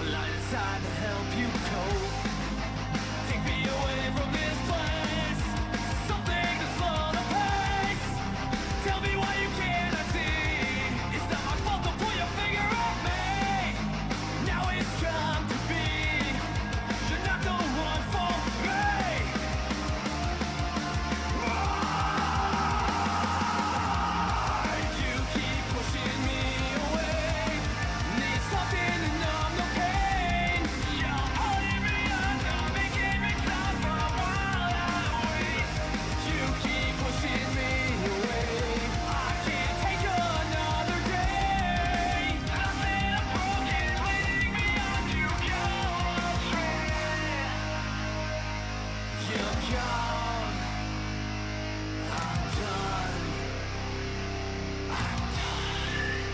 Decide to help you cope. Take me away from this place. Something to slow the pace. Tell me why you cannot see. It's not my fault to pull your finger at me. Now it's come to be. You're not the one for me. You keep pushing me away. Need something to numb the pain. You're holding me under, making me stop for a while I wait. You keep pushing me away. I can't take another day. Nothing I'm broken, leading me on to go astray. You're gone. I'm done. I'm done.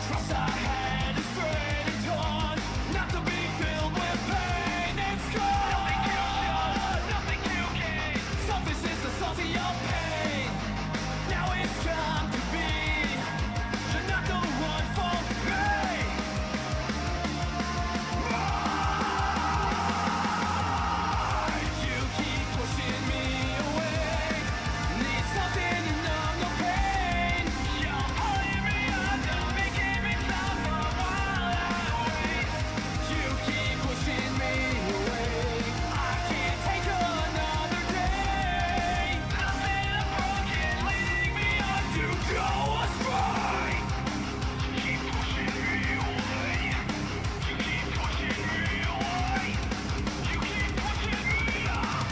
Trust I had is frayed and torn, not to be filled with pain. It's gone. Nothing you gain. Selfishness is salty of pain. Now it's come to be. You're not the one for me. You keep pushing me away. Need something to numb the pain. You're holding me under, making me stop for a while I wait. You keep pushing me away. I can't take another day. Nothing I'm broken, leading me on to go astray. You keep pushing me away. You keep pushing me away. You keep pushing me up.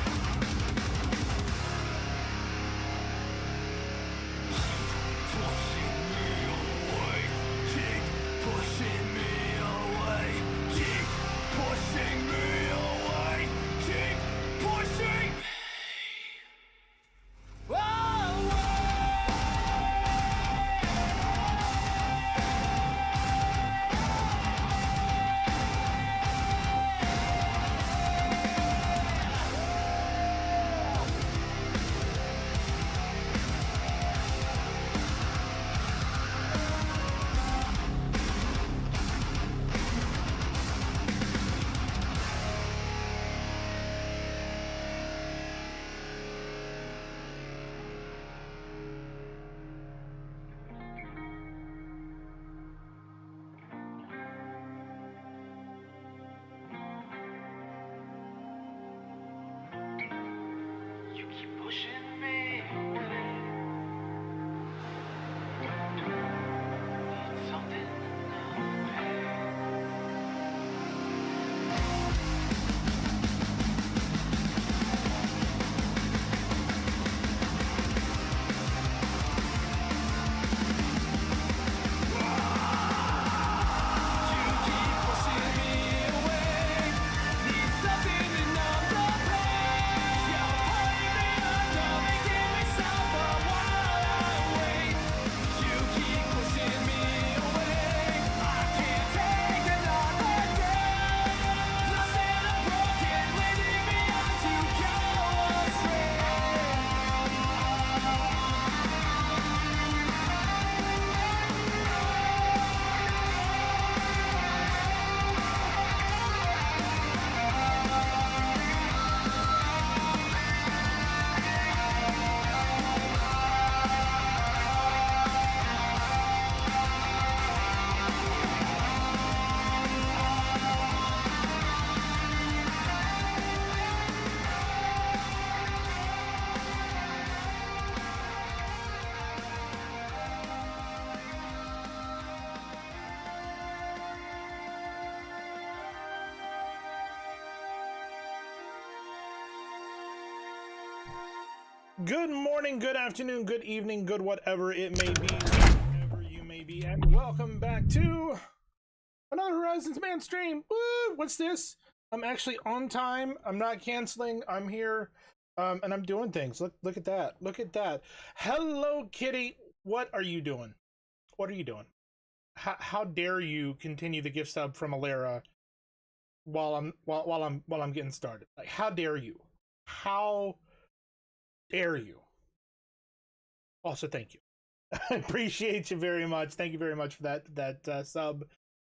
Pushing me away. Keep pushing me away. Keep pushing me away. Keep pushing me You keep pushing me away. Need something to numb the pain. You keep pushing me away. Need something to numb the pain. You're holding me under, making me stop for a while I wait. You keep pushing me away. I can't take another day. Nothing I'm broken, leading me on to go astray. Good morning, good afternoon, good evening, good whatever it may be, wherever you may be, and welcome back to another Horizons Man stream. Woo! What's this? I'm actually on time. I'm not canceling. I'm here, and I'm doing things. Look at that. Look at that. Hello, Kitty. What are you doing? What are you doing? How dare you continue the gift sub from Alera while I'm getting started? Like, how dare you? How dare you? Also, thank you. I appreciate you very much. Thank you very much for that sub.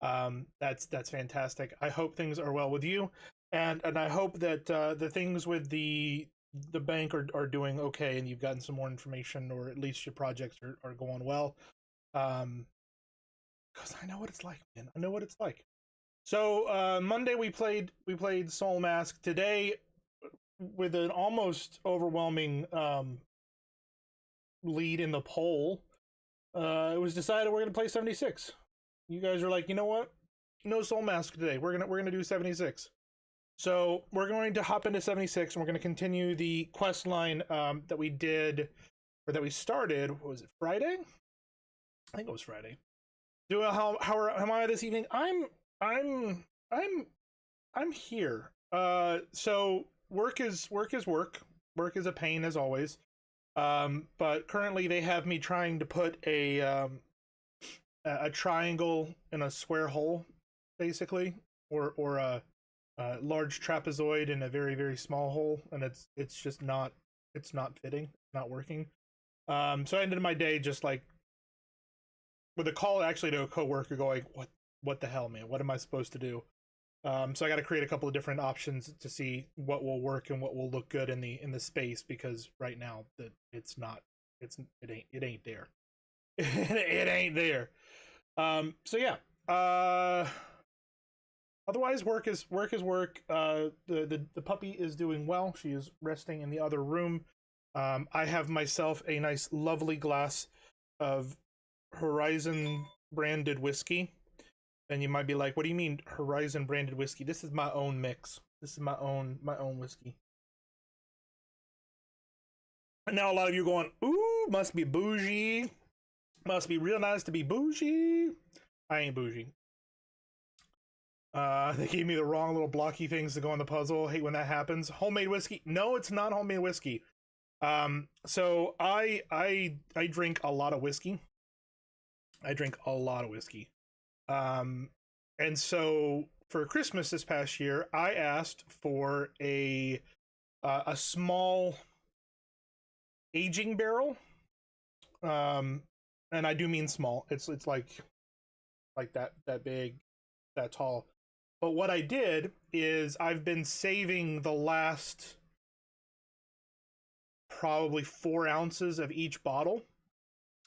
That's fantastic. I hope things are well with you, and I hope that the things with the bank are doing okay, and you've gotten some more information, or at least your projects are going well. Because I know what it's like, man. I know what it's like. So Monday we played Soul Mask. Today, with an almost overwhelming lead in the poll, it was decided we're gonna play 76. You guys are like, you know what? No Soul Mask today. We're gonna do 76. So we're going to hop into 76, and we're gonna continue the quest line that we did, or that we started. What was it, Friday? I think it was Friday. How am I this evening? I'm here. So work is work. Work is a pain as always. But currently they have me trying to put a triangle in a square hole, basically, or a large trapezoid in a very, very small hole, and it's just not fitting, not working. So I ended my day just like with a call actually to a coworker going, what the hell, man? What am I supposed to do? So I got to create a couple of different options to see what will work and what will look good in the space, because right now that it ain't there. It ain't there. So yeah. Otherwise, work is work. The puppy is doing well. She is resting in the other room. I have myself a nice, lovely glass of Horizon branded whiskey. And you might be like, what do you mean Horizon branded whiskey? This is my own mix. This is my own whiskey. And now a lot of you are going, ooh, must be bougie. Must be real nice to be bougie. I ain't bougie. They gave me the wrong little blocky things to go on the puzzle. I hate when that happens. Homemade whiskey? No, it's not homemade whiskey. So I drink a lot of whiskey. And so for Christmas this past year, I asked for a small aging barrel. And I do mean small. It's like that big, that tall. But what I did is I've been saving the last probably 4 ounces of each bottle.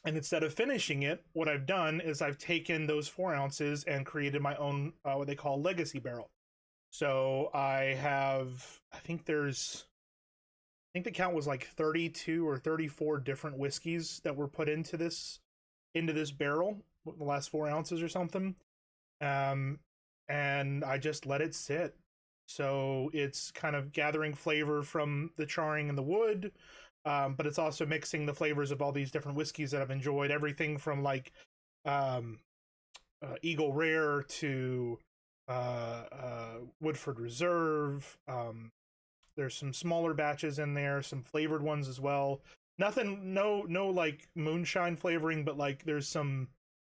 And instead of finishing it, what I've done is I've taken those 4 ounces and created my own, what they call legacy barrel. So I think the count was like 32 or 34 different whiskeys that were put into this barrel, the last 4 ounces or something. And I just let it sit. So it's kind of gathering flavor from the charring and the wood. But it's also mixing the flavors of all these different whiskeys that I've enjoyed. Everything from like Eagle Rare to Woodford Reserve. There's some smaller batches in there, some flavored ones as well. Nothing, no like moonshine flavoring, but like there's some.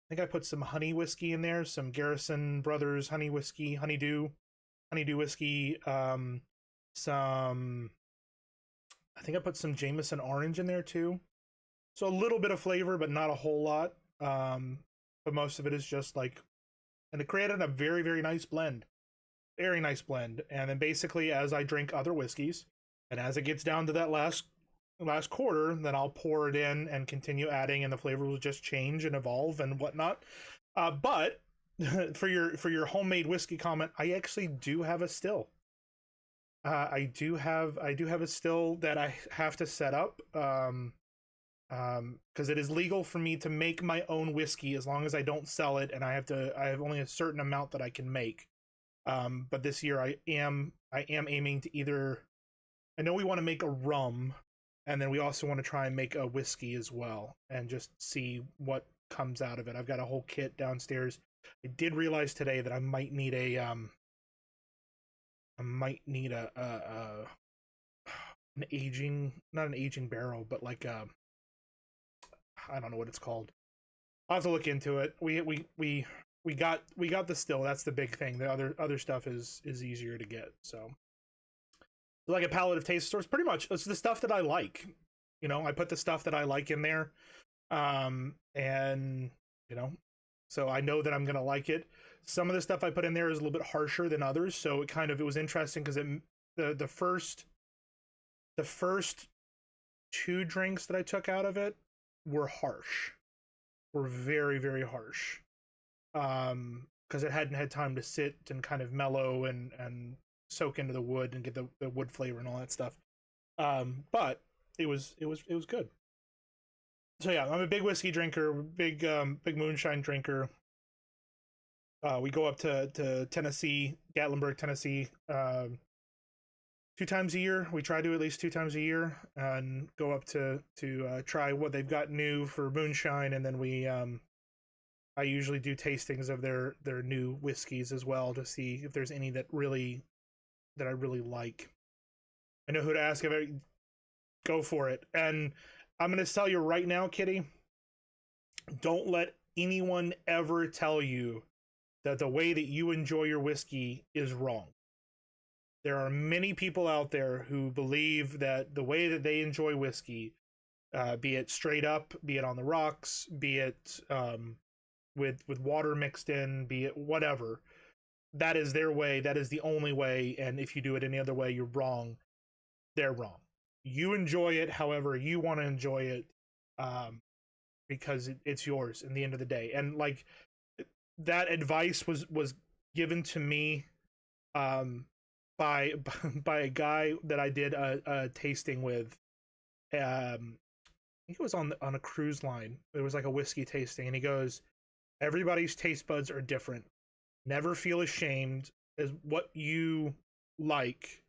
I think I put some honey whiskey in there, some Garrison Brothers honey whiskey, honeydew whiskey. Some. I think I put some Jameson orange in there too. So a little bit of flavor, but not a whole lot. But most of it is just like, and it created a very, very nice blend. Very nice blend. And then basically as I drink other whiskeys, and as it gets down to that last quarter, then I'll pour it in and continue adding, and the flavor will just change and evolve and whatnot. But for your homemade whiskey comment, I actually do have a still. I do have a still that I have to set up, because it is legal for me to make my own whiskey as long as I don't sell it, and I have only a certain amount that I can make. But this year I am aiming to either, I know we want to make a rum, and then we also want to try and make a whiskey as well, and just see what comes out of it. I've got a whole kit downstairs. I did realize today that I might need an aging, not an aging barrel, but like I don't know what it's called. I'll have to look into it. We got the still. That's the big thing. The other stuff is easier to get. So like a palette of taste stores, pretty much. It's the stuff that I like. You know, I put the stuff that I like in there. And you know, so I know that I'm gonna like it. Some of the stuff I put in there is a little bit harsher than others, so it was interesting because the first two drinks that I took out of it were harsh, were very, very harsh, because it hadn't had time to sit and kind of mellow and soak into the wood and get the wood flavor and all that stuff. But it was good. So yeah, I'm a big whiskey drinker, big moonshine drinker. We go up to Tennessee, Gatlinburg, Tennessee, 2 times a year. We try to at least 2 times a year, and go up to try what they've got new for moonshine, and then I usually do tastings of their new whiskeys as well to see if there's any that I really like. I know who to ask. Go for it. And I'm going to tell you right now, Kitty, don't let anyone ever tell you that the way that you enjoy your whiskey is wrong. There are many people out there who believe that the way that they enjoy whiskey, be it straight up, be it on the rocks, be it with water mixed in, be it whatever, that is their way, that is the only way, and if you do it any other way, you're wrong. They're wrong. You enjoy it however you want to enjoy it, because it's yours in the end of the day. And like, that advice was given to me by a guy that I did a tasting with. I think it was on a cruise line. It was like a whiskey tasting, and he goes, everybody's taste buds are different. Never feel ashamed as what you like,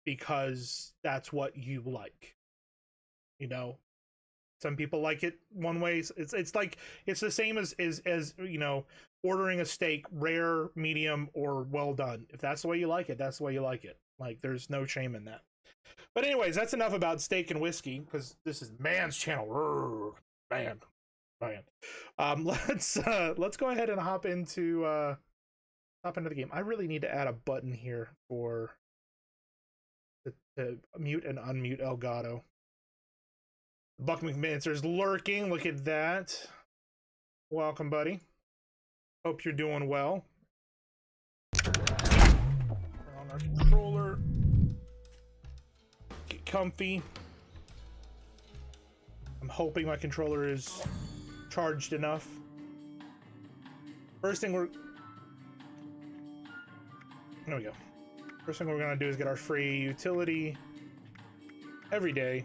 because that's what you like. You know, some people like it one way. It's like, it's the same as you know, ordering a steak, rare, medium, or well done. If that's the way you like it, that's the way you like it. Like, there's no shame in that. But anyways, that's enough about steak and whiskey, because this is man's channel. Rrr, man. Let's go ahead and hop into the game. I really need to add a button here for to mute and unmute Elgato. Buck McMancer's lurking. Look at that. Welcome, buddy. Hope you're doing well. We're on our controller. Get comfy. I'm hoping my controller is charged enough. There we go. First thing we're gonna do is get our free utility every day.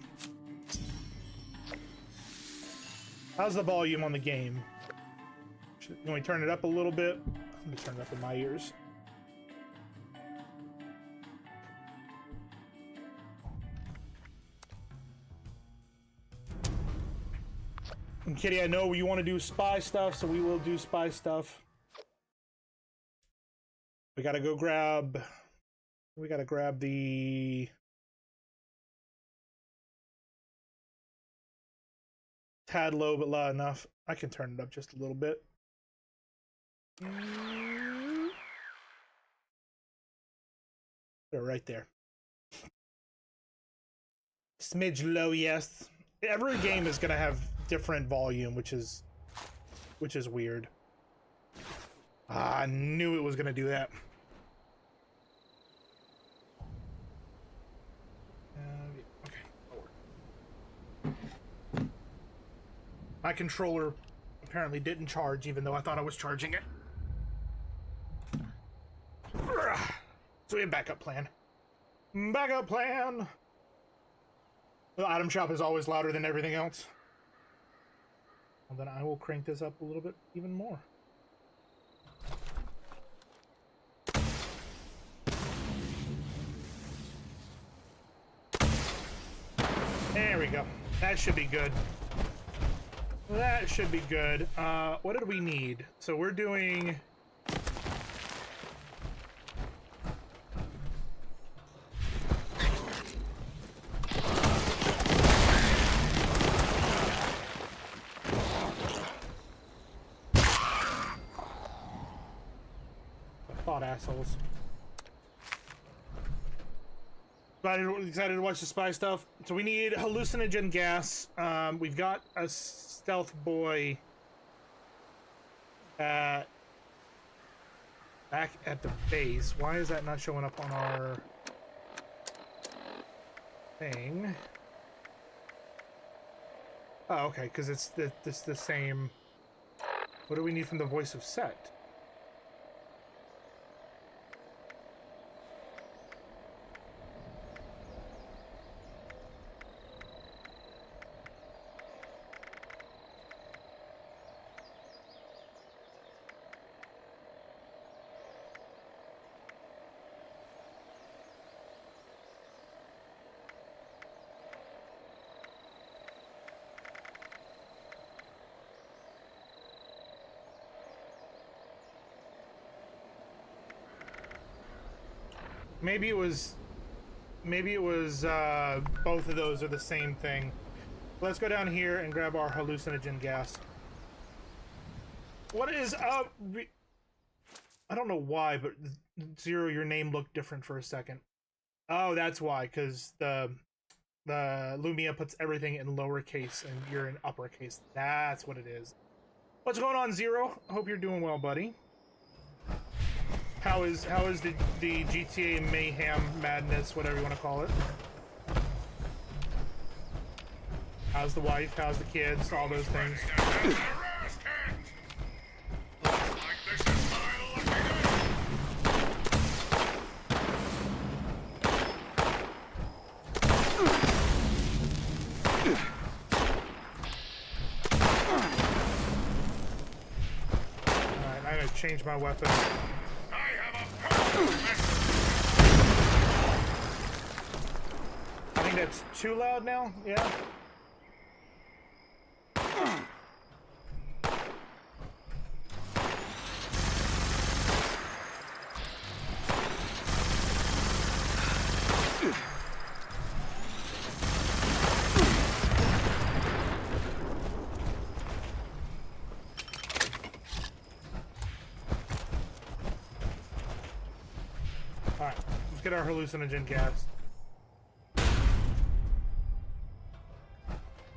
How's the volume on the game? Can we turn it up a little bit? Let me turn it up in my ears. And Kitty, I know you want to do spy stuff, so we will do spy stuff. We gotta go grab... We gotta grab the... tad low, but loud enough. I can turn it up just a little bit. They're right there. Smidge low, yes. Every game is gonna have different volume, which is weird. I knew it was gonna do that. Okay. My controller apparently didn't charge, even though I thought I was charging it. So we have backup plan. Backup plan! The item shop is always louder than everything else. Well, then I will crank this up a little bit even more. There we go. That should be good. That should be good. What did we need? So we're doing... assholes. Excited to watch the spy stuff. So we need hallucinogen gas. We've got a stealth boy back at the base. Why is that not showing up on our thing? Oh, okay, because it's the same. What do we need from the voice of Set? Maybe it was both of those are the same thing. Let's go down here and grab our hallucinogen gas. What is up? I don't know why, but Zero, your name looked different for a second. Oh, that's why, because the Lumia puts everything in lowercase and you're in uppercase. That's what it is. What's going on, Zero? I hope you're doing well, buddy. How is the GTA mayhem madness, whatever you want to call it? How's the wife? How's the kids? All those things. Alright, I'm gonna change my weapon. I think that's too loud now, yeah? Alright, let's get our hallucinogen gas.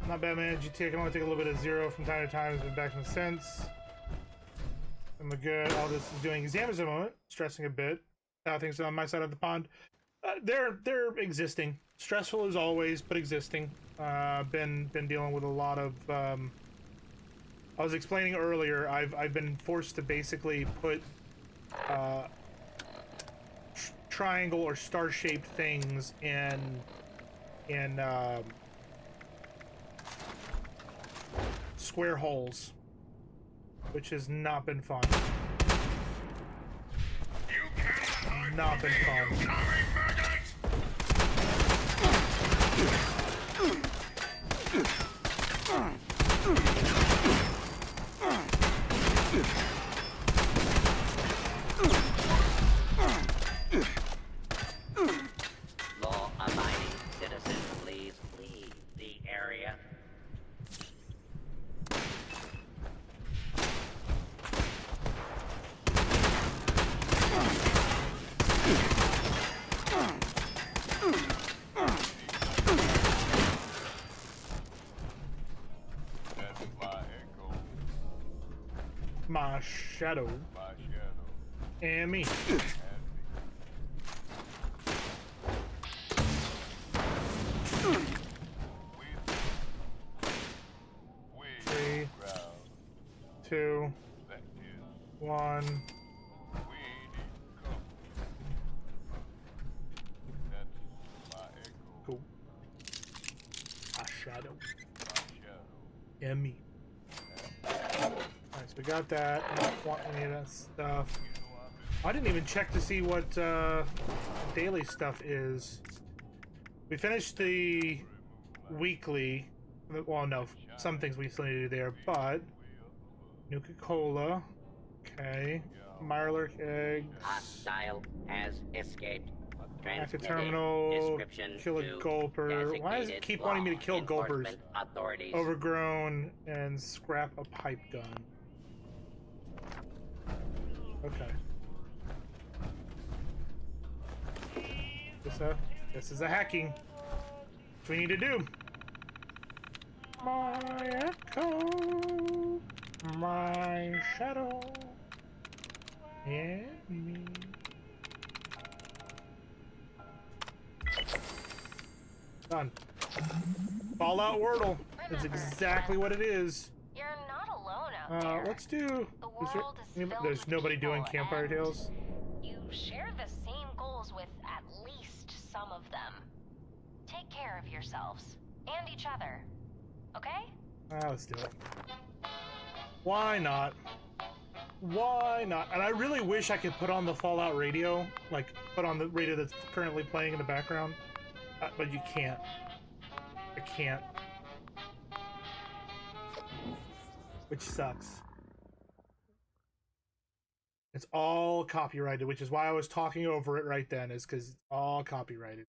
Not bad, man. GTA can only take a little bit of Zero from time to time. It's been back in the sense. I'm good. All this is doing exams at the moment. Stressing a bit. How things are on my side of the pond. They're existing. Stressful as always, but existing. Been dealing with a lot of. I was explaining earlier. I've been forced to basically put triangle or star-shaped things in square holes, which has not been fun. Not been fun. Law-abiding citizens, please leave the area. My shadow. And me. Three, two, one. Cool. My shadow. And me. Alright, so we got that. Don't want any of that stuff. I didn't even check to see what daily stuff is. We finished the weekly. Well, no, some things we still need to do there, but Nuka-Cola. Okay. Mirelurk eggs. Hostile has escaped. Active terminal. Kill a gulper. Why does it keep wanting me to kill gulpers? Overgrown and scrap a pipe gun. Okay. What's that? This is a hacking. What we need to do. My echo, my shadow, and me. Done. Fallout Wordle. That's exactly what it is. You're not alone out there. Let's do. The world is filled There's with nobody doing people, campfire and tales. You share the same goals with at least some of them. Take care of yourselves and each other. Okay? Let's do it. Why not? Why not? And I really wish I could put on the Fallout radio, like put on the radio that's currently playing in the background, but you can't. I can't. Which sucks. It's all copyrighted, which is why I was talking over it right then, is because it's all copyrighted.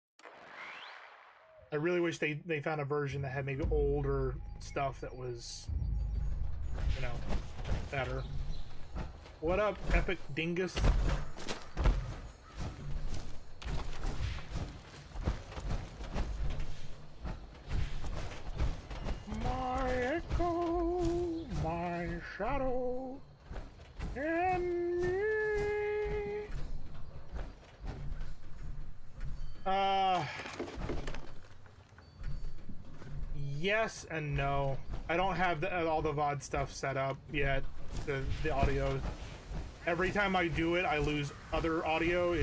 I really wish they found a version that had maybe older stuff that was, you know, better. What up, Epic Dingus? My echo, my shadow, and me. Yes and no. I don't have all the VOD stuff set up yet. The audio. Every time I do it, I lose other audio.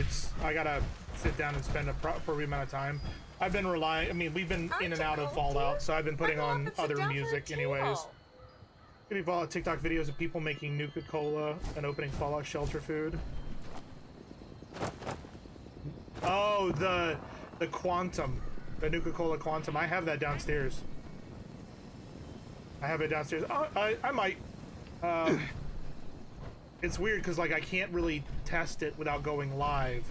I gotta sit down and spend a appropriate amount of time. I've been relying. I mean, we've been in and out of Fallout, so I've been putting on other music, anyways. Maybe follow TikTok videos of people making Nuka-Cola and opening Fallout shelter food. Oh, the Quantum, the Nuka-Cola Quantum. I have that downstairs. I have it downstairs. Oh, I might. It's weird because like I can't really test it without going live.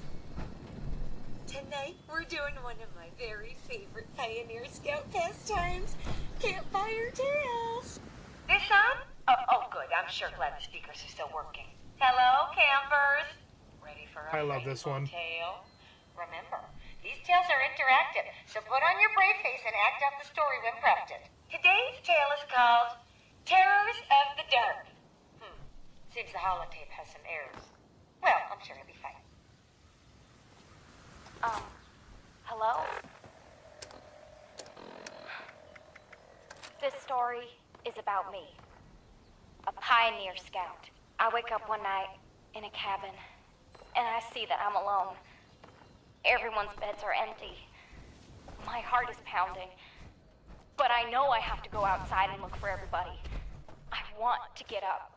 Tonight we're doing one of my very favorite Pioneer Scout pastimes, campfire tales. This on? Oh, good. I'm sure glad the speakers are still working. Hello, campers. Ready for a I love this faithful one. tale? Remember, these tales are interactive, so put on your brave face and act out the story when prompted. Today's tale is called Terrors of the Dark. Seems the holotape has some errors. Well, I'm sure it'll be fine. Hello? This story is about me. A pioneer scout. I wake up one night in a cabin, and I see that I'm alone. Everyone's beds are empty. My heart is pounding. But I know I have to go outside and look for everybody. I want to get up,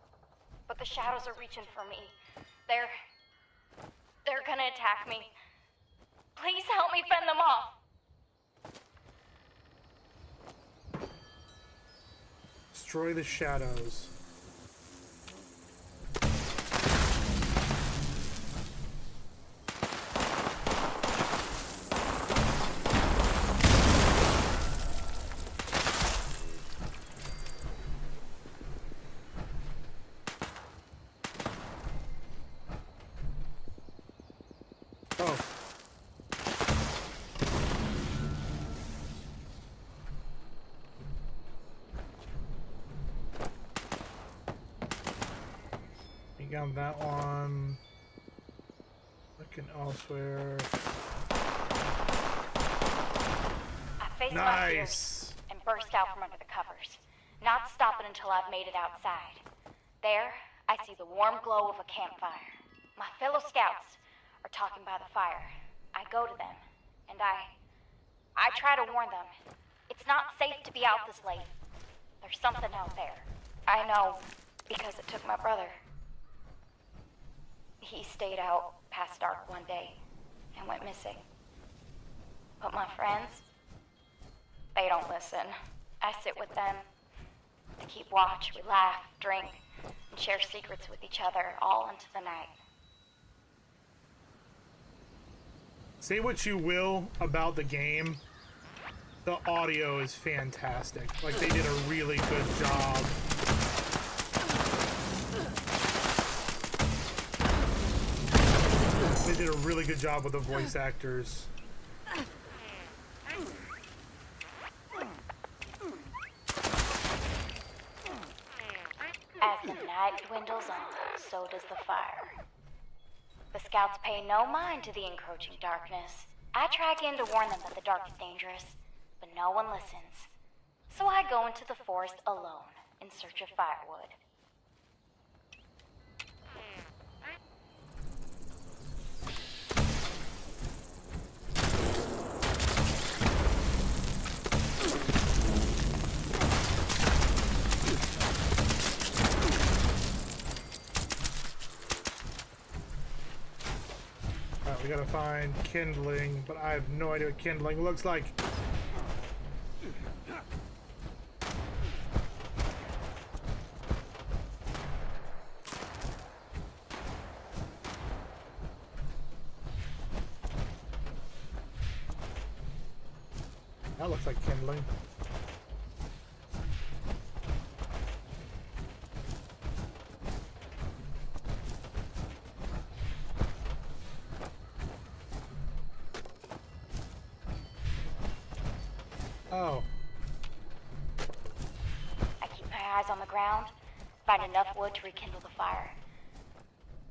but the shadows are reaching for me. They're gonna attack me. Please help me fend them off. Destroy the shadows. Oh. You got that one. Looking elsewhere. I faced my fears and burst out from under the covers, not stopping until I've made it outside. There, I see the warm glow of a campfire. My fellow scouts are talking by the fire. I go to them, and I try to warn them. It's not safe to be out this late. There's something out there. I know, because it took my brother. He stayed out past dark one day and went missing. But my friends, they don't listen. I sit with them to keep watch. We laugh, drink, and share secrets with each other all into the night. Say what you will about the game, the audio is fantastic. Like, they did a really good job. They did a really good job with the voice actors. As the night dwindles on, so does the fire. The scouts pay no mind to the encroaching darkness. I try again to warn them that the dark is dangerous, but no one listens. So I go into the forest alone in search of firewood. We gotta find kindling, but I have no idea what kindling looks like. That looks like kindling. Oh. I keep my eyes on the ground, find enough wood to rekindle the fire.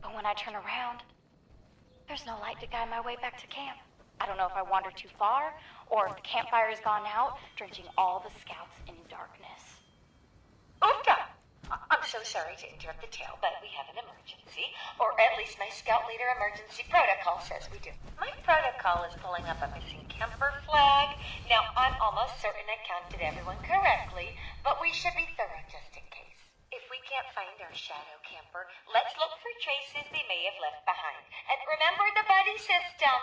But when I turn around, there's no light to guide my way back to camp. I don't know if I wandered too far, or if the campfire has gone out, drenching all the scouts in darkness. Oofda! I'm so sorry to interrupt the tale, but we have an emergency. Or at least my scout leader emergency protocol says we do. My protocol is pulling up a missing camper flag. Now, I'm almost certain I counted everyone correctly, but we should be thorough just in case. If we can't find our shadow camper, let's look for traces they may have left behind. And remember the buddy system!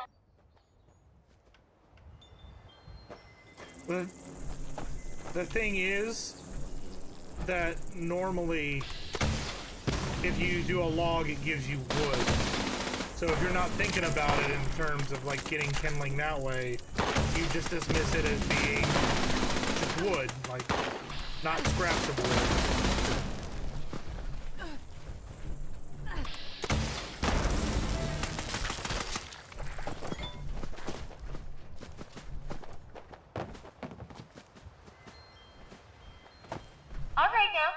The thing is that normally if you do a log it gives you wood, so if you're not thinking about it in terms of like getting kindling that way, you just dismiss it as being just wood, like not scraps of wood.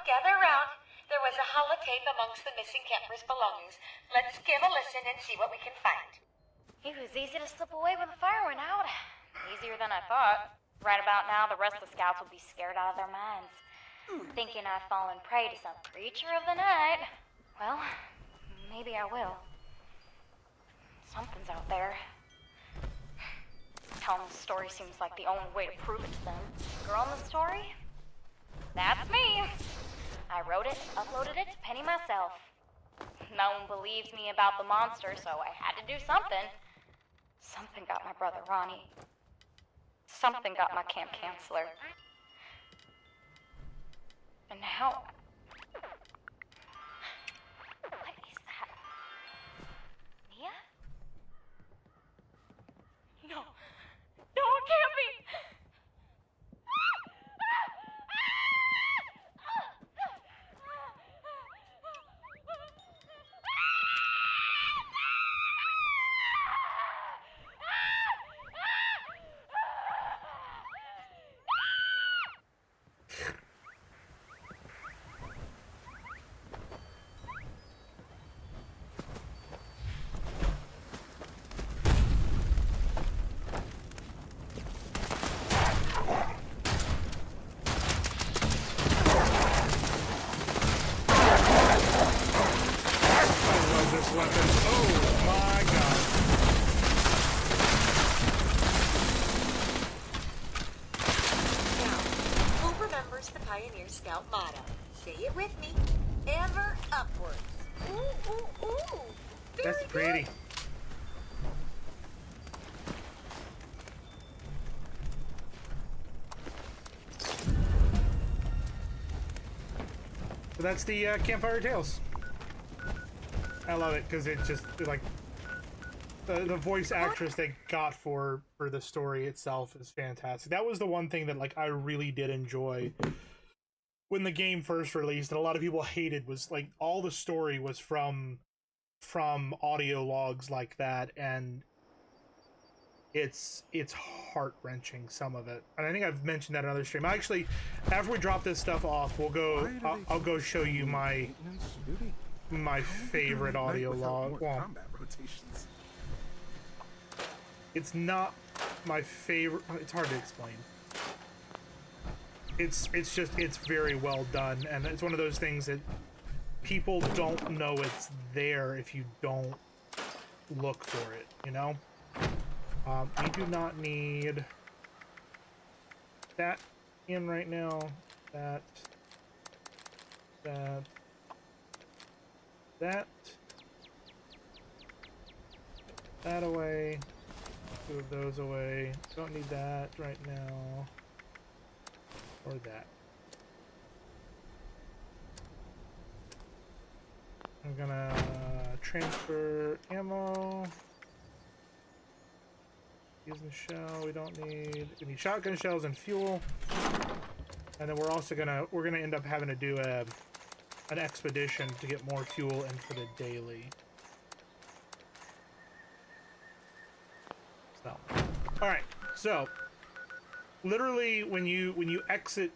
Gather around. There was a holotape amongst the missing camper's belongings. Let's give a listen and see what we can find. It was easy to slip away when the fire went out. Easier than I thought. Right about now, the rest of the scouts will be scared out of their minds, thinking I've fallen prey to some creature of the night. Well, maybe I will. Something's out there. Telling the story seems like the only way to prove it to them. Girl in the story? That's me. I wrote it, uploaded it to Penny myself. No one believes me about the monster, so I had to do something. Something got my brother Ronnie. Something got my camp counselor. And now... What is that? Mia? No. No, it can't be! Scout motto. Say it with me. Ever upwards. Ooh, ooh, ooh. That's pretty. So that's the Campfire Tales. I love it because it just like the voice actress they got for the story itself is fantastic. That was the one thing that like I really did enjoy when the game first released, and a lot of people hated, was like all the story was from audio logs like that, and it's heart-wrenching, some of it. And I think I've mentioned that in another stream. Actually, after we drop this stuff off, we'll go, I'll go show you my favorite audio log. Well, it's not my favorite, it's hard to explain. It's just, it's very well done, and it's one of those things that people don't know it's there if you don't look for it, you know? We do not need that in right now. That away. 2 of those away. Don't need that right now. Or that. I'm gonna transfer ammo. Using shell, we don't need. We need shotgun shells and fuel. And then we're also gonna end up having to do an expedition to get more fuel in for the daily. So, all right. So, literally, when you exit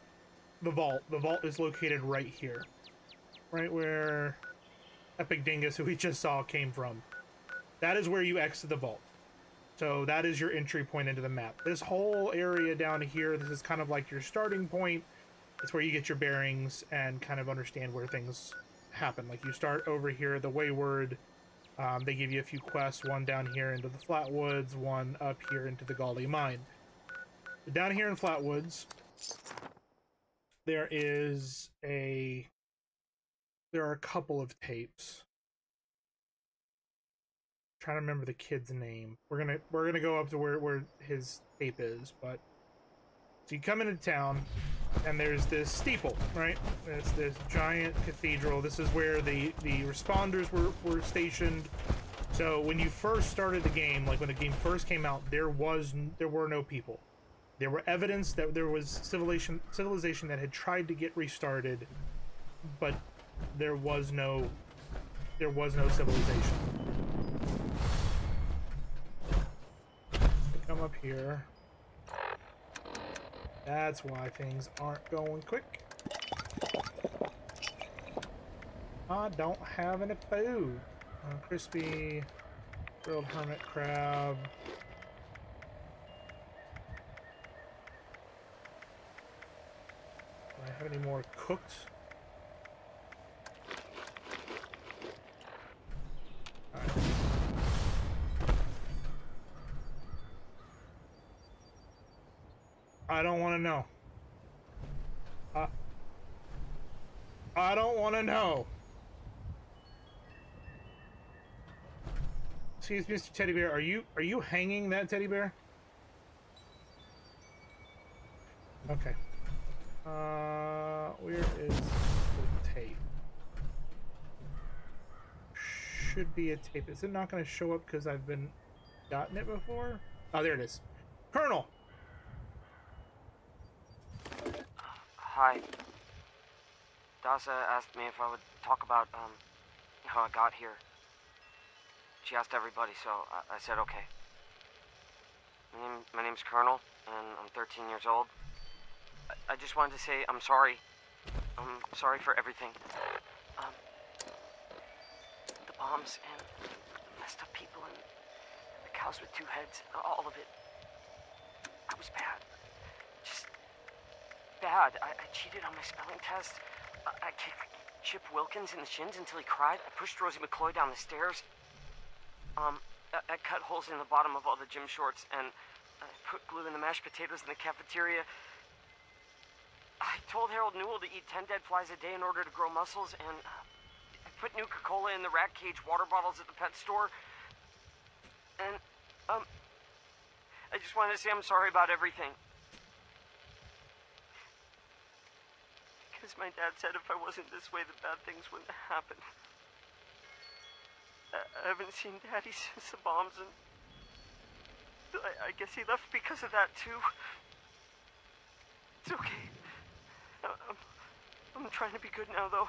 the vault is located right here, right where Epic Dingus, who we just saw, came from. That is where you exit the vault. So that is your entry point into the map. This whole area down here, this is kind of like your starting point. It's where you get your bearings and kind of understand where things happen. Like you start over here at the Wayward. They give you a few quests, one down here into the Flatwoods, one up here into the Gauli Mine. Down here in Flatwoods, there are a couple of tapes. I'm trying to remember the kid's name. We're gonna go up to where his tape is, but so you come into town and there's this steeple, right? There's this giant cathedral. This is where the responders were stationed. So when you first started the game, like when the game first came out, there were no people. There were evidence that there was civilization that had tried to get restarted, but there was no civilization. Come up here. That's why things aren't going quick. I don't have any food. Crispy grilled hermit crab. Do I have any more cooked? Alright. I don't want to know. I don't want to know. Excuse me, Mr. Teddy Bear. Are you hanging that teddy bear? Okay. Where is the tape? Should be a tape. Is it not going to show up because I've been gotten it before? Oh, there it is. Colonel. Hi. Dasa asked me if I would talk about, how I got here. She asked everybody, so I said okay. My name's Colonel, and I'm 13 years old. I just wanted to say I'm sorry. I'm sorry for everything. The bombs and messed up people and the cows with 2 heads, all of it. I was bad. Just bad. I cheated on my spelling test. I kicked Chip Wilkins in the shins until he cried. I pushed Rosie McCloy down the stairs. I cut holes in the bottom of all the gym shorts, and I put glue in the mashed potatoes in the cafeteria. I told Harold Newell to eat 10 dead flies a day in order to grow muscles, and I put Nuka-Cola in the rat cage water bottles at the pet store. And, I just wanted to say I'm sorry about everything. Because my dad said if I wasn't this way, the bad things wouldn't happen. I haven't seen Daddy since the bombs, and I guess he left because of that, too. It's okay. I'm trying to be good now, though.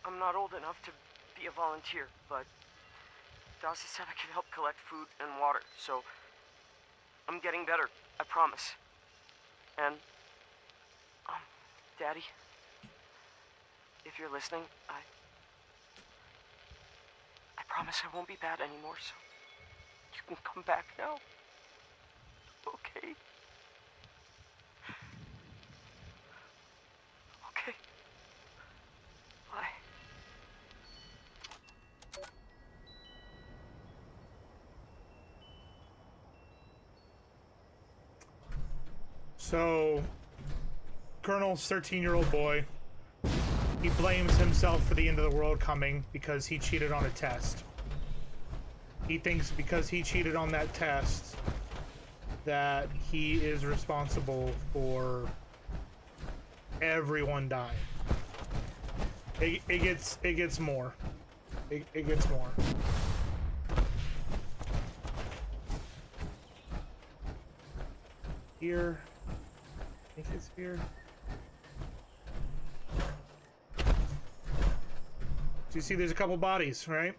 I'm not old enough to be a volunteer, but Dawson said I could help collect food and water, so I'm getting better, I promise. And, Daddy, if you're listening, I promise I won't be bad anymore, so you can come back now. Okay? Okay. Bye. So, Colonel's 13-year-old boy, he blames himself for the end of the world coming because he cheated on a test. He thinks because he cheated on that test that he is responsible for everyone dying. It gets more. It gets more. Here. I think it's here. So you see there's a couple bodies, right?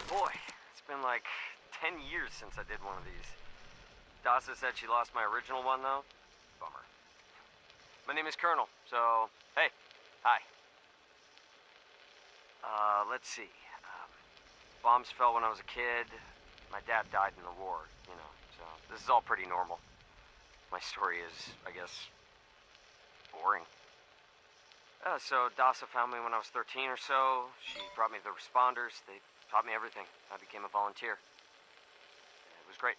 Boy, it's been like 10 years since I did one of these. Dasa said she lost my original one, though. Bummer. My name is Colonel, so, hey, hi. Let's see. Bombs fell when I was a kid. My dad died in the war, you know, so this is all pretty normal. My story is, I guess, boring. So Dasa found me when I was 13 or so. She brought me the responders. They taught me everything. I became a volunteer. It was great.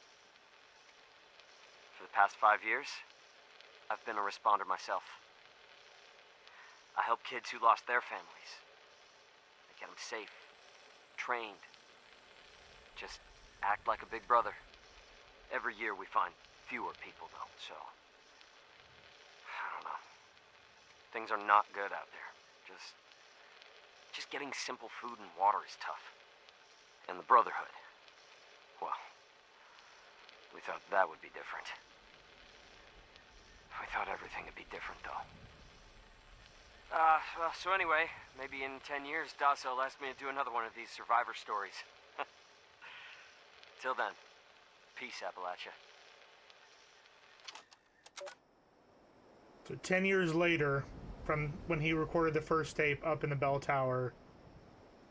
For the past 5 years, I've been a responder myself. I help kids who lost their families. I get them safe, trained. Just act like a big brother. Every year we find fewer people, though, so... I don't know. Things are not good out there. Just getting simple food and water is tough. And the Brotherhood, well, we thought that would be different. We thought everything would be different, though. Well, so anyway, maybe in 10 years, Dasa will ask me to do another one of these survivor stories. Till then, peace, Appalachia. So 10 years later, from when he recorded the first tape up in the bell tower,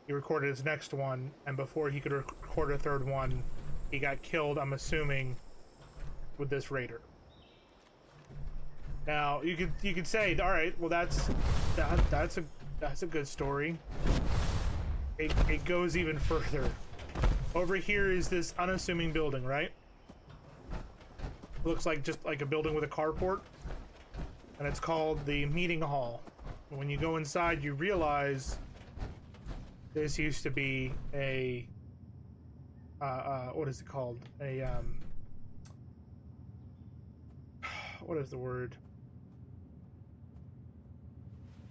he recorded his next one, and before he could record a third one, he got killed, I'm assuming, with this raider. Now, you could say, all right, well that's a good story. It goes even further. Over here is this unassuming building, right? Looks like just like a building with a carport, and it's called the meeting hall. And when you go inside, you realize this used to be a what is it called? A what is the word?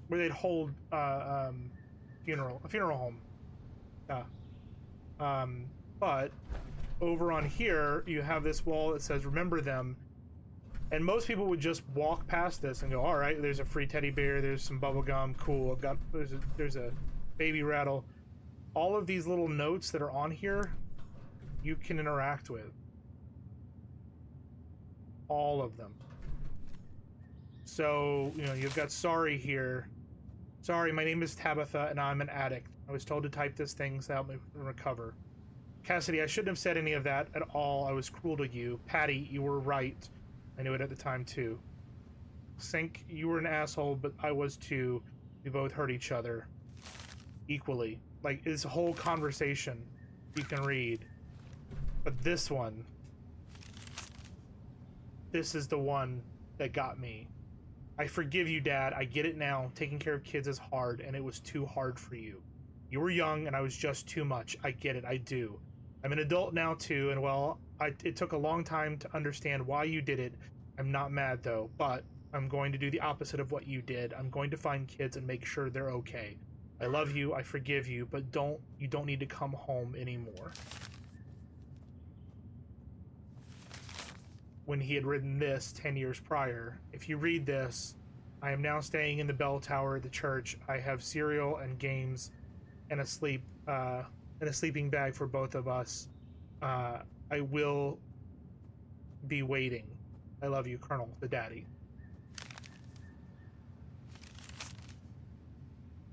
Where they'd hold a funeral home. But over on here, you have this wall that says "Remember them," and most people would just walk past this and go, "All right, there's a free teddy bear, there's some bubble gum, cool. I've got there's a baby rattle." All of these little notes that are on here, you can interact with. All of them. So, you know, you've got sorry here. Sorry, my name is Tabitha and I'm an addict. I was told to type this thing to help me recover. Cassidy, I shouldn't have said any of that at all. I was cruel to you. Patty, you were right. I knew it at the time too. Sink, you were an asshole, but I was too. We both hurt each other equally. Like, this whole conversation you can read. But this one, this is the one that got me. I forgive you, Dad. I get it now. Taking care of kids is hard, and it was too hard for you. You were young, and I was just too much. I get it. I do. I'm an adult now, too, and well, it took a long time to understand why you did it. I'm not mad, though, but I'm going to do the opposite of what you did. I'm going to find kids and make sure they're okay. I love you. I forgive you, but you don't need to come home anymore. when he had written this 10 years prior. If you read this, I am now staying in the bell tower at the church. I have cereal and games and a sleeping bag for both of us. I will be waiting. I love you, Colonel, the daddy.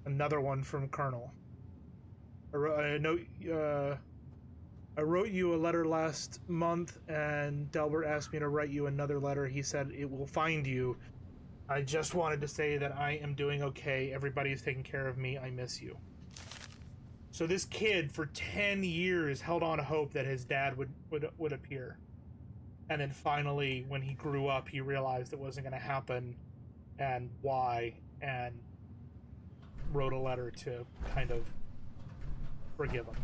Another one from Colonel. I wrote you a letter last month, and Delbert asked me to write you another letter. He said it will find you. I just wanted to say that I am doing okay. Everybody is taking care of me. I miss you. So this kid for 10 years held on to hope that his dad would appear. And then finally, when he grew up, he realized it wasn't going to happen and why, and wrote a letter to kind of forgive him.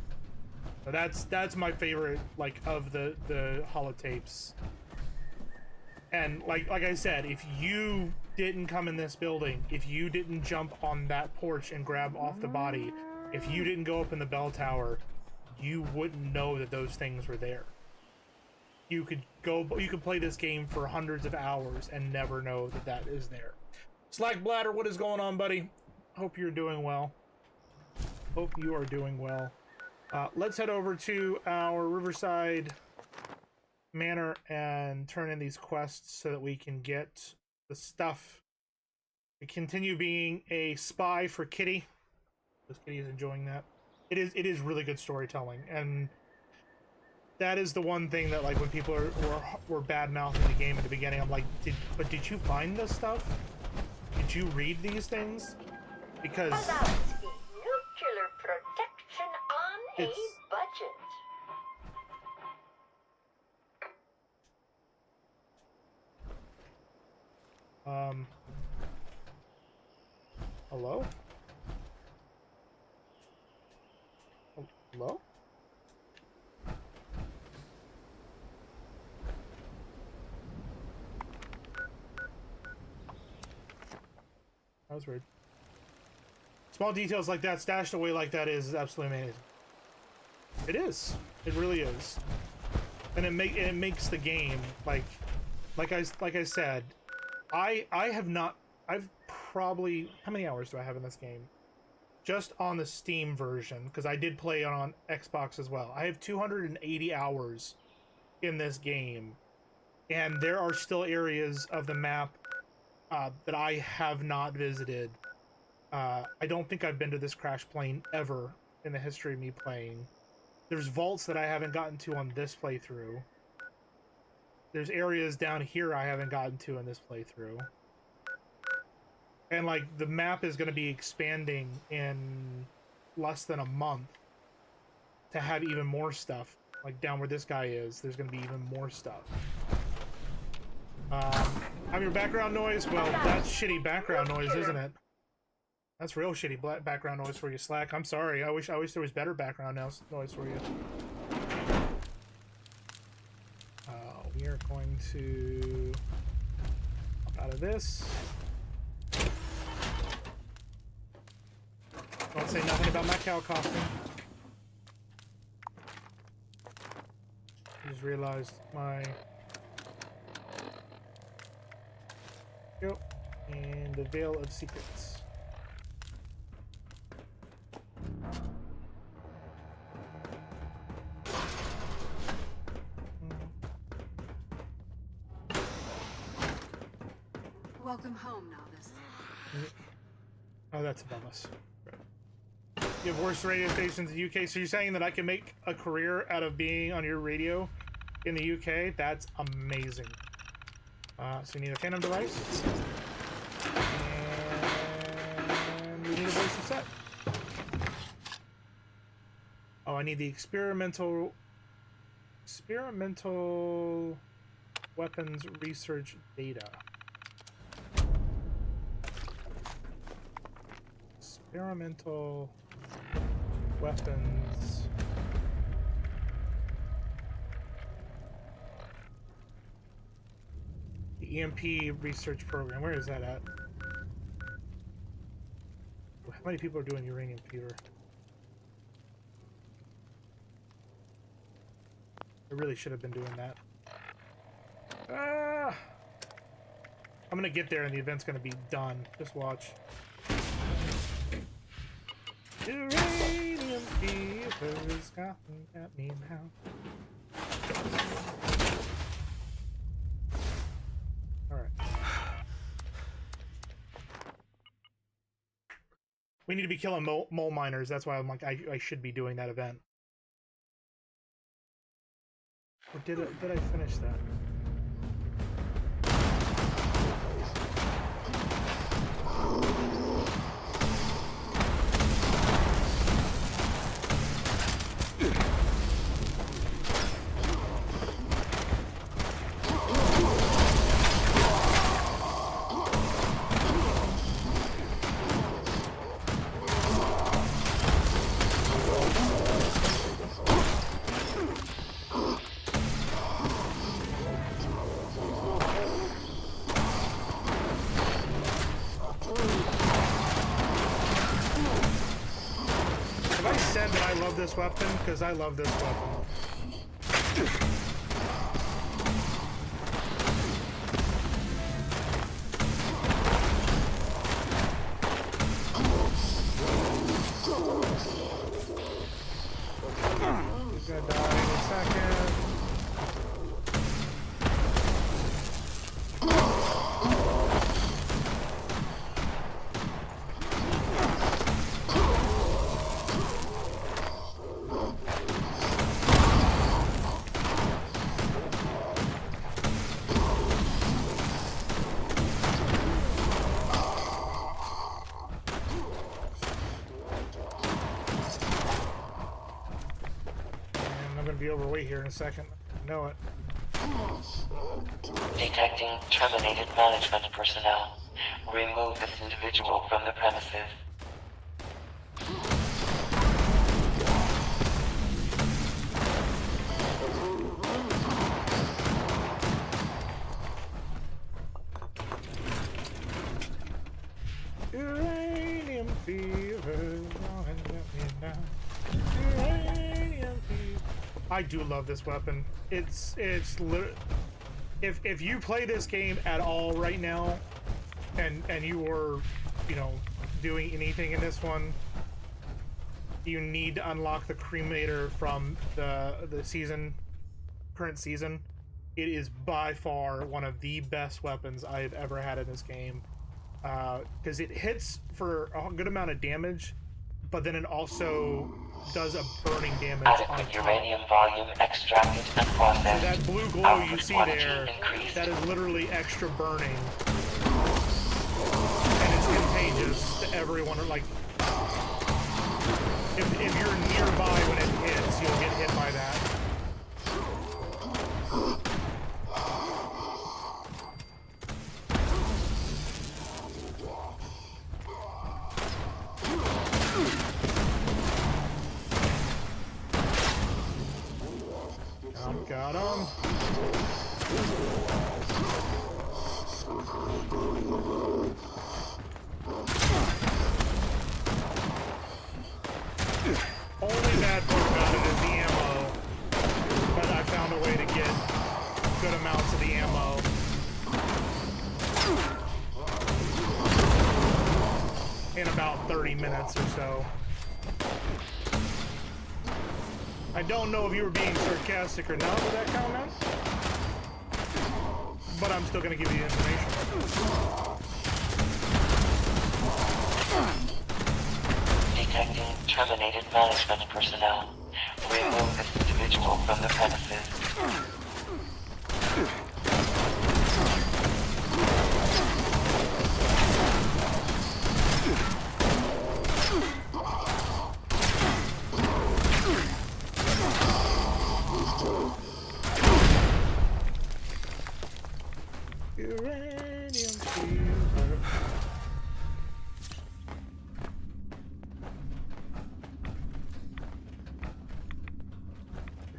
So that's my favorite, like, of the holotapes. And like I said, if you didn't come in this building, if you didn't jump on that porch and grab off the body, if you didn't go up in the bell tower, you wouldn't know that those things were there. You could play this game for hundreds of hours and never know that that is there. Slack Bladder, what is going on, buddy? Hope you're doing well. Hope you are doing well. Let's head over to our Riverside Manor and turn in these quests so that we can get the stuff. We continue being a spy for Kitty. This Kitty is enjoying that. It is really good storytelling, and that is the one thing that, like, when people were bad-mouthing the game at the beginning, I'm like, did you find this stuff? Did you read these things? Because Nuclear protection on a budget. Hello? Hello? That was weird. Small details like that, stashed away like that, is absolutely amazing. It is. It really is. And it makes the game, like I said, I've probably, how many hours do I have in this game? Just on the Steam version, because I did play it on Xbox as well. I have 280 hours in this game, and there are still areas of the map that I have not visited. I don't think I've been to this crash plane ever in the history of me playing. There's vaults that I haven't gotten to on this playthrough. There's areas down here I haven't gotten to in this playthrough. And, like, the map is going to be expanding in less than a month to have even more stuff. Like, down where this guy is, there's going to be even more stuff. Have your background noise? Well, that's shitty background noise, isn't it? That's real shitty background noise for you, Slack. I'm sorry. I wish there was better background noise for you. We are going to hop out of this. Don't say nothing about my cow costume. I just realized my... Yep. And the Veil of Secrets. Welcome home, novice. Oh, that's above us. You have worse radio stations in the UK, so you're saying that I can make a career out of being on your radio in the UK? That's amazing. So you need a Phantom device. And we need a voice set. Oh, I need the experimental weapons research data. Experimental weapons. The EMP research program. Where is that at? How many people are doing uranium fever? I really should have been doing that. I'm gonna get there and the event's gonna be done. Just watch. Uranium fever's got me now. Alright. We need to be killing mole miners. That's why I'm like, I should be doing that event. Or did I finish that? This weapon because I love this weapon. He's gonna die in a second. Be overweight here in a second. I know it. Detecting terminated management personnel. Remove this individual from the premises. Uranium fever. Uranium fever. I do love this weapon. It's if you play this game at all right now, and you were, you know, doing anything in this one, you need to unlock the cremator from the current season. It is by far one of the best weapons I've ever had in this game, because it hits for a good amount of damage, but then it also does a burning damage on Adequate uranium volume extracted and processed. So that blue glow Output you see quantity there, increased. that is literally extra burning. And it's contagious to everyone. Like, if you're nearby when it hits, you'll get hit by that. Got him. Only bad part about it is the ammo, but I found a way to get good amounts of the ammo. In about 30 minutes or so. I don't know if you were being sarcastic or not with that comment, but I'm still going to give you the information. Detecting terminated management personnel. Remove this individual from the premises. Uranium fever.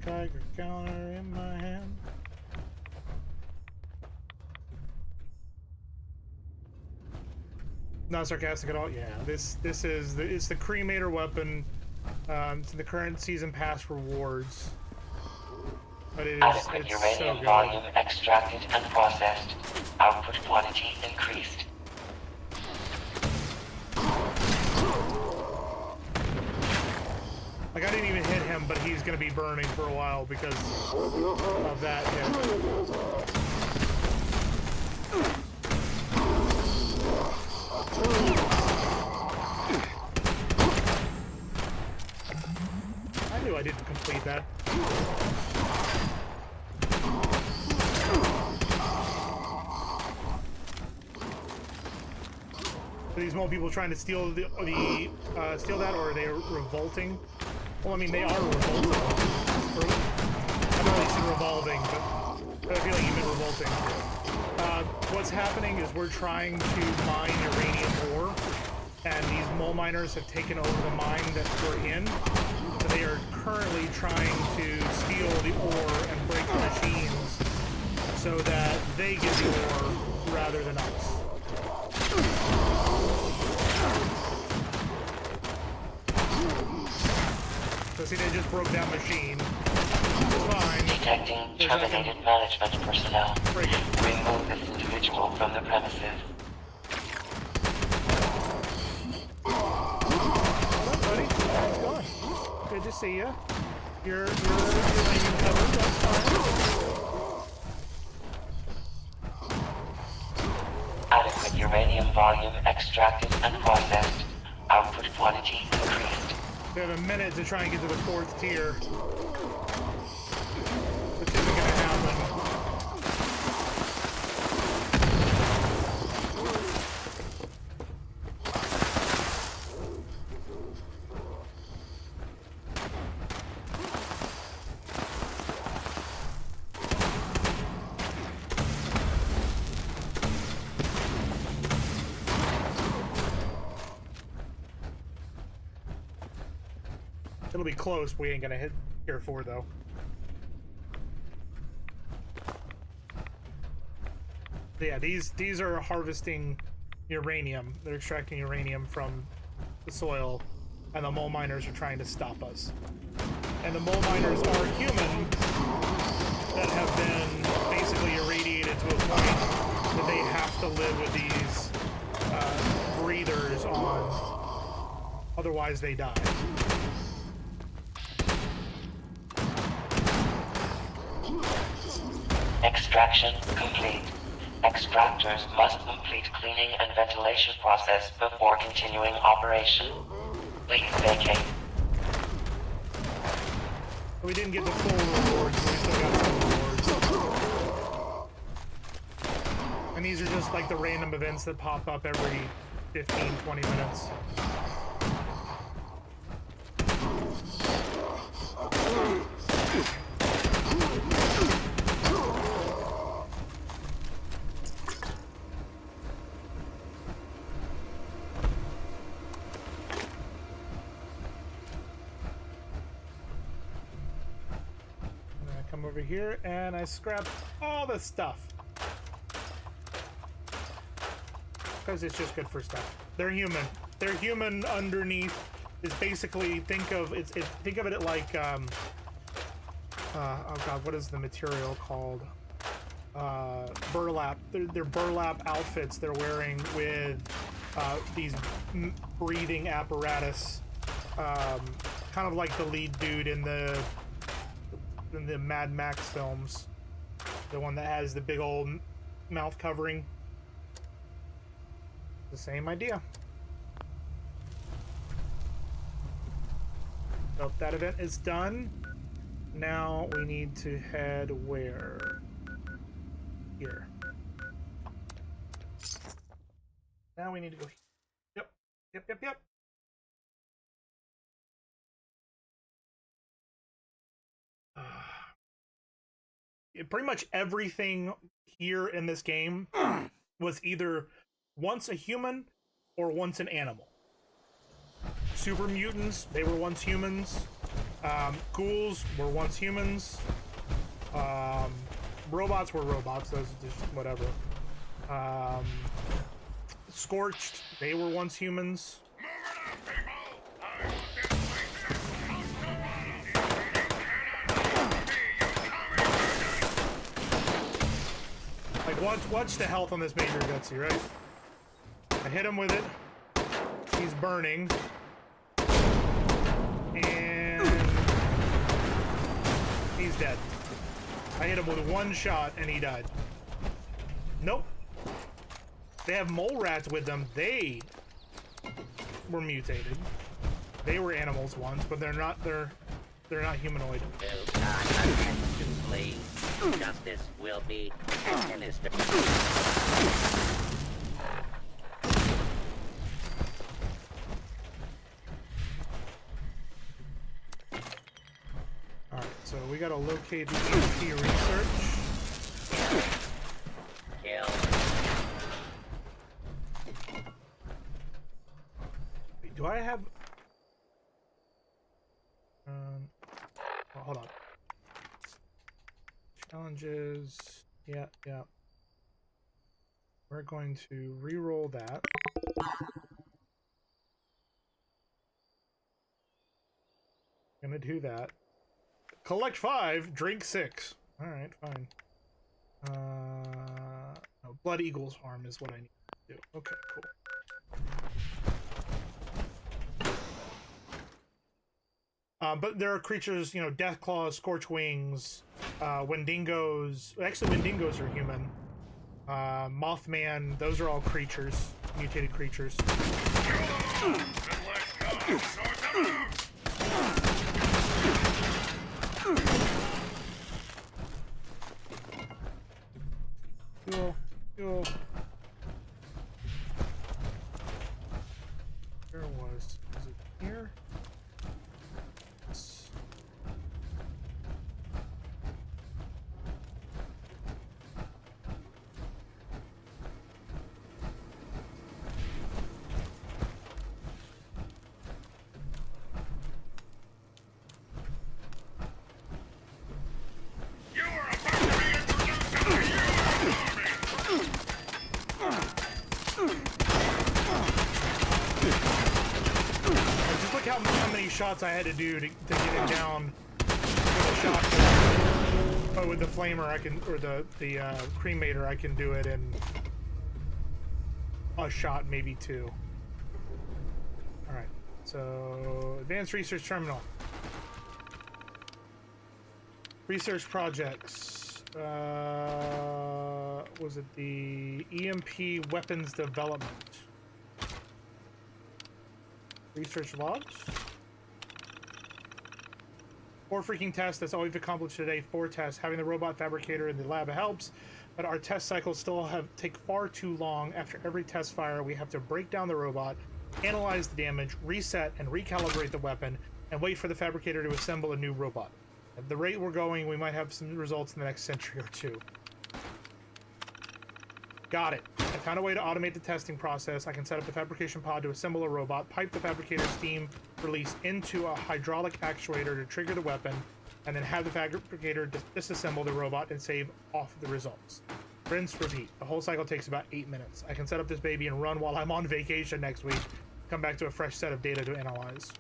Tiger counter in my hand. Not sarcastic at all. Yeah, this is it's the cremator weapon. To the current season pass rewards. But Adequate it's so uranium good. volume extracted and processed. Output quantity increased. Like, I didn't even hit him, but he's gonna be burning for a while because of that hit. I knew I didn't complete that. Are these more people trying to steal steal that, or are they revolting? Well, I mean, they are revolting. I know they said revolving, but I feel like you meant revolting. What's happening is we're trying to mine uranium ore, and these mole miners have taken over the mine that we're in. So they are currently trying to steal the ore and break the machines so that they get the ore rather than us. So see, they just broke that machine. It's fine. Detecting terminated management personnel. Remove this individual from the premises. Hello, buddy. How's it going? Good to see you. You're uranium covered. That's fine. Adequate uranium volume extracted and processed. Output quantity increased. We have a minute to try and get to the 4th tier. Which isn't gonna happen. It'll be close, we ain't gonna hit tier 4 though. But yeah, these are harvesting uranium. They're extracting uranium from the soil, and the mole miners are trying to stop us. And the mole miners are human that have been basically irradiated to a point that they have to live with these breathers on, otherwise they die. Extraction complete. Extractors must complete cleaning and ventilation process before continuing operation. Please vacate. We didn't get the full rewards, but we still got some rewards. And these are just like the random events that pop up every 15-20 minutes. Come over here and I scrap all the stuff because it's just good for stuff. They're human. They're human underneath. Is basically think of it like oh god, what is the material called? Burlap. They're burlap outfits they're wearing with these breathing apparatus, kind of like the lead dude in the Mad Max films, the one that has the big old mouth covering. The same idea. So that event is done. Now we need to head where? Here. Now we need to go here. Yep. Pretty much everything here in this game was either once a human or once an animal. Super mutants, they were once humans. Ghouls were once humans. Robots were robots, those are just whatever. Scorched, they were once humans. Watch the health on this Major Gutsy, right? I hit him with it. He's burning. And he's dead. I hit him with one shot and he died. Nope. They have mole rats with them. They were mutated. They were animals once, but they're not humanoid. Do not attention, please. Justice will be administered. Alright, so we gotta locate the EMP research. Kill. Wait, do I have... oh, hold on. Challenges... Yeah. We're going to re-roll that. Gonna do that. Collect 5, drink 6. Alright, fine. No, Blood Eagle's harm is what I need to do. Okay, cool. But there are creatures, you know, Deathclaws, Scorchwings, Wendigos. Actually, Wendigos are human. Mothman, those are all creatures. Mutated creatures. Cool. Where was it here? Shots I had to do to get him down with a shotgun. But with the flamer I can, or the cremator, I can do it in a shot, maybe 2. Alright, so advanced research terminal. Research projects. Was it the EMP weapons development? Research logs? 4 freaking tests, that's all we've accomplished today. 4 tests. Having the robot fabricator in the lab helps, but our test cycles still take far too long. After every test fire, we have to break down the robot, analyze the damage, reset and recalibrate the weapon, and wait for the fabricator to assemble a new robot. At the rate we're going, we might have some results in the next century or 2. Got it. I found a way to automate the testing process. I can set up the fabrication pod to assemble a robot, pipe the fabricator steam release into a hydraulic actuator to trigger the weapon, and then have the fabricator disassemble the robot and save off the results. Rinse, repeat. The whole cycle takes about 8 minutes. I can set up this baby and run while I'm on vacation next week. Come back to a fresh set of data to analyze.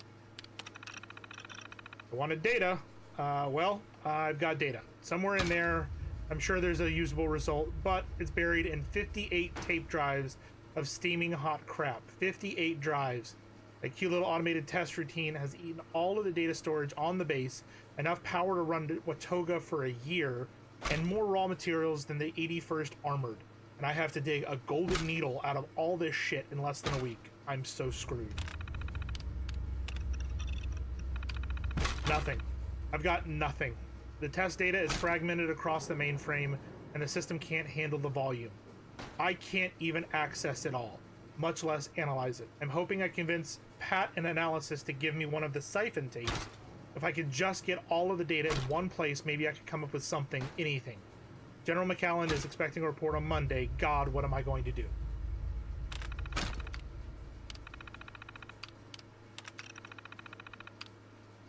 I wanted data. Well, I've got data. Somewhere in there, I'm sure there's a usable result, but it's buried in 58 tape drives of steaming hot crap. 58 drives. A cute little automated test routine has eaten all of the data storage on the base, enough power to run Watoga for a year, and more raw materials than the 81st Armored. And I have to dig a golden needle out of all this shit in less than a week. I'm so screwed. Nothing. I've got nothing. The test data is fragmented across the mainframe, and the system can't handle the volume. I can't even access it all, much less analyze it. I'm hoping I convince Pat and Analysis to give me one of the siphon tapes. If I could just get all of the data in one place, maybe I could come up with something, anything. General McAllen is expecting a report on Monday. God, what am I going to do?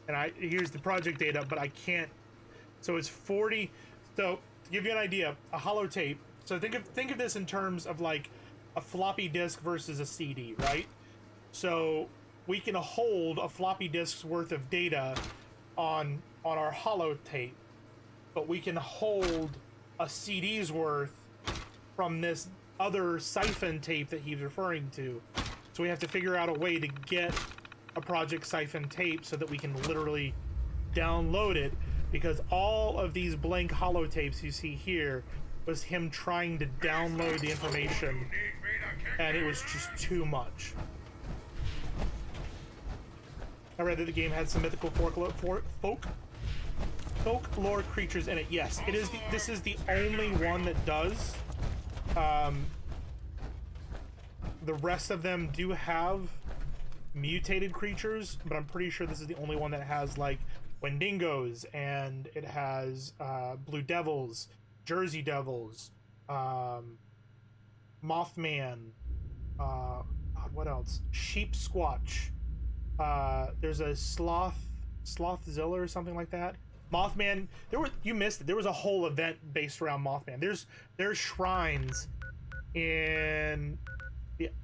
And here's the project data, but I can't. So it's 40. So to give you an idea, a holotape. So think of this in terms of like a floppy disk versus a CD, right? So we can hold a floppy disk's worth of data on our holotape, but we can hold a CD's worth from this other siphon tape that he's referring to. So we have to figure out a way to get a Project Siphon tape so that we can literally download it, because all of these blank holotapes you see here was him trying to download the information, and it was just too much. I read that the game had some mythical folklore creatures in it. Yes, it is. This is the only one that does. The rest of them do have mutated creatures, but I'm pretty sure this is the only one that has like Wendigos, and it has Blue Devils, Jersey Devils, Mothman, what else? Sheep Squatch. There's a Slothzilla or something like that. Mothman. You missed it. There was a whole event based around Mothman. There's shrines in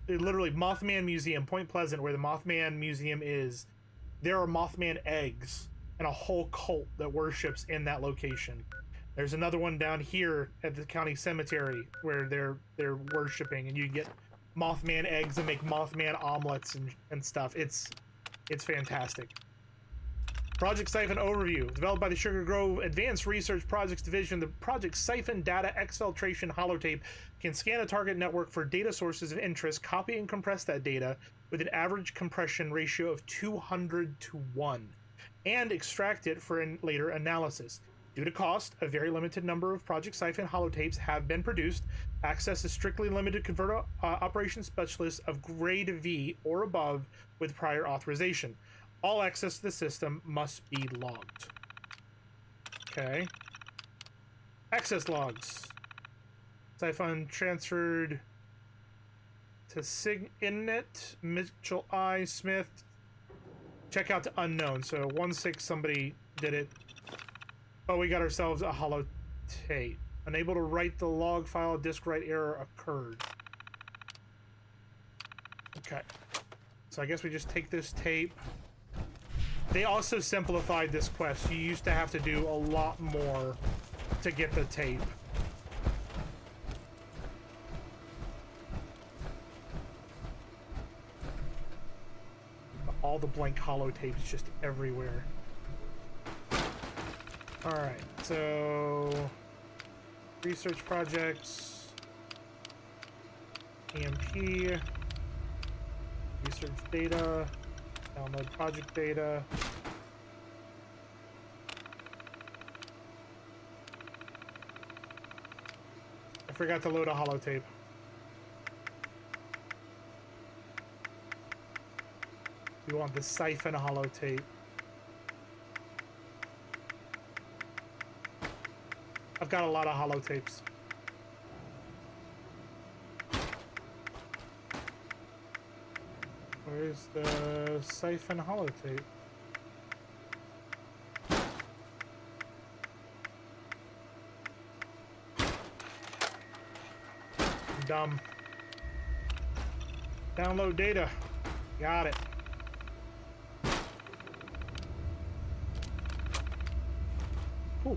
literally Mothman Museum, Point Pleasant, where the Mothman Museum is. There are Mothman eggs and a whole cult that worships in that location. There's another one down here at the county cemetery where they're worshiping, and you get Mothman eggs and make Mothman omelets and stuff. It's fantastic. Project Siphon overview. Developed by the Sugar Grove Advanced Research Projects Division, the Project Siphon Data Exfiltration Holotape can scan a target network for data sources of interest, copy and compress that data with an average compression ratio of 200:1, and extract it for later analysis. Due to cost, a very limited number of Project Siphon holotapes have been produced. Access is strictly limited to converter operations specialists of grade V or above with prior authorization. All access to the system must be logged. Okay. Access logs. Siphon transferred to Signet, Mitchell I, Smith. Check out to unknown. So 1-6 somebody did it. Oh, we got ourselves a holotape. Unable to write the log file, disk write error occurred. Okay. So I guess we just take this tape. They also simplified this quest. You used to have to do a lot more to get the tape. All the blank holotapes just everywhere. Alright, so research projects, EMP, research data, download project data. I forgot to load a holotape. We want the Siphon holotape. I've got a lot of holotapes. Where's the Siphon holotape? I'm dumb. Download data. Got it. Cool.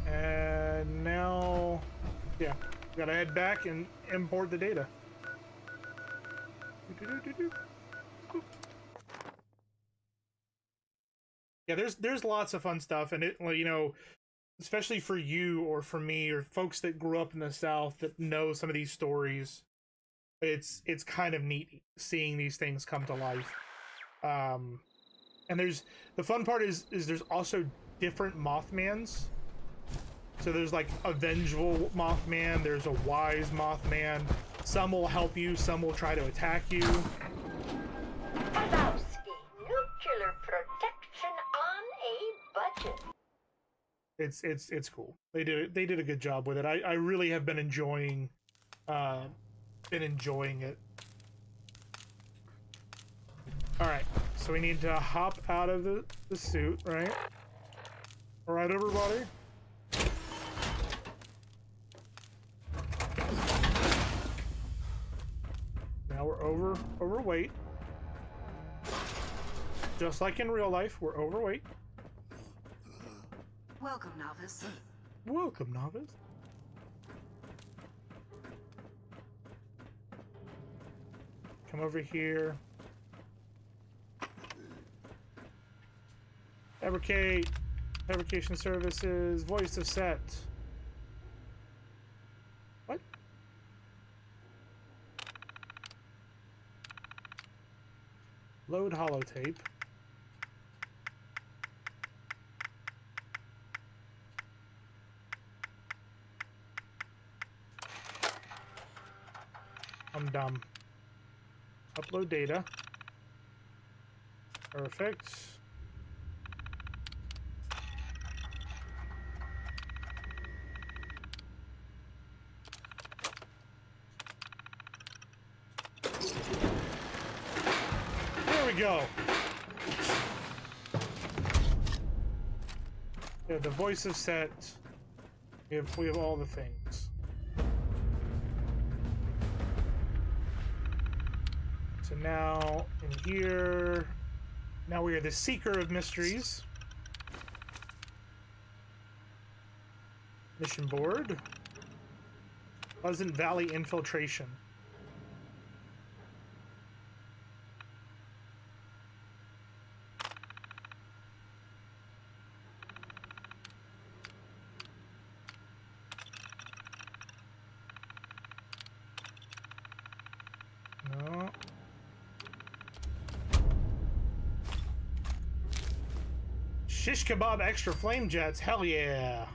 And now, yeah, gotta head back and import the data. Yeah, there's lots of fun stuff, and it, you know, especially for you or for me or folks that grew up in the South that know some of these stories, it's kind of neat seeing these things come to life. And there's the fun part is there's also different Mothmans. So there's like a vengeful Mothman, there's a wise Mothman. Some will help you, some will try to attack you. Lebowski, nuclear protection on a budget. It's cool. They did a good job with it. I really have been enjoying it. Alright, so we need to hop out of the suit, right? Alright, everybody? Now we're overweight. Just like in real life, we're overweight. Welcome, novice. Welcome, novice. come over here. Fabricate. Fabrication services. Voice of set. What? Load holotape. I'm dumb. Upload data. Perfect. There we go. Yeah, the voice is set. We have all the things. So now in here, now we are the seeker of mysteries. Mission board. Pleasant Valley infiltration. No. Shish kebab extra flame jets. Hell yeah.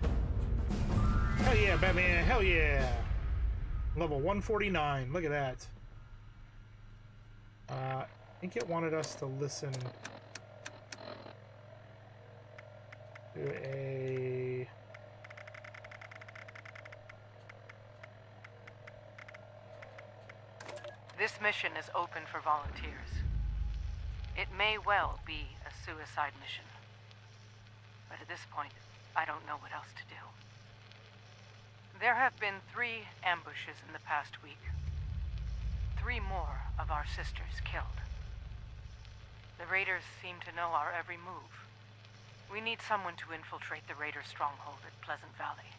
Hell yeah, Batman. Hell yeah. Level 149. Look at that. I think it wanted us to listen to a... This mission is open for volunteers. It may well be a suicide mission. But at this point, I don't know what else to do. There have been 3 ambushes in the past week. 3 more of our sisters killed. The raiders seem to know our every move. We need someone to infiltrate the raider stronghold at Pleasant Valley.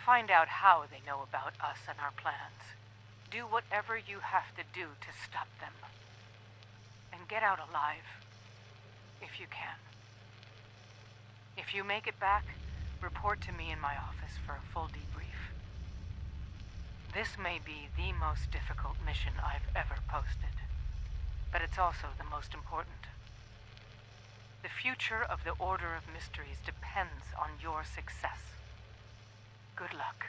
Find out how they know about us and our plans. Do whatever you have to do to stop them. And get out alive, if you can. If you make it back, report to me in my office for a full debrief. This may be the most difficult mission I've ever posted, but it's also the most important. The future of the Order of Mysteries depends on your success. Good luck.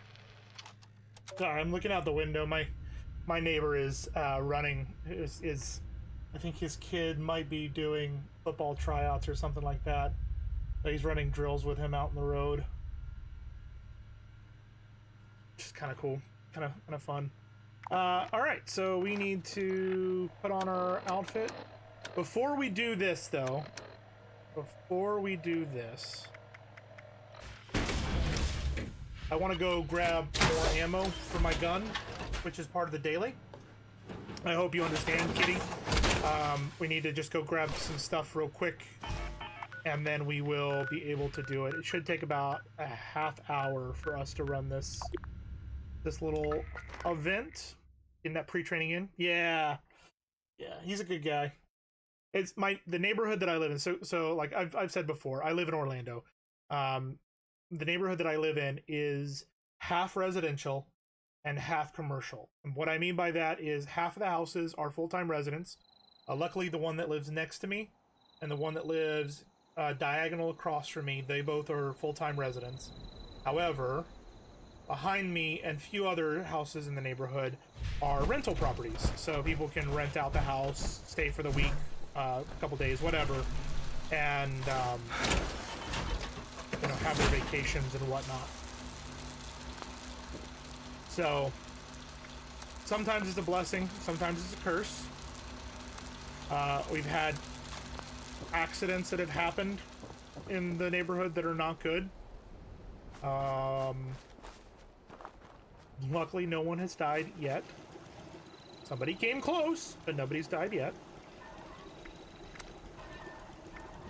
Sorry, I'm looking out the window. My neighbor is running. I think his kid might be doing football tryouts or something like that. So he's running drills with him out in the road. Which is kind of cool. Kind of fun. Alright, so we need to put on our outfit. Before we do this, though, I want to go grab more ammo for my gun, which is part of the daily. I hope you understand, Kitty. We need to just go grab some stuff real quick, and then we will be able to do it. It should take about a half hour for us to run this little event. In that pre-training in. Yeah, he's a good guy. It's the neighborhood that I live in. So like I've said before, I live in Orlando. The neighborhood that I live in is half residential and half commercial. And what I mean by that is half of the houses are full-time residents. Luckily, the one that lives next to me and the one that lives diagonal across from me, they both are full-time residents. However, behind me and few other houses in the neighborhood are rental properties. So people can rent out the house, stay for the week, a couple days, whatever, and have their vacations and whatnot. So sometimes it's a blessing, sometimes it's a curse. We've had accidents that have happened in the neighborhood that are not good. Luckily, no one has died yet. Somebody came close, but nobody's died yet.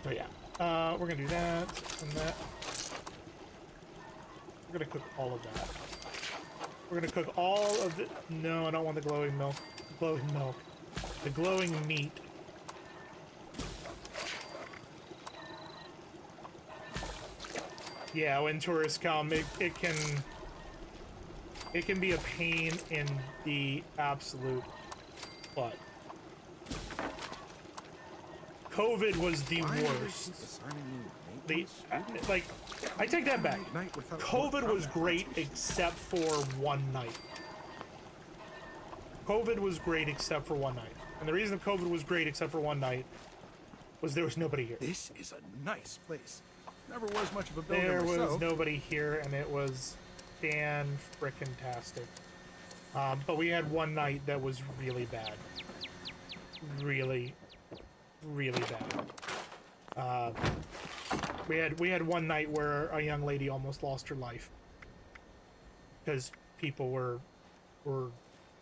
So yeah, we're gonna do that and that. We're gonna cook all of that. We're gonna cook all of it. No, I don't want the glowing milk. glowing milk. The glowing meat. Yeah, when tourists come, it can be a pain in the absolute butt. COVID was the worst. I take that back. COVID was great except for one night. COVID was great except for one night. And the reason COVID was great except for one night was there was nobody here. This is a nice place. Never was much of a builder There was myself. nobody here, and it was fan-frickin-tastic. But we had one night that was really bad. Really, really bad. We had one night where a young lady almost lost her life because people were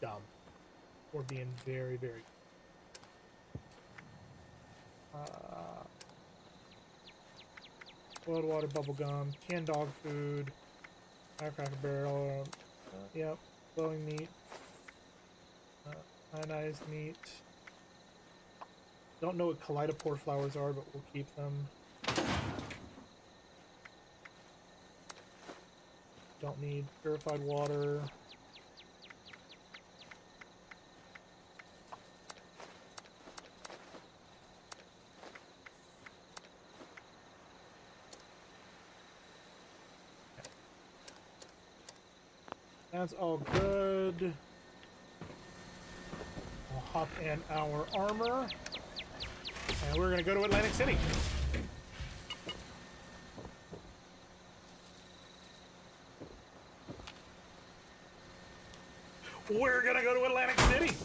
dumb. We're being very, very. Boiled water, bubble gum, canned dog food, firecracker barrel. Yep, glowing meat, ionized meat. Don't know what kaleidopore flowers are, but we'll keep them. Don't need purified water. That's all good. We'll hop in our armor. And we're gonna go to Atlantic City. We're gonna go to Atlantic City.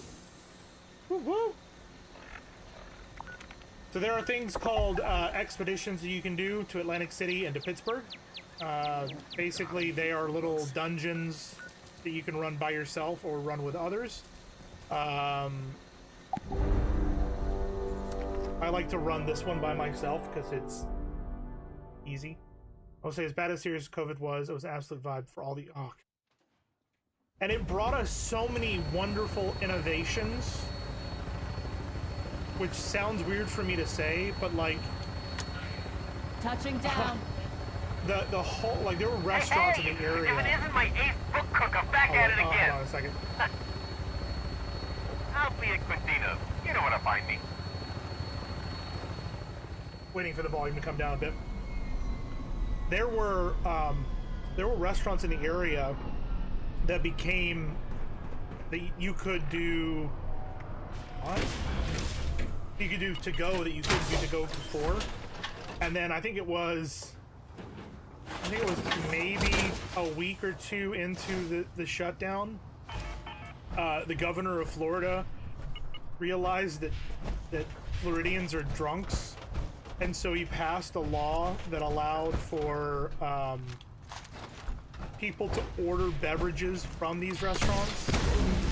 Woo-woo. So there are things called expeditions that you can do to Atlantic City and to Pittsburgh. Basically, they are little dungeons that you can run by yourself or run with others. I like to run this one by myself because it's easy. I'll say, as bad as serious as COVID was, it was an absolute vibe for all the... Oh. And it brought us so many wonderful innovations, which sounds weird for me to say, but like... Touching down. The whole, like, there were restaurants in the area. If it isn't my ace book cook, I'm back at it again. Hold on a second. Albeit Christina, you know where to find me. Waiting for the volume to come down a bit. There were restaurants in the area that became that you could do. What? You could do to go that you couldn't do to go before, and then I think it was maybe a week or two into the shutdown. The governor of Florida realized that Floridians are drunks, and so he passed a law that allowed for people to order beverages from these restaurants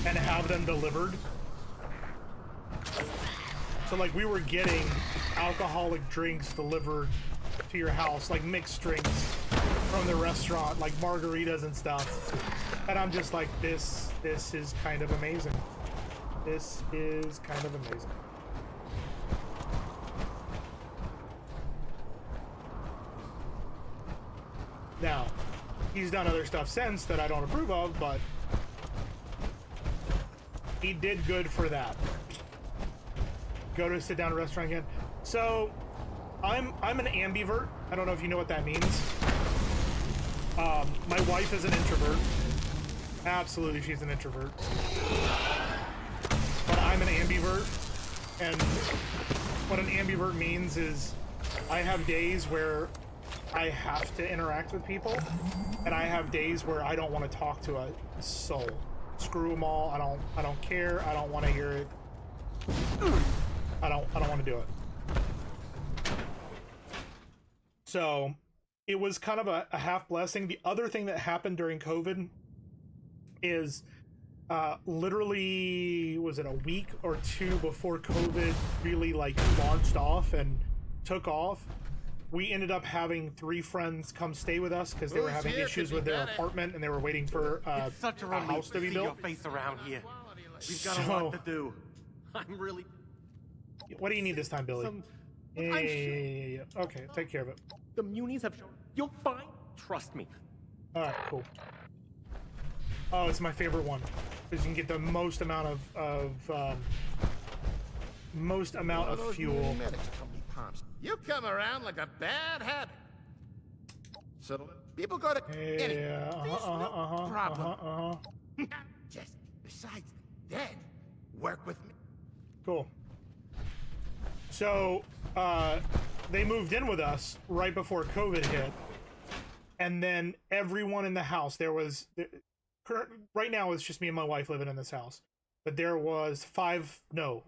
and have them delivered. So like we were getting alcoholic drinks delivered to your house, like mixed drinks from the restaurant, like margaritas and stuff. And I'm just like, this is kind of amazing. This is kind of amazing. Now, he's done other stuff since that I don't approve of, but he did good for that. Go to sit down at a restaurant again. So, I'm an ambivert. I don't know if you know what that means. My wife is an introvert. Absolutely, she's an introvert. But I'm an ambivert, and what an ambivert means is I have days where I have to interact with people, and I have days where I don't want to talk to a soul. Screw them all. I don't care. I don't want to hear it. I don't want to do it. So it was kind of a half blessing. The other thing that happened during COVID is literally, was it a week or two before COVID really like launched off and took off, we ended up having 3 friends come stay with us because they were having issues with their apartment and they were waiting for a house to be built. Your face around here. We've got a lot to do. I'm really... What do you need this time, Billy? Yeah. Okay, take care of it. The Munis have shown... You'll find... Trust me. Alright, cool. Oh, it's my favorite one. Because you can get the most amount of fuel. You come around like a bad habit. So people go to... Yeah, problem. Just besides that, work with me. Cool. So, they moved in with us right before COVID hit. And then everyone in the house, right now it's just me and my wife living in this house. But there was 5, no.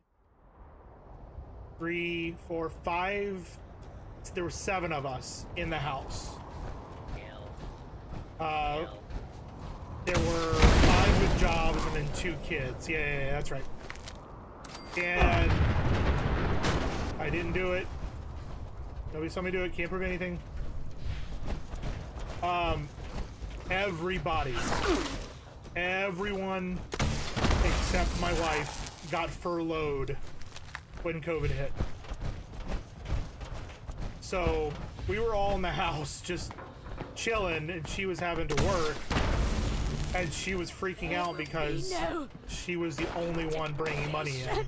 3, 4, 5, there were 7 of us in the house. There were 5 with jobs and then 2 kids. Yeah, that's right. And I didn't do it. Nobody saw me do it. Can't prove anything. Everyone except my wife got furloughed when COVID hit. So we were all in the house just chilling, and she was having to work, and she was freaking out because she was the only one bringing money in.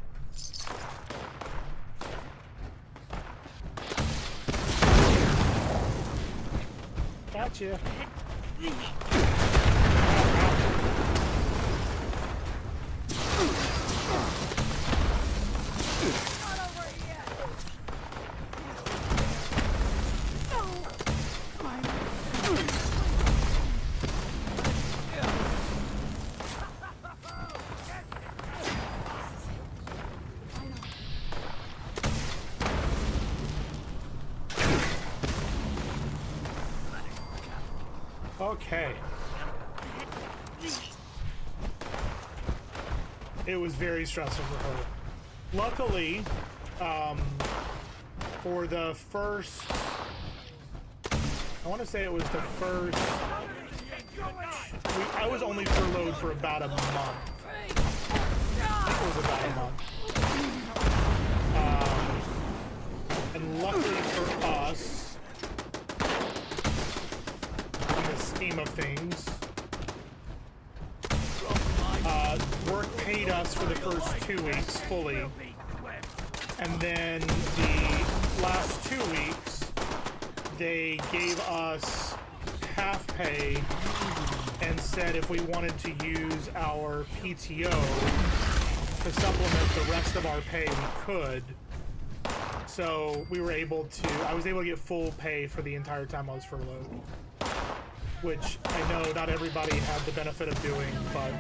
Gotcha. Okay. It was very stressful for her. Luckily, for the first... I want to say it was the first... I was only furloughed for about a month. I think it was about a month. And luckily for us, in the scheme of things, work paid us for the first 2 weeks fully, and then the last 2 weeks they gave us half pay and said if we wanted to use our PTO to supplement the rest of our pay, we could. So we were able to, I was able to get full pay for the entire time I was furloughed, which I know not everybody had the benefit of doing, but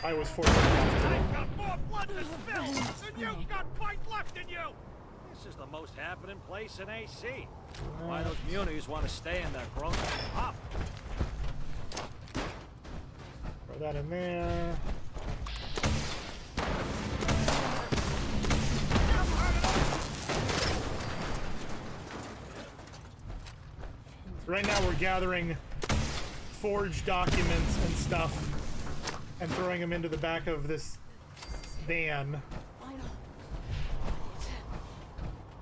I was fortunate enough to. Got more blood to spill, and you've got fight left in you. This is the most happening place in AC. Why those munis want to stay in their growth pop? Throw that in there. Right now we're gathering forged documents and stuff and throwing them into the back of this van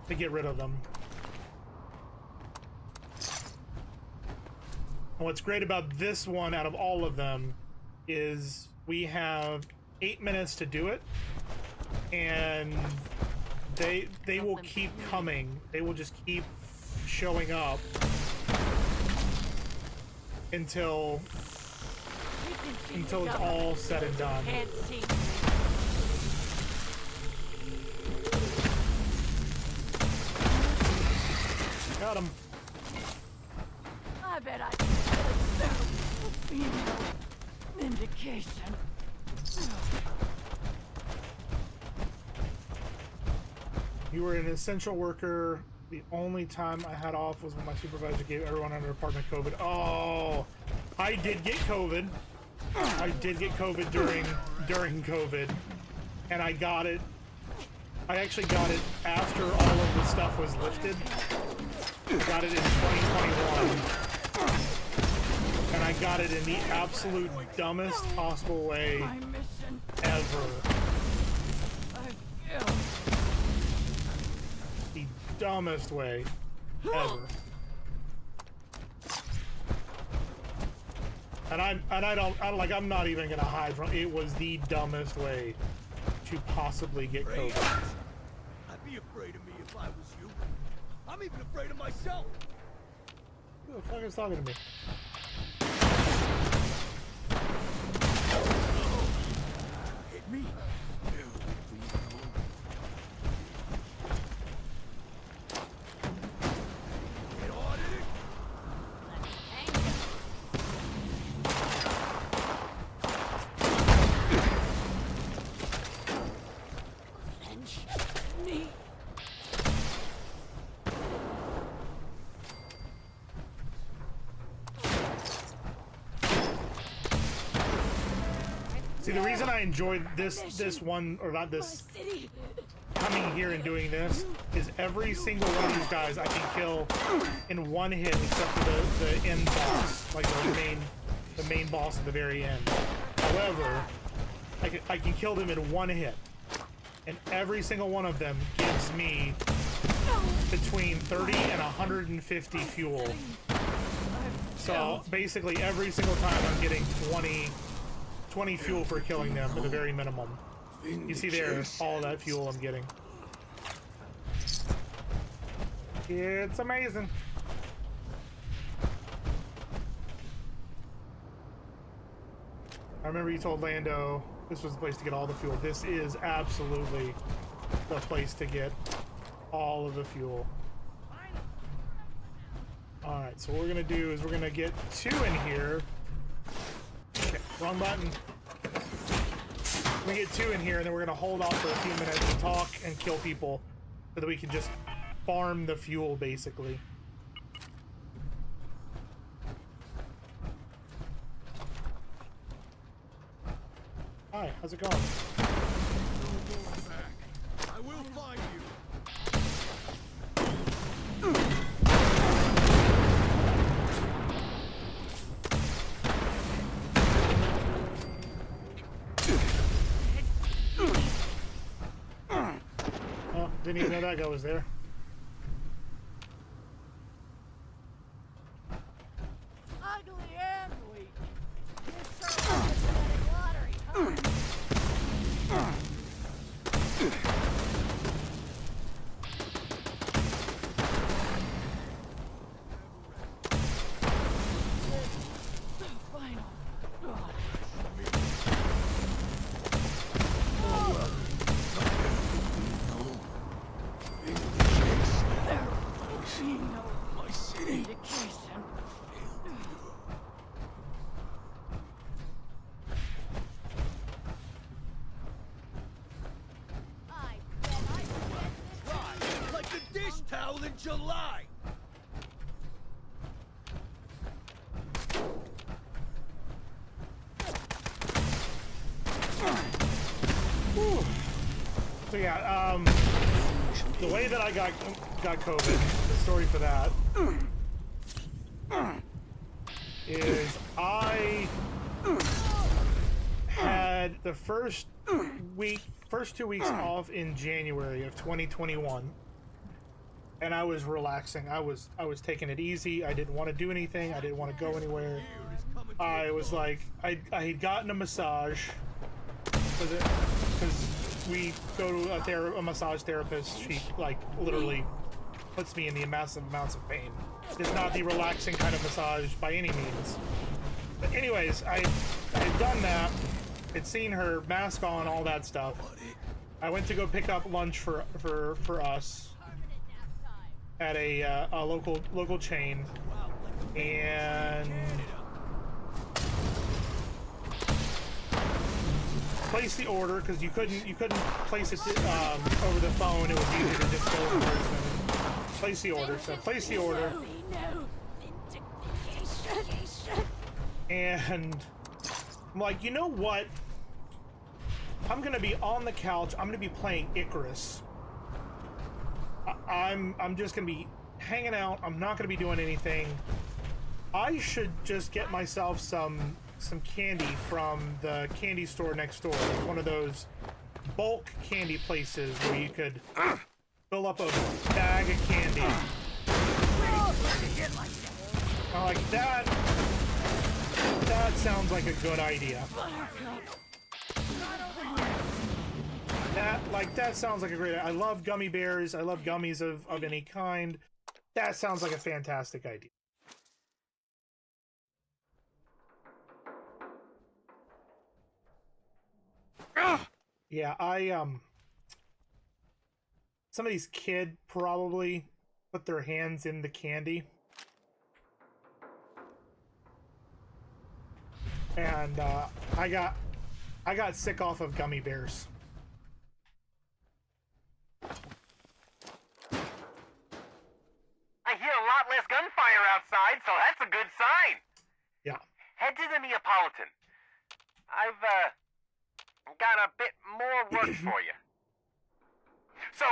to get rid of them. And what's great about this one out of all of them is we have 8 minutes to do it, and they will keep coming. They will just keep showing up until it's all said and done. Got him. I bet I can indication. You were an essential worker. The only time I had off was when my supervisor gave everyone in the department COVID. Oh, I did get COVID. I did get COVID during COVID, and I got it. I actually got it after all of the stuff was lifted. Got it in 2021, and I got it in the absolute dumbest possible way ever. The dumbest way ever. And I'm not even gonna hide from it. Was the dumbest way to possibly get COVID. I'd be afraid of me if I was you. I'm even afraid of myself. Who the fuck is talking to me? Hit me. Get on it. Me. See, the reason I enjoyed this one, or not this, coming here and doing this, is every single one of these guys I can kill in one hit, except for the end boss, like the main boss at the very end. However, I can kill them in one hit, and every single one of them gives me between 30 and 150 fuel. So basically, every single time I'm getting 20 fuel for killing them at the very minimum. You see there, all that fuel I'm getting. It's amazing. I remember you told Lando this was the place to get all the fuel. This is absolutely the place to get all of the fuel. Alright, so what we're gonna do is we're gonna get 2 in here. Okay, wrong button. We're gonna get 2 in here, and then we're gonna hold off for a few minutes and talk and kill people so that we can just farm the fuel, basically. Hi, how's it going? I will find you. Oh, didn't even know that guy was there. Ugly and weak. You're sure like a genetic lottery, huh? Final. My city. Indication. I bet I can get this. Right, like the dish towel in July. So yeah, the way that I got COVID, the story for that is I had the first 2 weeks off in January of 2021, and I was relaxing. I was taking it easy. I didn't want to do anything. I didn't want to go anywhere. I was like, I had gotten a massage because we go to a massage therapist. She like literally puts me in the massive amounts of pain. It's not the relaxing kind of massage by any means. But anyways, I had done that. I'd seen her, mask on, all that stuff. I went to go pick up lunch for us at a local chain, and place the order because you couldn't place it over the phone. It was easier to just go in person. Place the order. So place the order. And I'm like, you know what? I'm gonna be on the couch. I'm gonna be playing Icarus. I'm just gonna be hanging out. I'm not gonna be doing anything. I should just get myself some some candy from the candy store next door. It's one of those bulk candy places where you could fill up a bag of candy. I'm like, that sounds like a good idea. That sounds like a great idea. I love gummy bears. I love gummies of any kind. That sounds like a fantastic idea. Yeah, somebody's kid probably put their hands in the candy. And I got sick off of gummy bears. I hear a lot less gunfire outside, so that's a good sign. Yeah. Head to the Neapolitan. I've got a bit more work for you. So,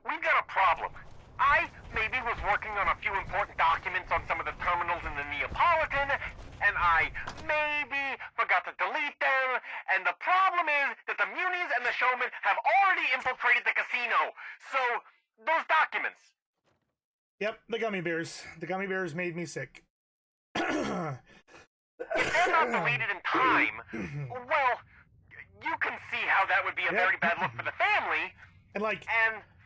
we've got a problem. I maybe was working on a few important documents on some of the terminals in the Neapolitan, and I maybe forgot to delete them, and the problem is that the Munies and the Showmen have already infiltrated the casino. So, those documents. Yep, the gummy bears. The gummy bears made me sick. If they're not deleted in time, well, you can see how that would be a very bad look for the family. And like,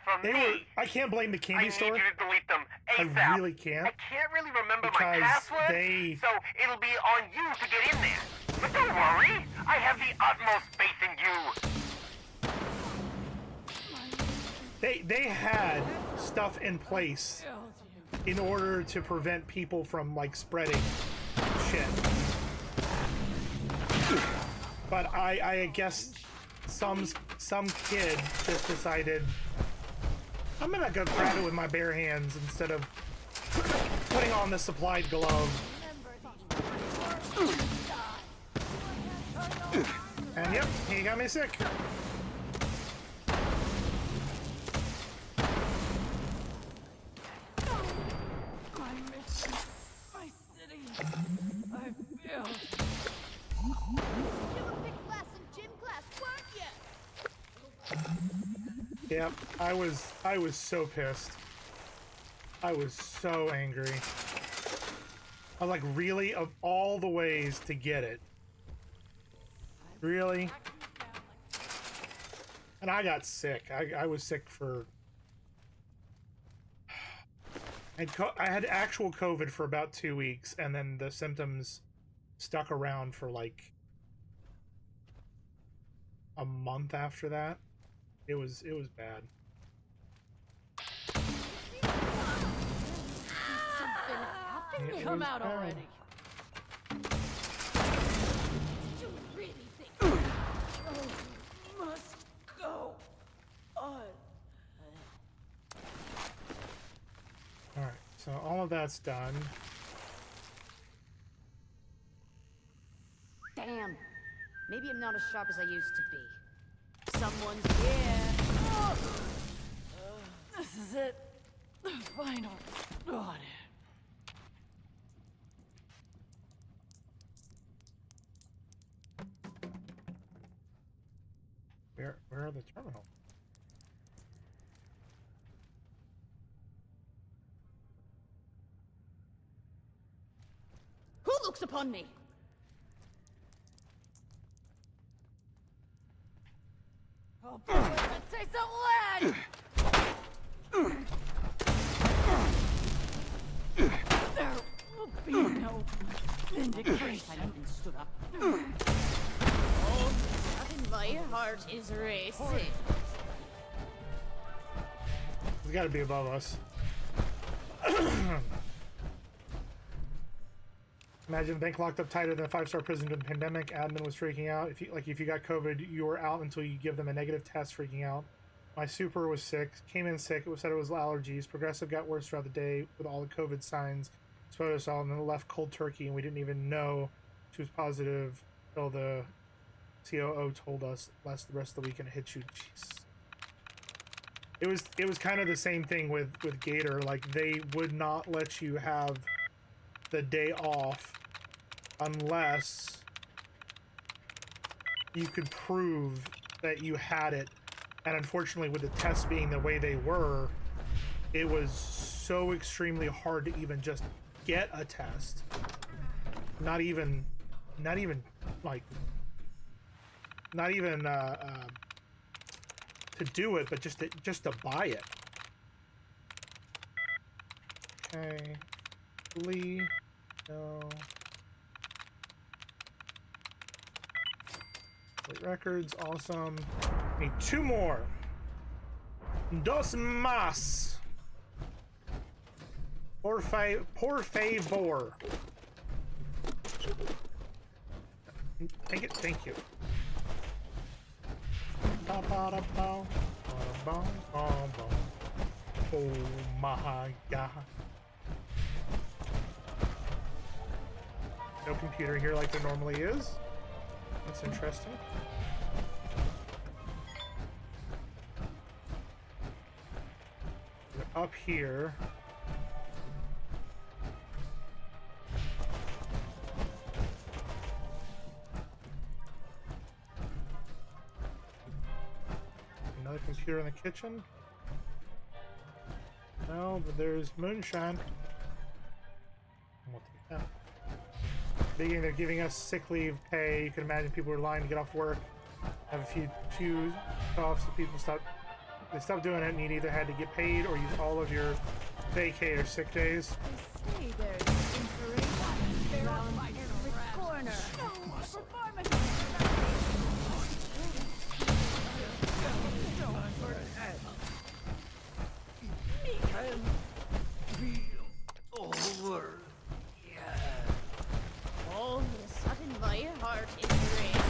from me, I can't blame the candy store. I need you to delete them ASAP. I really can't. I can't really remember because my password, so it'll be on you to get in there. But don't worry, I have the utmost faith in you. They had stuff in place in order to prevent people from like spreading shit. But I guess some kid just decided, I'm gonna go grab it with my bare hands instead of putting on the supplied glove. And yep, he got me sick. Yep, I was so pissed. I was so angry. I was like, really? Of all the ways to get it? Really? And I got sick. I was sick for... I had actual COVID for about 2 weeks, and then the symptoms stuck around for like a month after that. It was bad. Come out already. You really think must go on? Alright, so all of that's done. Damn. Maybe I'm not as sharp as I used to be. Someone's here. This is it. The final. God. Where are the terminals? Who looks upon me? Oh boy, that tastes of lead! There will be no vindication. I haven't stood up. Oh, my heart is racing. It's got to be above us. Imagine the bank locked up tighter than a 5-star prison during the pandemic. Admin was freaking out. If you got COVID, you were out until you give them a negative test, freaking out. My super was sick, came in sick. It was said it was allergies. Progressive got worse throughout the day with all the COVID signs. Exposed us all, and then left cold turkey, and we didn't even know she was positive until the COO told us the rest of the weekend hit you. Jeez. It was kind of the same thing with Gator. Like, they would not let you have the day off unless you could prove that you had it. And unfortunately, with the tests being the way they were, it was so extremely hard to even just get a test. Not even to do it, but just to buy it. Okay, Lee, no. Wait, records, awesome. Need 2 more. Dos más. Por favor. Thank you. Oh my god. No computer here like there normally is. That's interesting. We're up here. Another computer in the kitchen? No, but there's moonshine. We'll take that. Beginning, they're giving us sick leave pay. You can imagine people are lying to get off work. Have a few offs so people stop doing it, and you either had to get paid or use all of your vacay or sick days. They say there's inspiration around every corner. Over. All of a sudden, my heart is racing.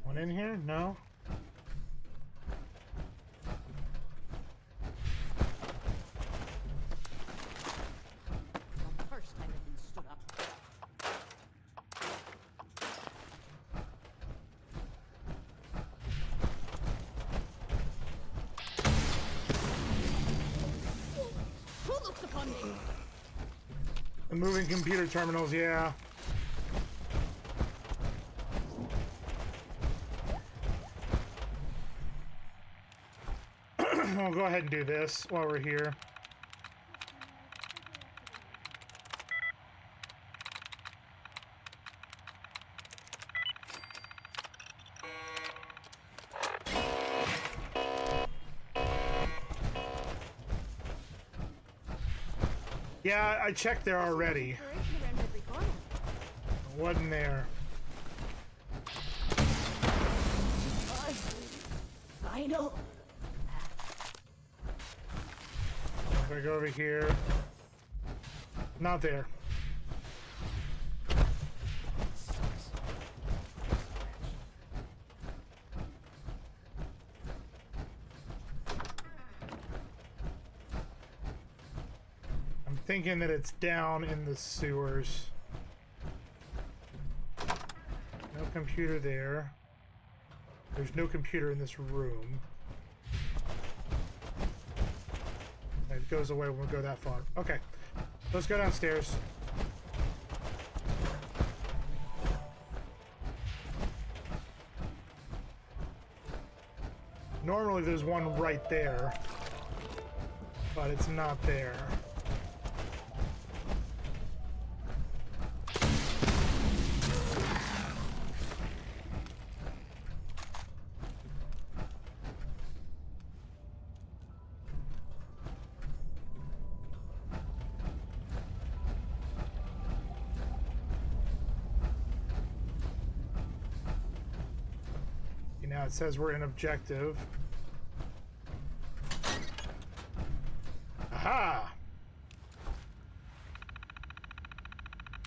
One in here? No. First time I've been stood up. Who looks upon me? The moving computer terminals, yeah. I'll go ahead and do this while we're here. Yeah, I checked there already. Wasn't there. Final. I'm gonna go over here. Not there. I'm thinking that it's down in the sewers. No computer there. There's no computer in this room. It goes away when we go that far. Okay, let's go downstairs. Normally there's one right there, but it's not there. Now it says we're in objective. Aha!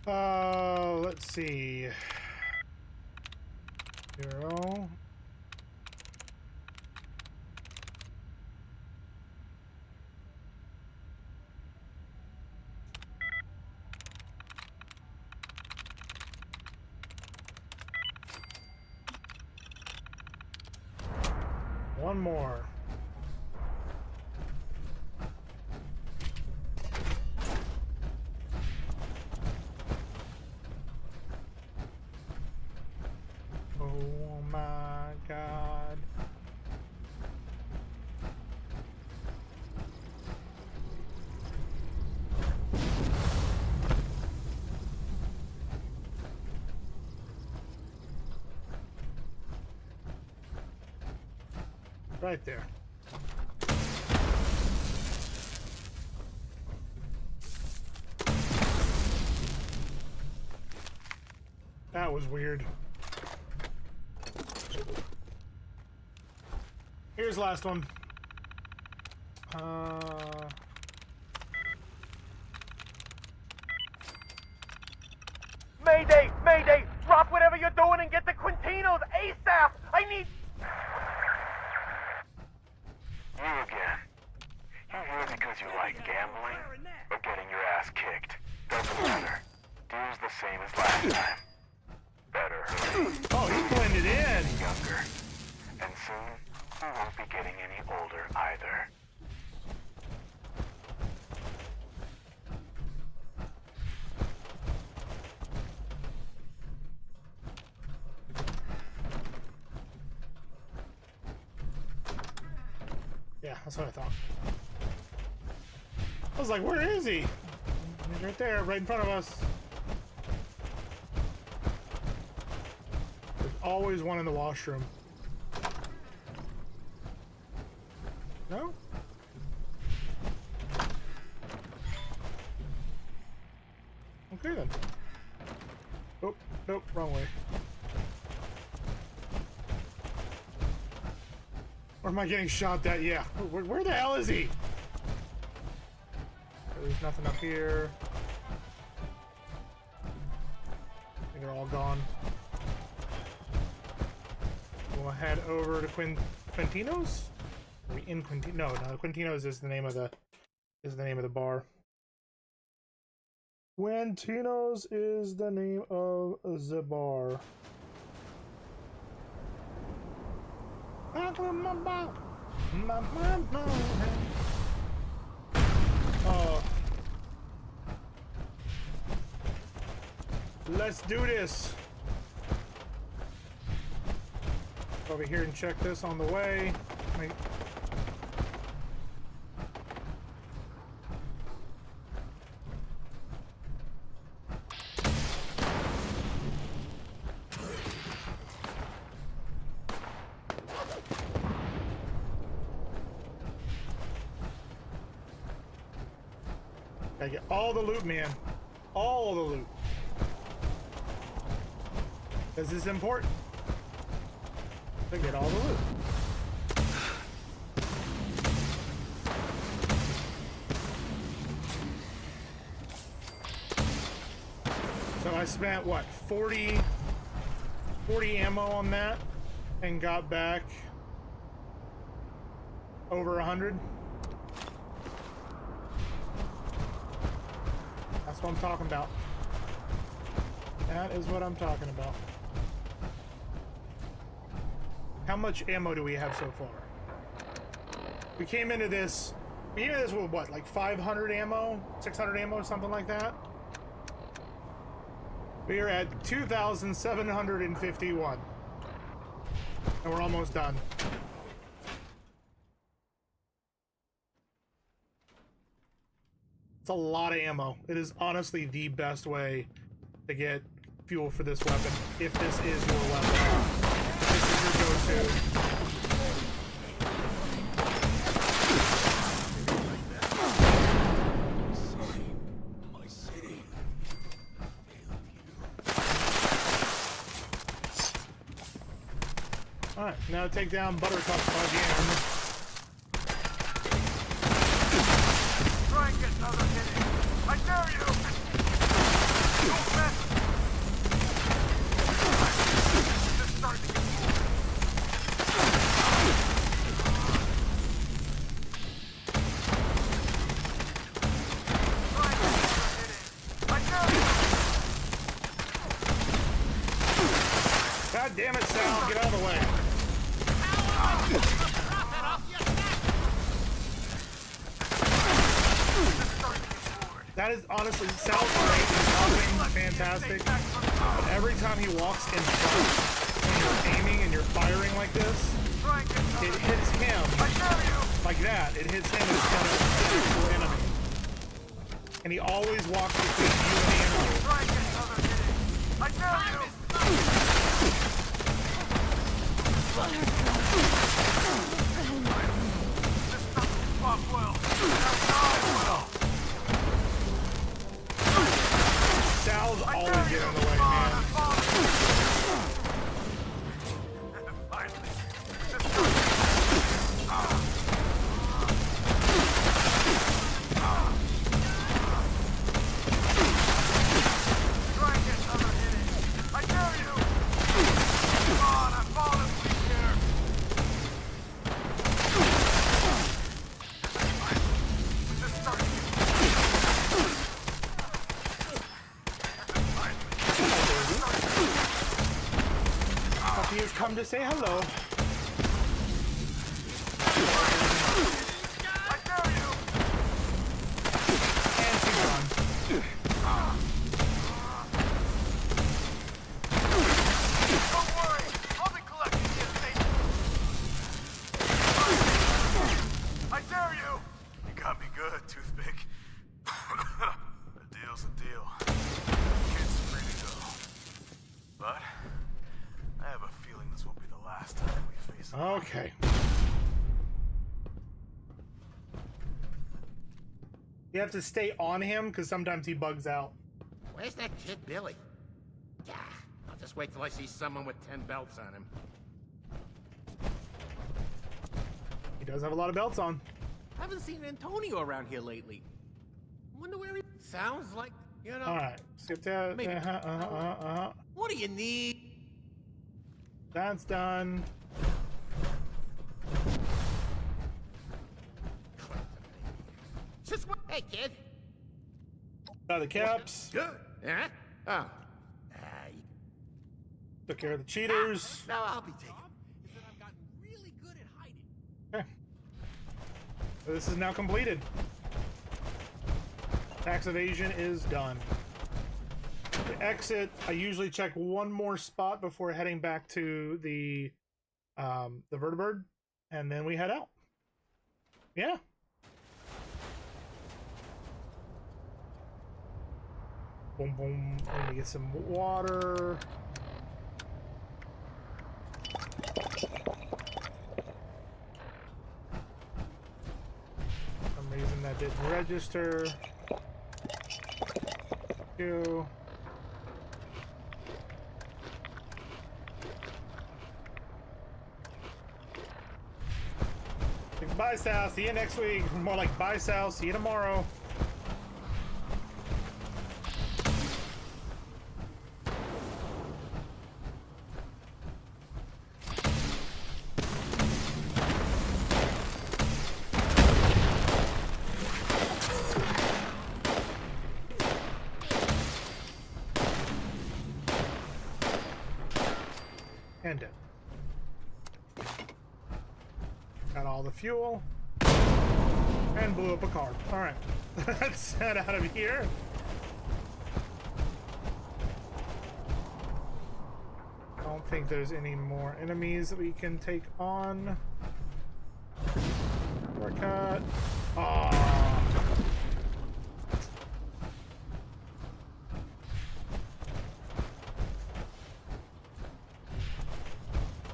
Let's see. 0. One more. my god. Right there. That was weird. Here's the last one. Mayday! Mayday! Drop whatever you're doing and get the Quintinos ASAP! I need... You again. You here because you like gambling or getting your ass kicked? Doesn't matter. Deal's the same as last time. Better hurry. Oh, he blended in. Younger. And soon, you won't be getting any older either. Yeah, that's what I thought. I was like, where is he? He's right there, right in front of us. There's always one in the washroom. No? Okay then. Oh, nope, wrong way. Or am I getting shot at? Yeah. Where the hell is he? There's nothing up here. I think they're all gone. We'll head over to Quintino's? Are we in Quintino? No, Quintino's is the name of the bar. Quintino's is the name of the bar. Oh. Let's do this. Over here and check this on the way. Wait. Gotta get all the loot, man. All the loot. This is important. To get all the loot. So I spent, what, 40 ammo on that and got back over 100. That's what I'm talking about. That is what I'm talking about. How much ammo do we have so far? We came into this with what, like 500 ammo? 600 ammo, something like that? We are at 2,751. And we're almost done. It's a lot of ammo. It is honestly the best way to get fuel for this weapon, if this is your weapon. This is your go-to. Alright, now take down Buttercup again. Try and get another hit in. I dare you! Don't mess! Just starting to get moved. Try and get another hit in. I dare you! God damn it, Sal, get out of the way. That is honestly, Sal's great, he's helping, fantastic, but every time he walks in front, when you're aiming and you're like this, it hits him like that. It hits him instead of the actual enemy. And he always walks between you and the enemy. I tell you! This doesn't spot well. Sal's always getting in the way, man. He has come to say hello. And she's gone. Don't worry, I'll be collecting the estate. I dare you! You got me good, Toothpick. A deal's a deal. Kid's free to go. But I have a feeling this won't be the last time we face him. Okay. You have to stay on him because sometimes he bugs out. Where's that kid Billy? Yeah, I'll just wait till I see someone with 10 belts on him. He does have a lot of belts on. I haven't seen Antonio around here lately. Wonder where he... Sounds like, you know... Alright, skip that. Maybe. What do you need? That's done. Just what? Hey, kid. Got the caps. Good. Yeah? Oh. Took care of the cheaters. No, I'll be taking. Is that I've gotten really good at hiding. Okay. So this is now completed. Tax evasion is done. To exit, I usually check one more spot before heading back to the vertibird, and then we head out. Yeah. Boom, boom. Let me get some water. For some reason that didn't register. Two. Bye, Sal. See you next week. More like bye, Sal. See you tomorrow. And it. Got all the fuel. And blew up a car. Alright. Let's head out of here. I don't think there's any more enemies that we can take on. Shortcut. Oh.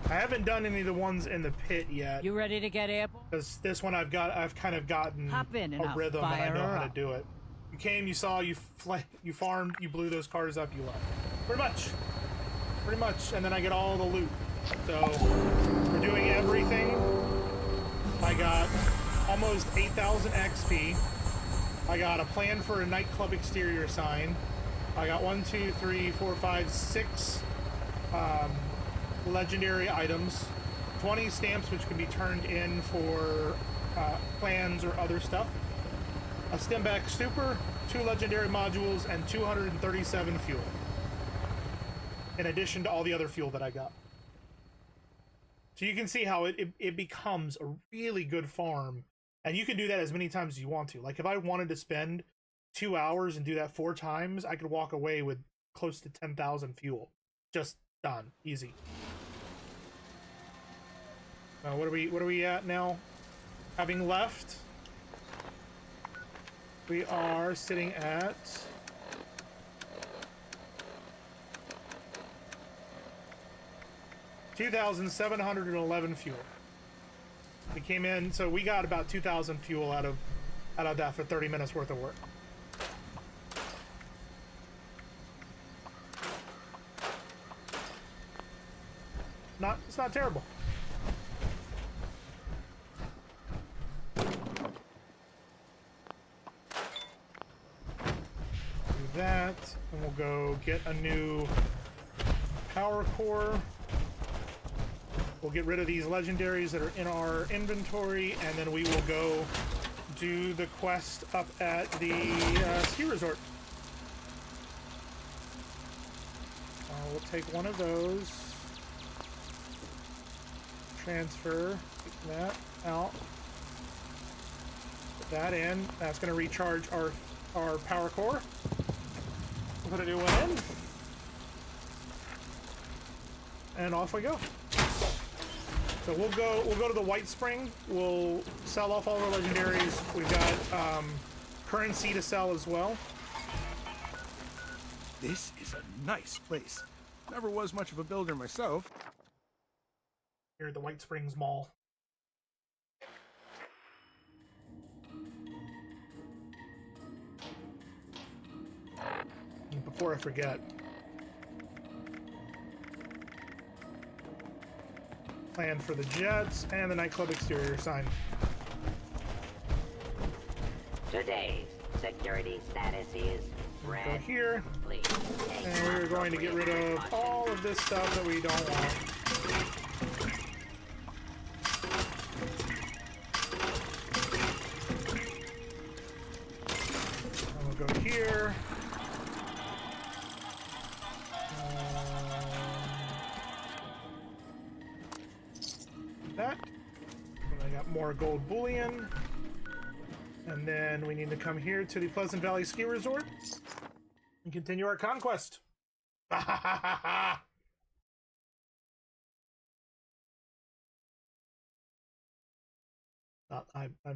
I haven't done any of the ones in the pit yet. You ready to get airborne? Because this one I've kind of gotten Hop in and a I'll rhythm and I fire know her how to up. do it. You came, you saw, you farmed, you blew those cars up, you left. Pretty much, and then I get all the loot. So, we're doing everything. I got almost 8,000 XP. I got a plan for a nightclub exterior sign. I got 1, 2, 3, 4, 5, 6 legendary items, 20 stamps which can be turned in for plans or other stuff, a stemback super, 2 legendary modules, and 237 fuel. In addition to all the other fuel that I got. So you can see how it becomes a really good farm. And you can do that as many times as you want to. Like if I wanted to spend 2 hours and do that 4 times, I could walk away with close to 10,000 fuel. Just done. Easy. What are we at now? Having left, we are sitting at 2,711 fuel. We came in, so we got about 2,000 fuel out of that for 30 minutes worth of work. It's not terrible. Do that, and we'll go get a new power core. We'll get rid of these legendaries that are in our inventory, and then we will go do the quest up at the ski resort. We'll take one of those. Transfer, take that out. Put that in. That's going to recharge our power core. Put a new one in. And off we go. So we'll go to the White Spring. We'll sell off all our legendaries. We've got currency to sell as well. This is a nice place. Never was much of a builder myself. Here at the White Springs Mall. And before I forget, plan for the jets and the nightclub exterior sign. Today's security status is red. Go here, and we're going to get rid of all of this stuff that we don't want. And we'll go here. That. And I got more gold bullion. And then we need to come here to the Pleasant Valley Ski Resort and continue our conquest. I'm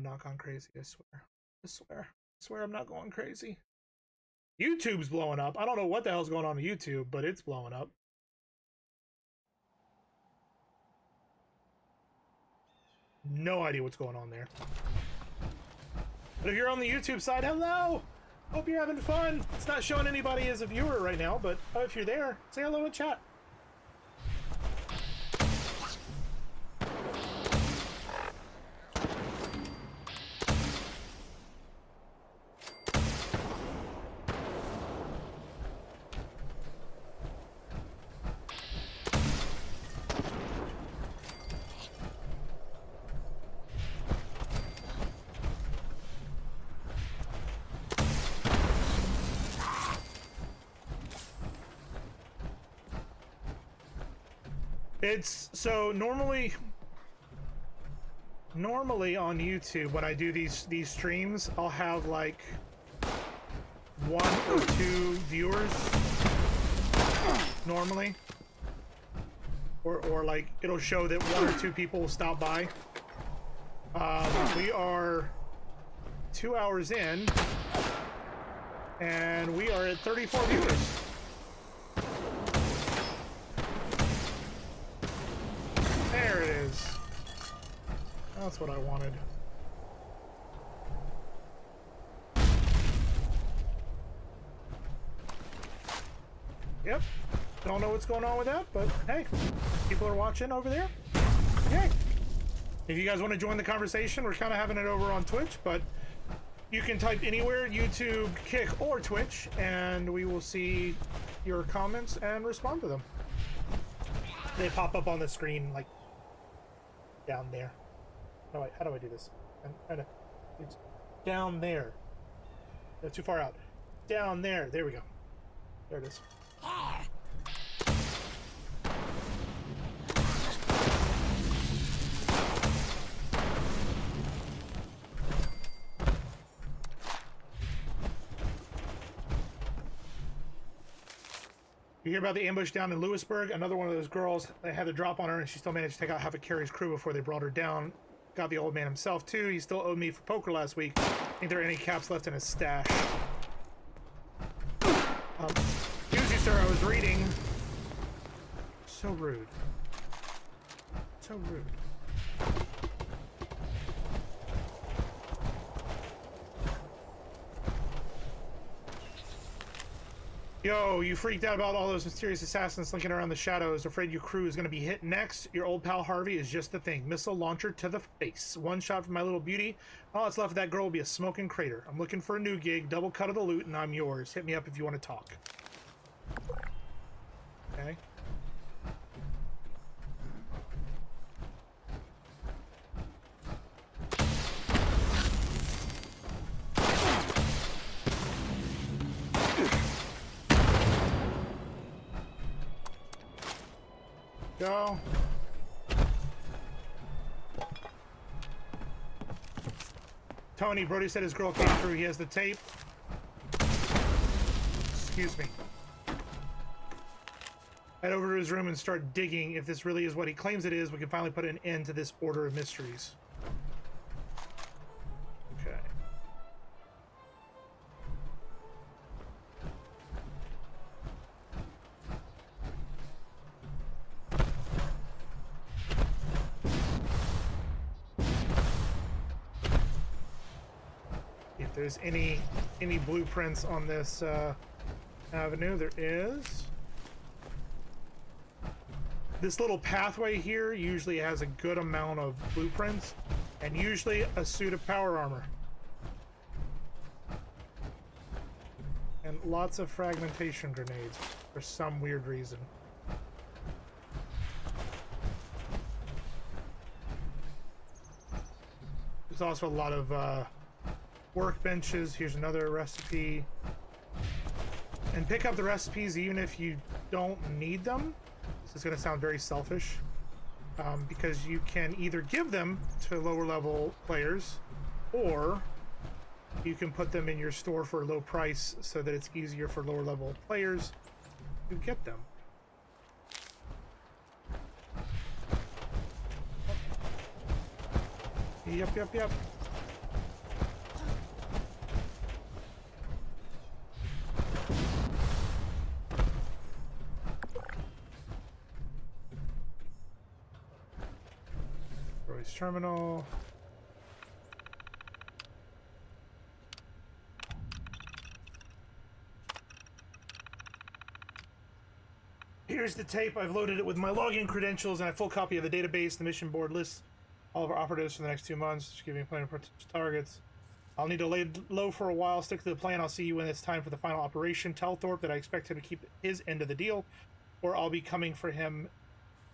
not gone crazy, I swear. I swear I'm not going crazy. YouTube's blowing up. I don't know what the hell's going on YouTube, but it's blowing up. No idea what's going on there. But if you're on the YouTube side, hello! Hope you're having fun. It's not showing anybody as a viewer right now, but if you're there, say hello in chat. It's so normally on YouTube when I do these streams, I'll have like 1 or 2 viewers normally, or like it'll show that 1 or 2 people will stop by. We are 2 hours in, and we are at 34 viewers. There it is. That's what I wanted. Yep. Don't know what's going on with that, but hey, people are watching over there. Yay. If you guys want to join the conversation, we're kind of having it over on Twitch, but you can type anywhere, YouTube, Kick, or Twitch, and we will see your comments and respond to them. They pop up on the screen like down there. How do I do this? It's down there. No, too far out. Down there. There we go. There it is. You hear about the ambush down in Lewisburg? Another one of those girls, they had the drop on her, and she still managed to take out half a Carrie's crew before they brought her down. Got the old man himself, too. He still owed me for poker last week. Think there are any caps left in his stash. Excuse you, sir. I was reading. So rude. So rude. Yo, you freaked out about all those mysterious assassins slinking around the shadows. Afraid your crew is going to be hit next? Your old pal Harvey is just the thing. Missile launcher to the face. One shot from my little beauty. All that's left of that girl will be a smoking crater. I'm looking for a new gig. Double cut of the loot, and I'm yours. Hit me up if you want to talk. Okay. Go. Tony, Brody said his girl came through. He has the tape. Excuse me. Head over to his room and start digging. If this really is what he claims it is, we can finally put an end to this order of mysteries. Okay. If there's any blueprints on this avenue, there is. This little pathway here usually has a good amount of blueprints, and usually a suit of power armor. And lots of fragmentation grenades for some weird reason. There's also a lot of workbenches. Here's another recipe. And pick up the recipes even if you don't need them. This is going to sound very selfish, because you can either give them to lower level players, or you can put them in your store for a low price so that it's easier for lower level players to get them. Yep. Roy's terminal. Here's the tape. I've loaded it with my login credentials and a full copy of the database. The mission board lists all of our operatives for the next 2 months. Just give me a plan of targets. I'll need to lay low for a while. Stick to the plan. I'll see you when it's time for the final operation. Tell Thorpe that I expect him to keep his end of the deal, or I'll be coming for him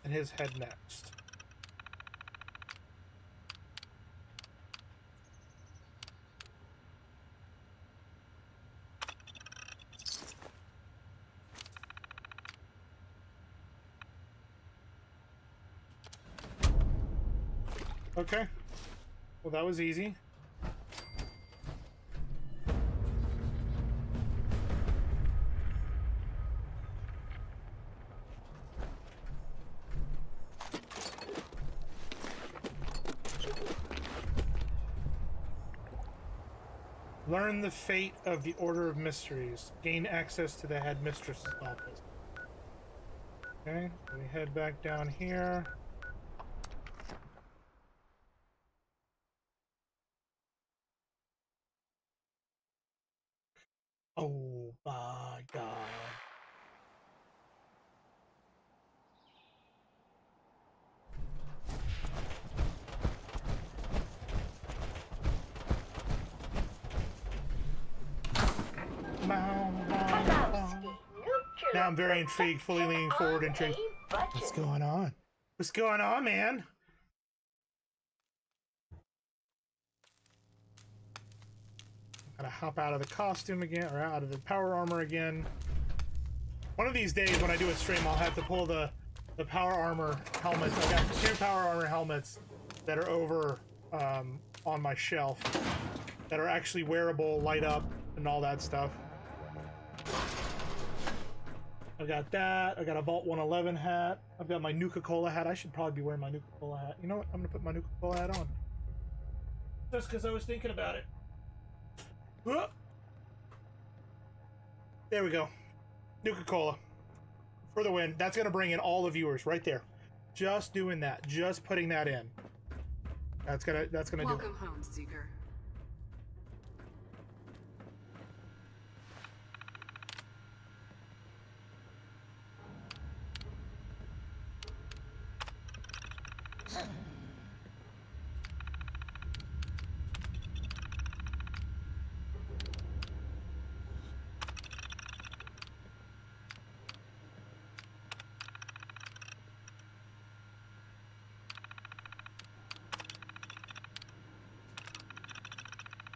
and his head next. Okay. Well, that was easy. Learn the fate of the Order of Mysteries. Gain access to the headmistress's office. Okay, we head back down here. Oh my god. Now I'm very intrigued, fully leaning forward, intrigued. What's going on? What's going on, man? Gotta hop out of the costume again, or out of the power armor again. One of these days when I do a stream, I'll have to pull the power armor helmets. I got 2 power armor helmets that are over on my shelf that are actually wearable, light up, and all that stuff. I've got that. I got a Vault 111 hat. I've got my Nuka-Cola hat. I should probably be wearing my Nuka-Cola hat. You know what? I'm gonna put my Nuka-Cola hat on. Just because I was thinking about it. Whoop. There we go. Nuka-Cola. For the win. That's gonna bring in all the viewers right there. Just doing that. Just putting that in. That's gonna do it. Welcome home, Seeker.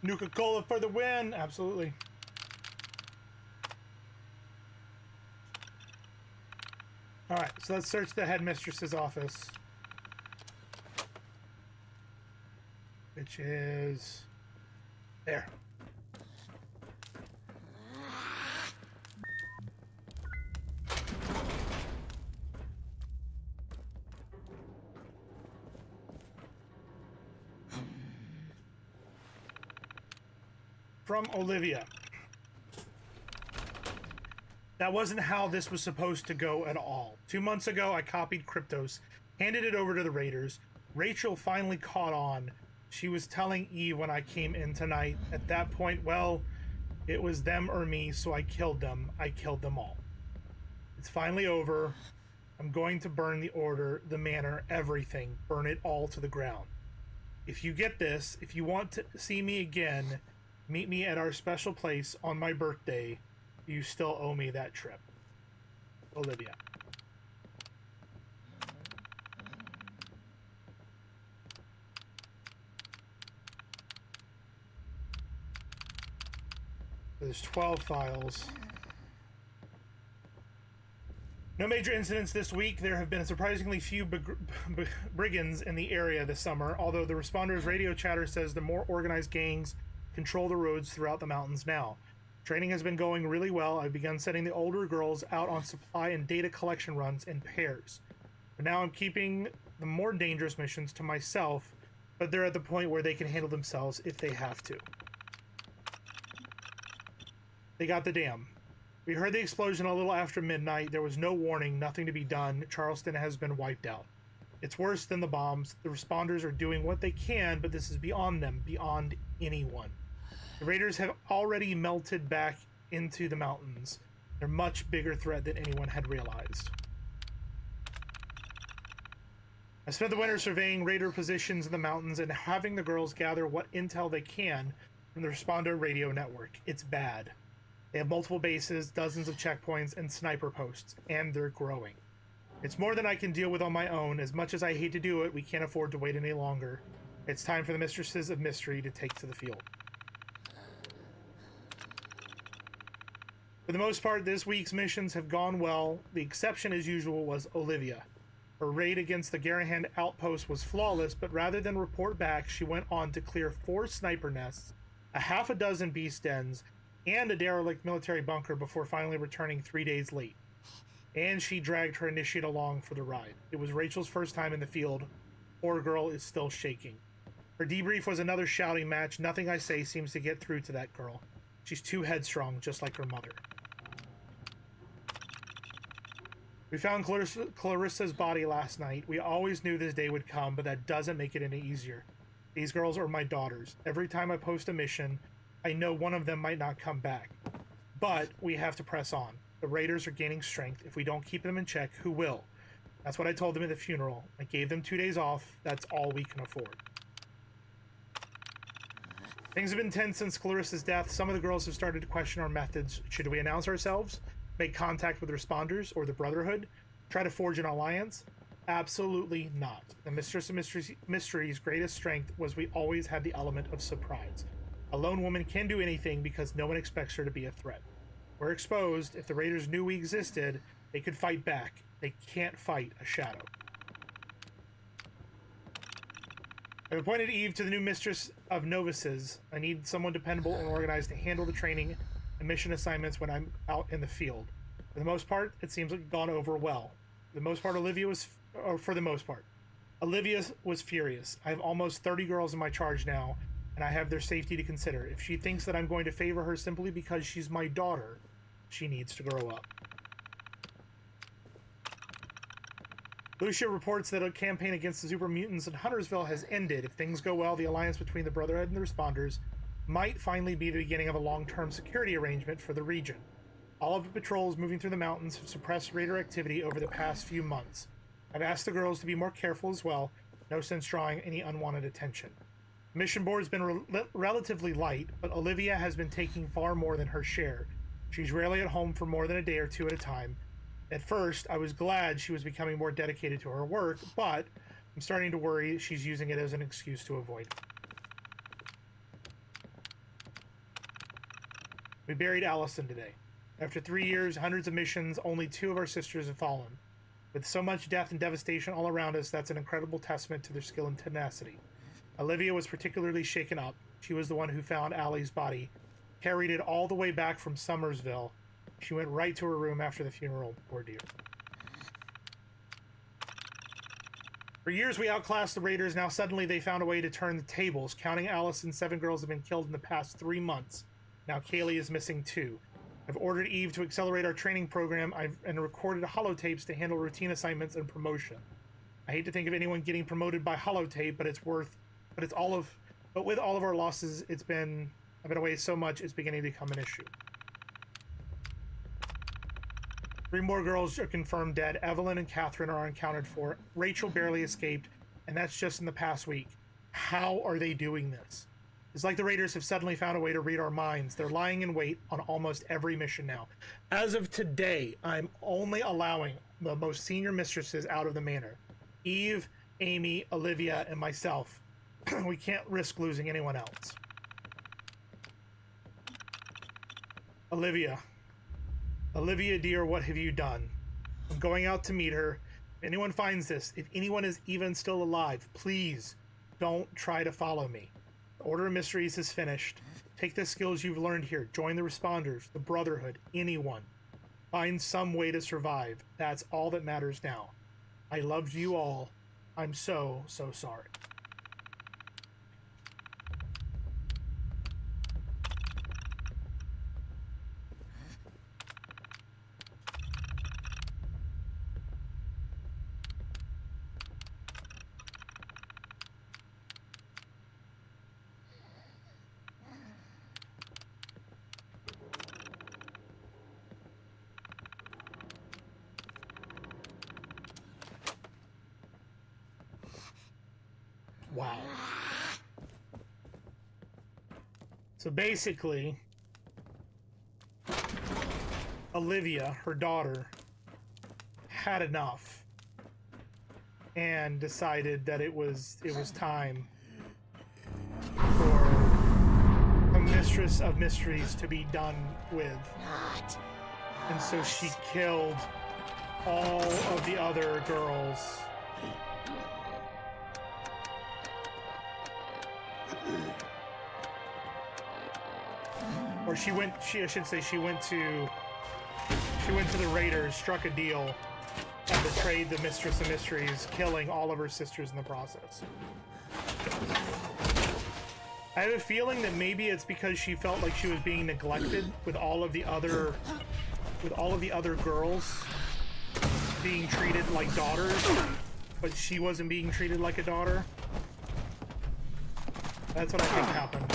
Nuka-Cola for the win! Absolutely. Alright, so let's search the headmistress's office. Which is... there. From Olivia. That wasn't how this was supposed to go at all. 2 months ago, I copied Cryptos, handed it over to the Raiders. Rachel finally caught on. She was telling Eve when I came in tonight. At that point, well, it was them or me, so I killed them. I killed them all. It's finally over. I'm going to burn the order, the manor, everything. Burn it all to the ground. If you get this, if you want to see me again, meet me at our special place on my birthday. You still owe me that trip. Olivia. There's 12 files. No major incidents this week. There have been surprisingly few brigands in the area this summer, although the responders' radio chatter says the more organized gangs control the roads throughout the mountains now. Training has been going really well. I've begun sending the older girls out on supply and data collection runs in pairs. For now, I'm keeping the more dangerous missions to myself, but they're at the point where they can handle themselves if they have to. They got the dam. We heard the explosion a little after midnight. There was no warning, nothing to be done. Charleston has been wiped out. It's worse than the bombs. The responders are doing what they can, but this is beyond them, beyond anyone. The Raiders have already melted back into the mountains. They're a much bigger threat than anyone had realized. I spent the winter surveying Raider positions in the mountains and having the girls gather what intel they can from the responder radio network. It's bad. They have multiple bases, dozens of checkpoints, and sniper posts, and they're growing. It's more than I can deal with on my own. As much as I hate to do it, we can't afford to wait any longer. It's time for the Mistresses of Mystery to take to the field. For the most part, this week's missions have gone well. The exception, as usual, was Olivia. Her raid against the Garahand outpost was flawless, but rather than report back, she went on to clear 4 sniper nests, a half a dozen beast dens, and a derelict military bunker before finally returning 3 days late. And she dragged her initiate along for the ride. It was Rachel's first time in the field. Poor girl is still shaking. Her debrief was another shouting match. Nothing I say seems to get through to that girl. She's too headstrong, just like her mother. We found Clarissa's body last night. We always knew this day would come, but that doesn't make it any easier. These girls are my daughters. Every time I post a mission, I know one of them might not come back. But we have to press on. The Raiders are gaining strength. If we don't keep them in check, who will? That's what I told them at the funeral. I gave them 2 days off. That's all we can afford. Things have been tense since Clarissa's death. Some of the girls have started to question our methods. Should we announce ourselves? Make contact with responders or the Brotherhood? Try to forge an alliance? Absolutely not. The Mistress of Mystery's greatest strength was we always had the element of surprise. A lone woman can do anything because no one expects her to be a threat. We're exposed. If the Raiders knew we existed, they could fight back. They can't fight a shadow. I've appointed Eve to the new Mistress of Novices. I need someone dependable and organized to handle the training and mission assignments when I'm out in the field. For the most part, it seems like it's gone over well. For the most part, Olivia was furious. I have almost 30 girls in my charge now, and I have their safety to consider. If she thinks that I'm going to favor her simply because she's my daughter, she needs to grow up. Lucia reports that a campaign against the super mutants in Huntersville has ended. If things go well, the alliance between the Brotherhood and the Responders might finally be the beginning of a long-term security arrangement for the region. All of the patrols moving through the mountains have suppressed raider activity over the past few months. I've asked the girls to be more careful as well. No sense drawing any unwanted attention. The mission board has been relatively light, but Olivia has been taking far more than her share. She's rarely at home for more than a day or two at a time. At first, I was glad she was becoming more dedicated to her work, but I'm starting to worry she's using it as an excuse to avoid it. We buried Allison today. After 3 years, hundreds of missions, only 2 of our sisters have fallen. With so much death and devastation all around us, that's an incredible testament to their skill and tenacity. Olivia was particularly shaken up. She was the one who found Allie's body, carried it all the way back from Summersville. She went right to her room after the funeral, poor dear. For years we outclassed the Raiders, now suddenly they found a way to turn the tables. Counting Allison, 7 girls have been killed in the past 3 months. Now Kaylee is missing 2. I've ordered Eve to accelerate our training program and recorded holotapes to handle routine assignments and promotion. I hate to think of anyone getting promoted by holotape, but with all of our losses, I've been away so much, it's beginning to become an issue. 3 more girls are confirmed dead. Evelyn and Catherine are unaccounted for. Rachel barely escaped, and that's just in the past week. How are they doing this? It's like the Raiders have suddenly found a way to read our minds. They're lying in wait on almost every mission now. As of today, I'm only allowing the most senior mistresses out of the manor. Eve, Amy, Olivia, and myself. We can't risk losing anyone else. Olivia, dear, what have you done? I'm going out to meet her. If anyone finds this, if anyone is even still alive, please don't try to follow me. The Order of Mysteries is finished. Take the skills you've learned here. Join the Responders, the Brotherhood, anyone. Find some way to survive. That's all that matters now. I loved you all. I'm so, so sorry. Wow. So basically, Olivia, her daughter, had enough and decided that it was time for a Mistress of Mysteries to be done with. And so she killed all of the other girls. Or she went to the Raiders, struck a deal, and betrayed the Mistress of Mysteries, killing all of her sisters in the process. I have a feeling that maybe it's because she felt like she was being neglected with all of the other girls being treated like daughters, but she wasn't being treated like a daughter. That's what I think happened.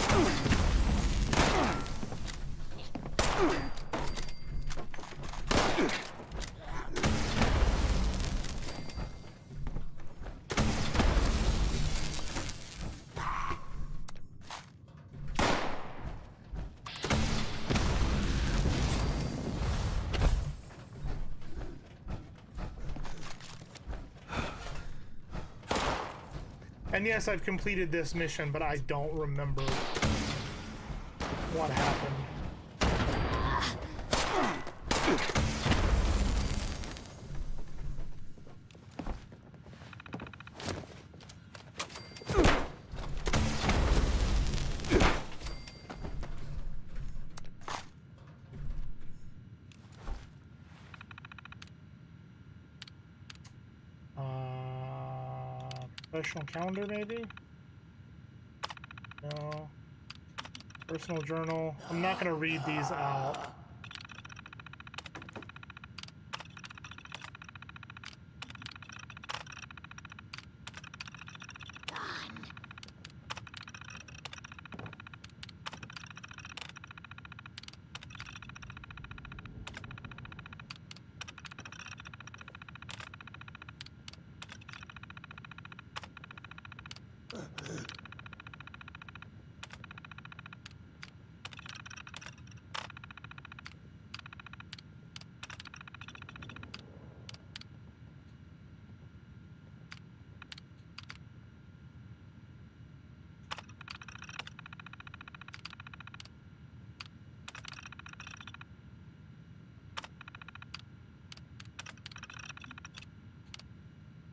And yes, I've completed this mission, but I don't remember what happened. Professional calendar, maybe? No. Personal journal. I'm not going to read these out.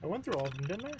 I went through all of them, didn't I?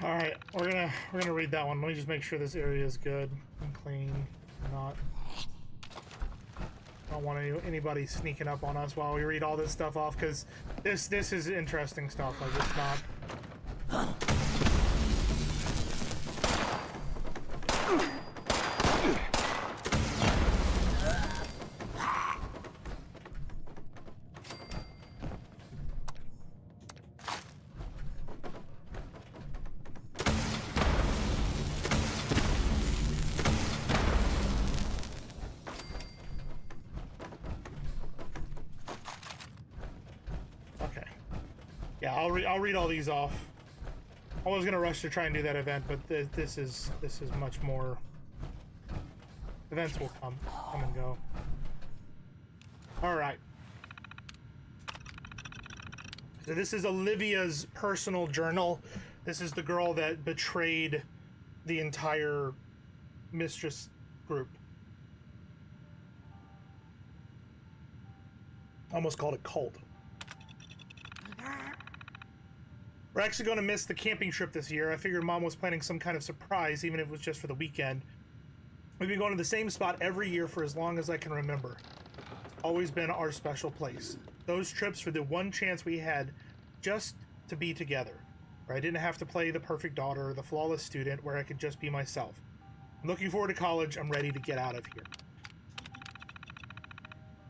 All right, we're gonna read that one. Let me just make sure this area is good and clean. Not. I don't want anybody sneaking up on us while we read all this stuff off, because this is interesting stuff. Like, it's not. Yeah, I'll read all these off. I was gonna rush to try and do that event, but this is much more. Events will come and go. All right. So this is Olivia's personal journal. This is the girl that betrayed the entire mistress group. Almost called a cult. We're actually going to miss the camping trip this year. I figured Mom was planning some kind of surprise, even if it was just for the weekend. We've been going to the same spot every year for as long as I can remember. Always been our special place. Those trips were the one chance we had just to be together, where I didn't have to play the perfect daughter or the flawless student, where I could just be myself. I'm looking forward to college. I'm ready to get out of here.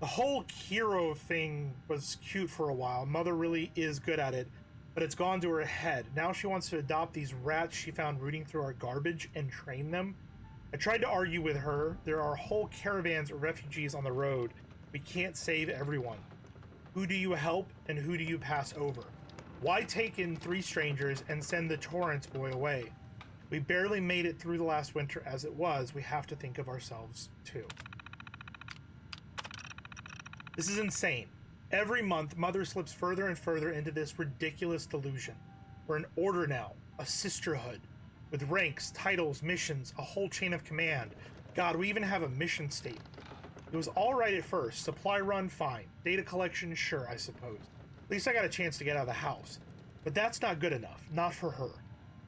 The whole hero thing was cute for a while. Mother really is good at it. But it's gone to her head. Now she wants to adopt these rats she found rooting through our garbage and train them. I tried to argue with her. There are whole caravans of refugees on the road. We can't save everyone. Who do you help and who do you pass over? Why take in 3 strangers and send the Torrance boy away? We barely made it through the last winter as it was. We have to think of ourselves too. This is insane. Every month, Mother slips further and further into this ridiculous delusion. We're an order now, a sisterhood, with ranks, titles, missions, a whole chain of command. God, we even have a mission statement. It was all right at first. Supply run, fine. Data collection, sure, I suppose. At least I got a chance to get out of the house. But that's not good enough, not for her.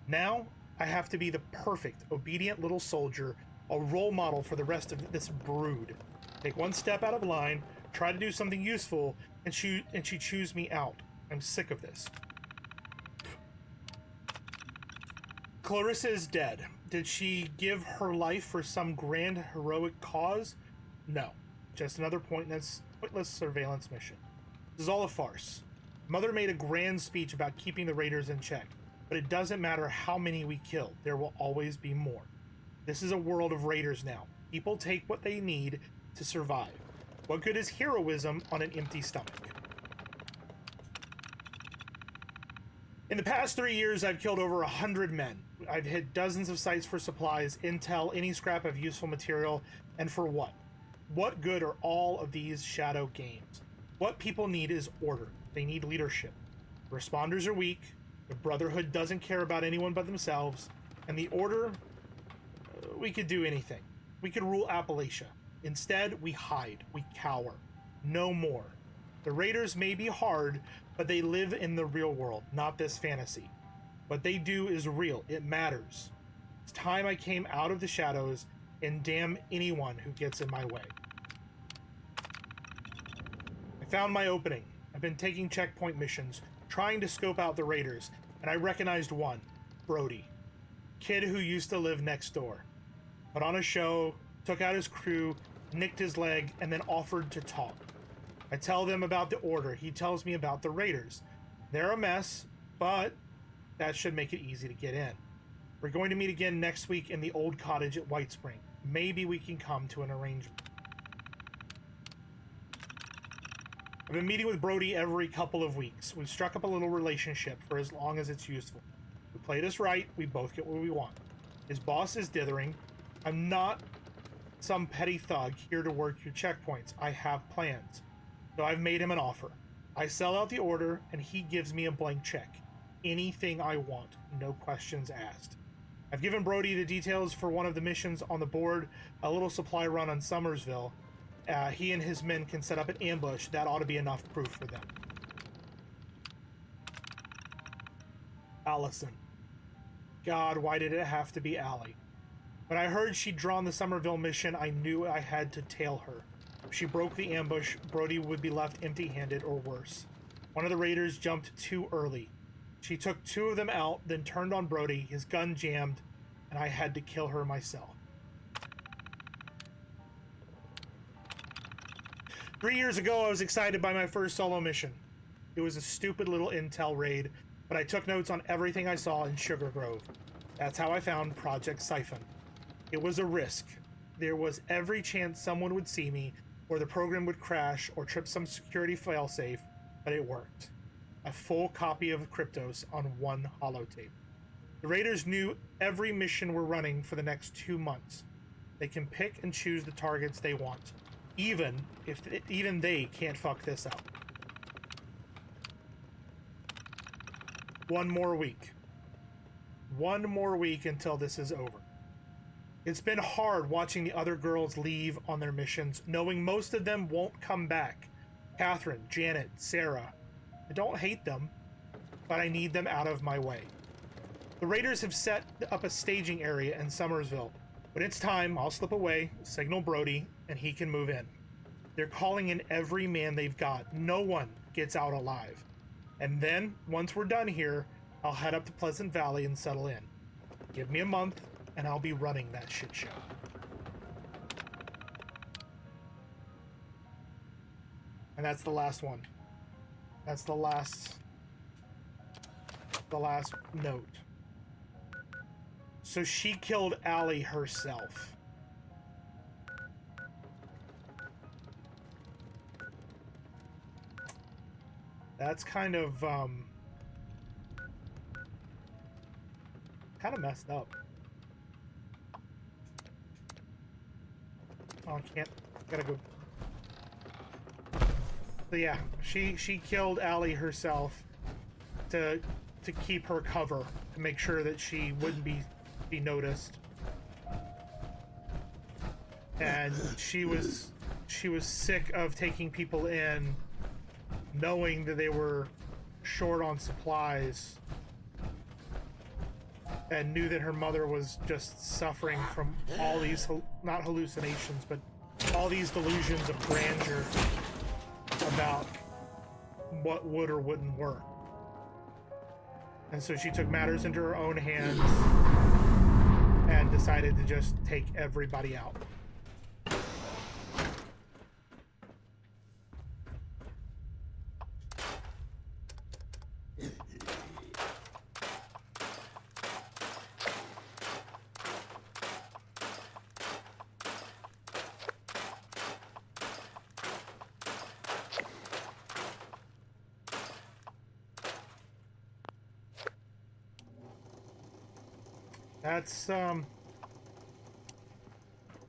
Now, I have to be the perfect, obedient little soldier, a role model for the rest of this brood. Take one step out of line, try to do something useful, and she chews me out. I'm sick of this. Clarissa is dead. Did she give her life for some grand heroic cause? No. Just another pointless surveillance mission. This is all a farce. Mother made a grand speech about keeping the raiders in check, but it doesn't matter how many we kill, there will always be more. This is a world of raiders now. People take what they need to survive. What good is heroism on an empty stomach? In the past 3 years, I've killed over 100 men. I've hit dozens of sites for supplies, intel, any scrap of useful material, and for what? What good are all of these shadow games? What people need is order. They need leadership. Responders are weak, the Brotherhood doesn't care about anyone but themselves, and the Order, we could do anything. We could rule Appalachia. Instead, we hide, we cower. No more. The Raiders may be hard, but they live in the real world, not this fantasy. What they do is real. It matters. It's time I came out of the shadows, and damn anyone who gets in my way. I found my opening. I've been taking checkpoint missions, trying to scope out the Raiders, and I recognized one, Brody. Kid who used to live next door. Put on a show, took out his crew, nicked his leg, and then offered to talk. I tell them about the Order. He tells me about the Raiders. They're a mess, but that should make it easy to get in. We're going to meet again next week in the old cottage at White Spring. Maybe we can come to an arrangement. I've been meeting with Brody every couple of weeks. We've struck up a little relationship for as long as it's useful. We played us right, we both get what we want. His boss is dithering. I'm not some petty thug here to work your checkpoints. I have plans. So I've made him an offer. I sell out the Order, and he gives me a blank check. Anything I want, no questions asked. I've given Brody the details for one of the missions on the board, a little supply run on Summersville. He and his men can set up an ambush. That ought to be enough proof for them. Allison. God, why did it have to be Allie? When I heard she'd drawn the Summerville mission, I knew I had to tail her. If she broke the ambush, Brody would be left empty-handed or worse. One of the raiders jumped too early. She took 2 of them out, then turned on Brody, his gun jammed, and I had to kill her myself. 3 years ago, I was excited by my first solo mission. It was a stupid little intel raid, but I took notes on everything I saw in Sugar Grove. That's how I found Project Siphon. It was a risk. There was every chance someone would see me, or the program would crash, or trip some security failsafe, but it worked. A full copy of Cryptos on 1 holotape. The Raiders knew every mission we're running for the next 2 months. They can pick and choose the targets they want, even if even they can't fuck this up. 1 more week. 1 more week until this is over. It's been hard watching the other girls leave on their missions, knowing most of them won't come back. Catherine, Janet, Sarah. I don't hate them, but I need them out of my way. The Raiders have set up a staging area in Summersville. When it's time, I'll slip away, signal Brody, and he can move in. They're calling in every man they've got. No one gets out alive. And then, once we're done here, I'll head up to Pleasant Valley and settle in. Give me a month, and I'll be running that shit show. And that's the last one. That's the last note. So she killed Allie herself. That's kind of messed up. Oh, I can't. Gotta go. So yeah, she killed Allie herself to keep her cover, to make sure that she wouldn't be noticed. And she was sick of taking people in, knowing that they were short on supplies, and knew that her mother was just suffering from all these, not hallucinations, but all these delusions of grandeur about what would or wouldn't work. And so she took matters into her own hands and decided to just take everybody out.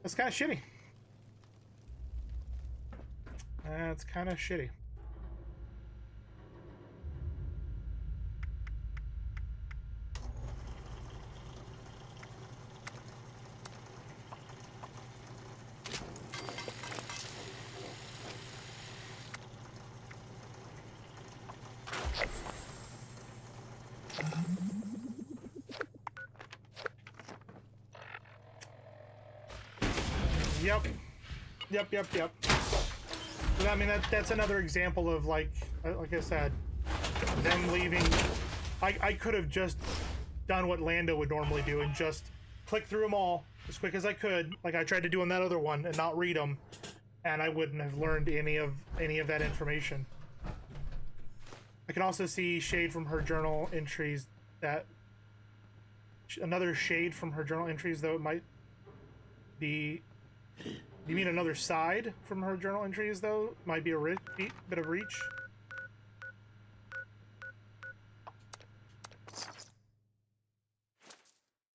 That's kind of shitty. That's kind of shitty. Yep. But I mean, that's another example of, like I said, them leaving. I could have just done what Lando would normally do and just click through them all as quick as I could, like I tried to do on that other one, and not read them, and I wouldn't have learned any of that information. I can also see shade from her journal entries that another shade from her journal entries, though it might be. You mean another side from her journal entries, though? Might be a bit of reach.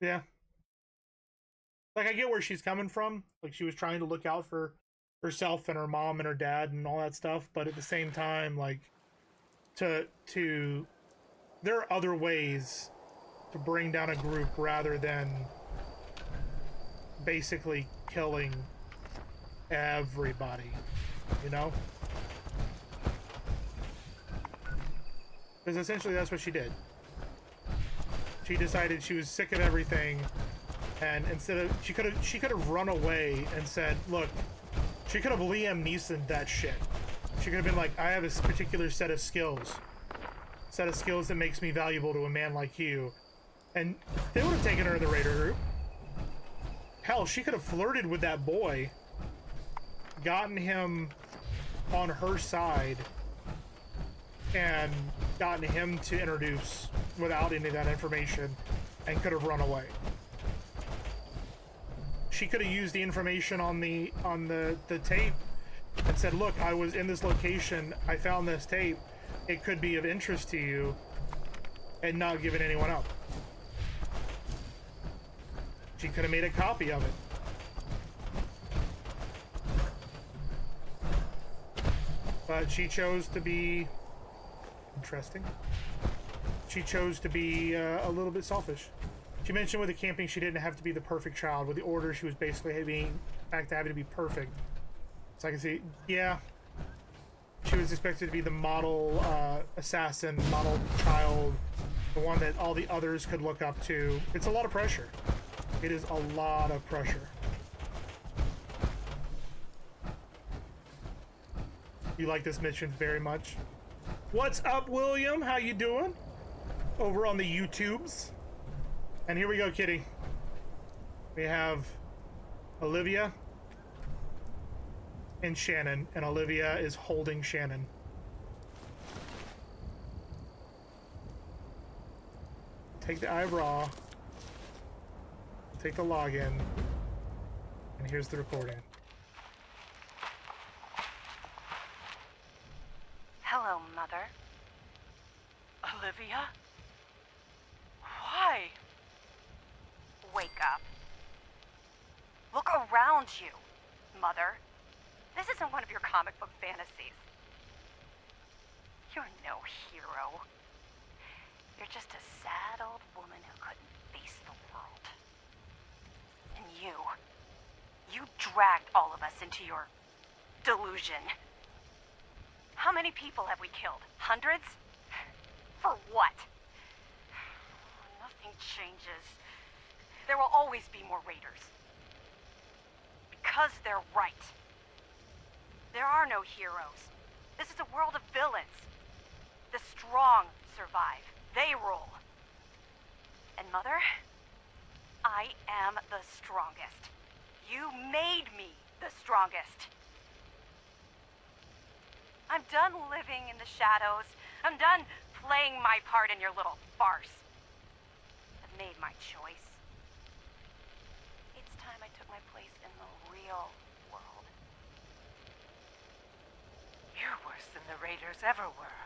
Yeah. Like, I get where she's coming from. Like, she was trying to look out for herself and her mom and her dad and all that stuff, but at the same time, like, there are other ways to bring down a group rather than basically killing everybody, you know? Because essentially that's what she did. She decided she was sick of everything, and instead of she could have run away and said, look, she could have Liam Neeson that shit. She could have been like, I have this particular set of skills that makes me valuable to a man like you, and they would have taken her in the Raider group. Hell, she could have flirted with that boy, gotten him on her side, and gotten him to introduce without any of that information, and could have run away. She could have used the information on the tape and said, look, I was in this location, I found this tape, it could be of interest to you, and not given anyone up. She could have made a copy of it. But she chose to be interesting. She chose to be a little bit selfish. She mentioned with the camping she didn't have to be the perfect child. With the order, she was basically having to be perfect. So I can see, yeah, she was expected to be the model assassin, model child, the one that all the others could look up to. It's a lot of pressure. It is a lot of pressure. You like this mission very much. What's up, William? How you doing? Over on the YouTubes. And here we go, kitty. We have Olivia and Shannon, and Olivia is holding Shannon. Take the eyebrow. Take the login. And here's the recording. Hello, Mother. Olivia? Why? Wake up. Look around you, Mother. This isn't one of your comic book fantasies. You're no hero. You're just a sad old woman who couldn't face the world. And you dragged all of us into your delusion. How many people have we killed? Hundreds? For what? Nothing changes. There will always be more raiders. Because they're right. There are no heroes. This is a world of villains. The strong survive. They rule. And Mother, I am the strongest. You made me the strongest. I'm done living in the shadows. I'm done playing my part in your little farce. I've made my choice. It's time I took my place in the real world. You're worse than the Raiders ever were.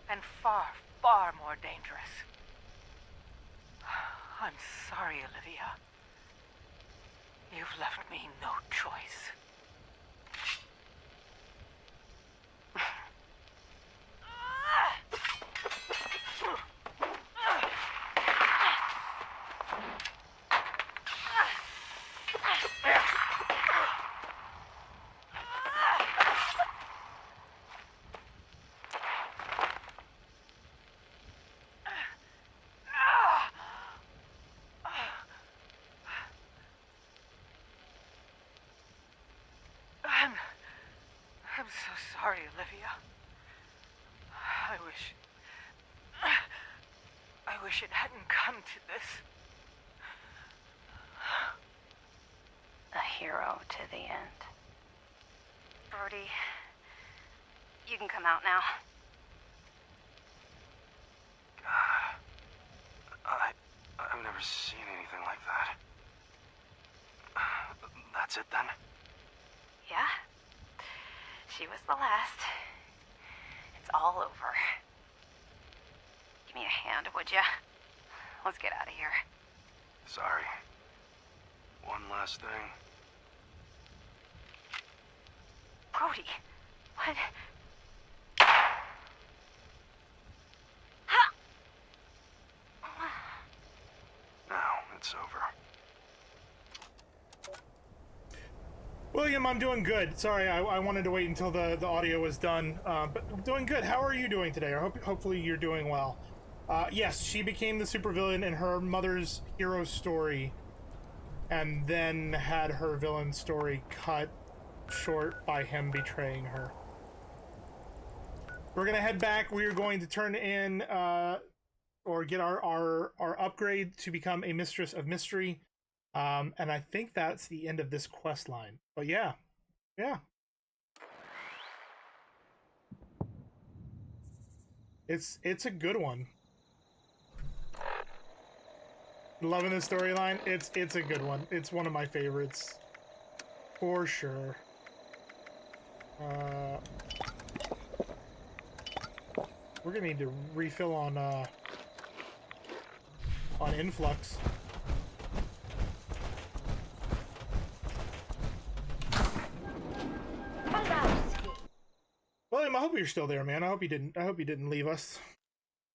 And far, far more dangerous. I'm sorry, Olivia. You've left me no choice. I'm so sorry, Olivia. I wish it hadn't come to this. A hero to the end. Brody, you can come out now. I've never seen anything like that. That's it then? Yeah? She was the last. It's all over. Give me a hand, would ya? Let's get out of here. Sorry. One last thing. Brody, what? Now it's over. William, I'm doing good. Sorry, I wanted to wait until the audio was done, but I'm doing good. How are you doing today? Hopefully you're doing well. Yes, she became the supervillain in her mother's hero story, and then had her villain story cut short by him betraying her. We're gonna head back. We are going to turn in, or get our upgrade to become a Mistress of Mystery. And I think that's the end of this quest line. But yeah. It's a good one. Loving the storyline. It's a good one. It's one of my favorites. For sure. We're gonna need to refill on influx. William, I hope you're still there, man. I hope you didn't leave us.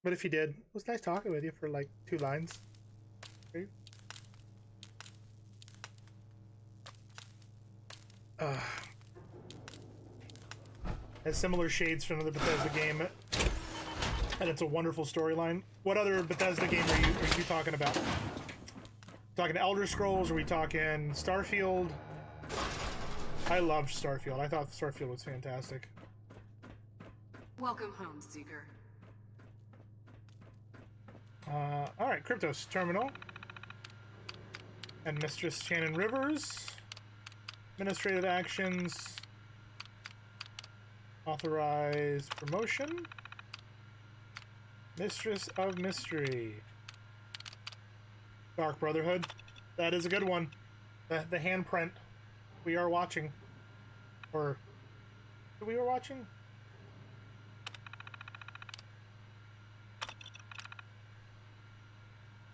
But if you did, it was nice talking with you for like 2 lines. Okay. Has similar shades from another Bethesda game, and it's a wonderful storyline. What other Bethesda game are you talking about? Talking Elder Scrolls? Are we talking Starfield? I loved Starfield. I thought Starfield was fantastic. Welcome home, Seeker. Alright, Cryptos Terminal. And Mistress Shannon Rivers. Administrative actions. Authorize promotion. Mistress of Mystery. Dark Brotherhood. That is a good one. The handprint. We are watching. Or... we were watching?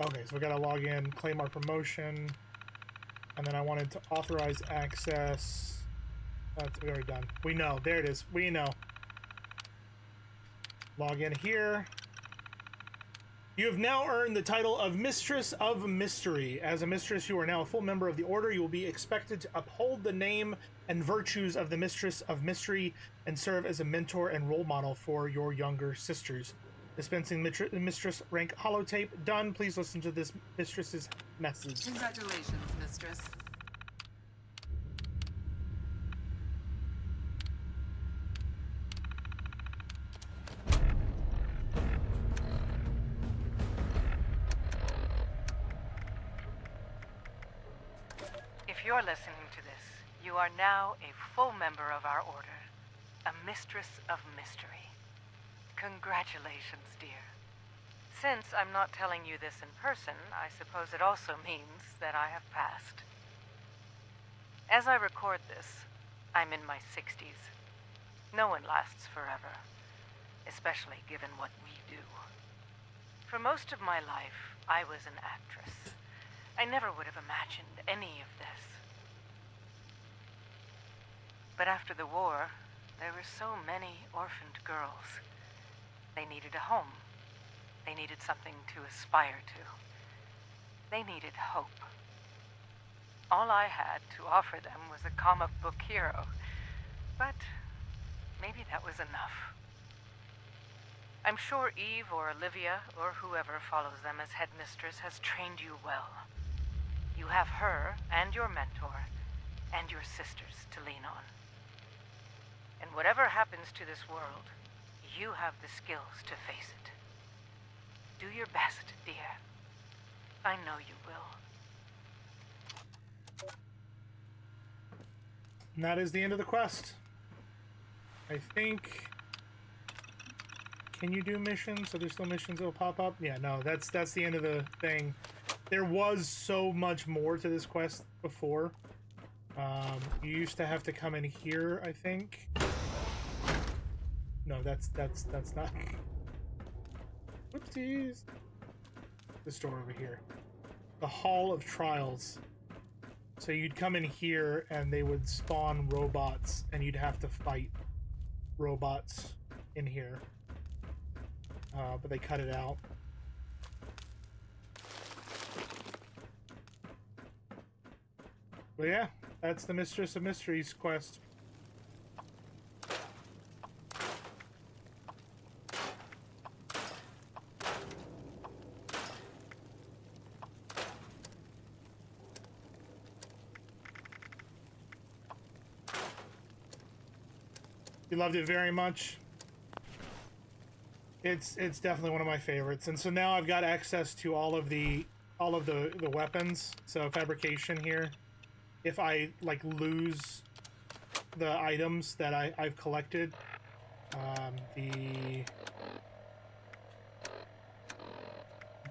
Okay, so we gotta log in, claim our promotion, and then I wanted to authorize access. That's already done. We know. There it is. We know. Log in here. You have now earned the title of Mistress of Mystery. As a mistress, you are now a full member of the Order. You will be expected to uphold the name and virtues of the Mistress of Mystery and serve as a mentor and role model for your younger sisters. Dispensing Mistress rank holotape. Done. Please listen to this Mistress's message. Congratulations, Mistress. you're listening to this, you are now a full member of our order, a mistress of mystery. Congratulations, dear. Since I'm not telling you this in person, I suppose it also means that I have passed. As I record this, I'm in my 60s. No one lasts forever, especially given what we do. For most of my life, I was an actress. I never would have imagined any of this. But after the war, there were so many orphaned girls. They needed a home. They needed something to aspire to. They needed hope. All I had to offer them was a comic book hero. But maybe that was enough. I'm sure Eve or Olivia or whoever follows them as headmistress has trained you well. You have her and your mentor and your sisters to lean on. And whatever happens to this world, you have the skills to face it. Do your best, dear. I know you will. And that is the end of the quest. I think... Can you do missions? Are there still missions that will pop up? Yeah, no, that's the end of the thing. There was so much more to this quest before. You used to have to come in here, I think. No, that's not. Whoopsies. This door over here. The Hall of Trials. So you'd come in here and they would spawn robots and you'd have to fight robots in here. But they cut it out. But yeah, that's the Mistress of Mysteries quest. You loved it very much. It's definitely one of my favorites, and so now I've got access to all of the weapons. So fabrication here. If I like lose the items that I've collected, the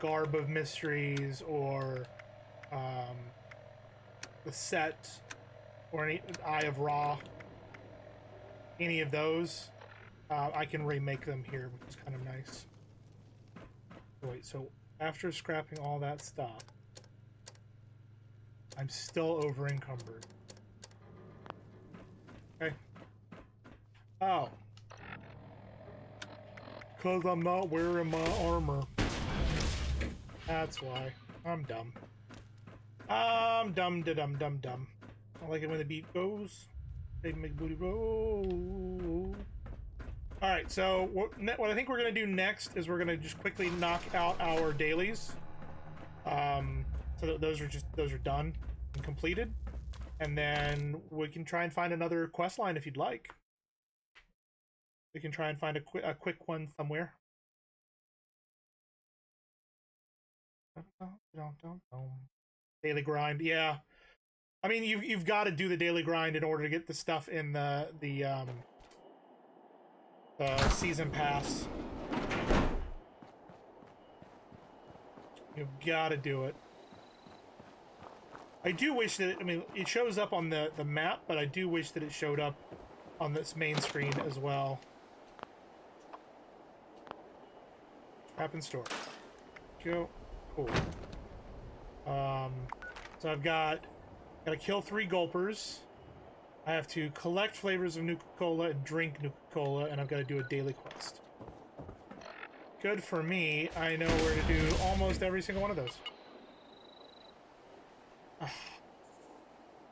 Garb of Mysteries or the set or any Eye of Ra, any of those. I can remake them here, which is kind of nice. Wait, so after scrapping all that stuff, I'm still over encumbered. Okay. Oh. Because I'm not wearing my armor. That's why. I'm dumb. I'm dumb. I like it when the beat goes. They make booty roll. Alright, so what I think we're going to do next is we're going to just quickly knock out our dailies. So that those are done and completed. And then we can try and find another quest line if you'd like. We can try and find a quick one somewhere. Daily grind, yeah. I mean, you've got to do the daily grind in order to get the stuff in the season pass. You've got to do it. I do wish that, I mean, it shows up on the map, but I do wish that it showed up on this main screen as well. Scrap and store. Go. Cool. So I've got to kill 3 gulpers. I have to collect flavors of Nuka-Cola and drink Nuka-Cola, and I've got to do a daily quest. Good for me. I know where to do almost every single one of those.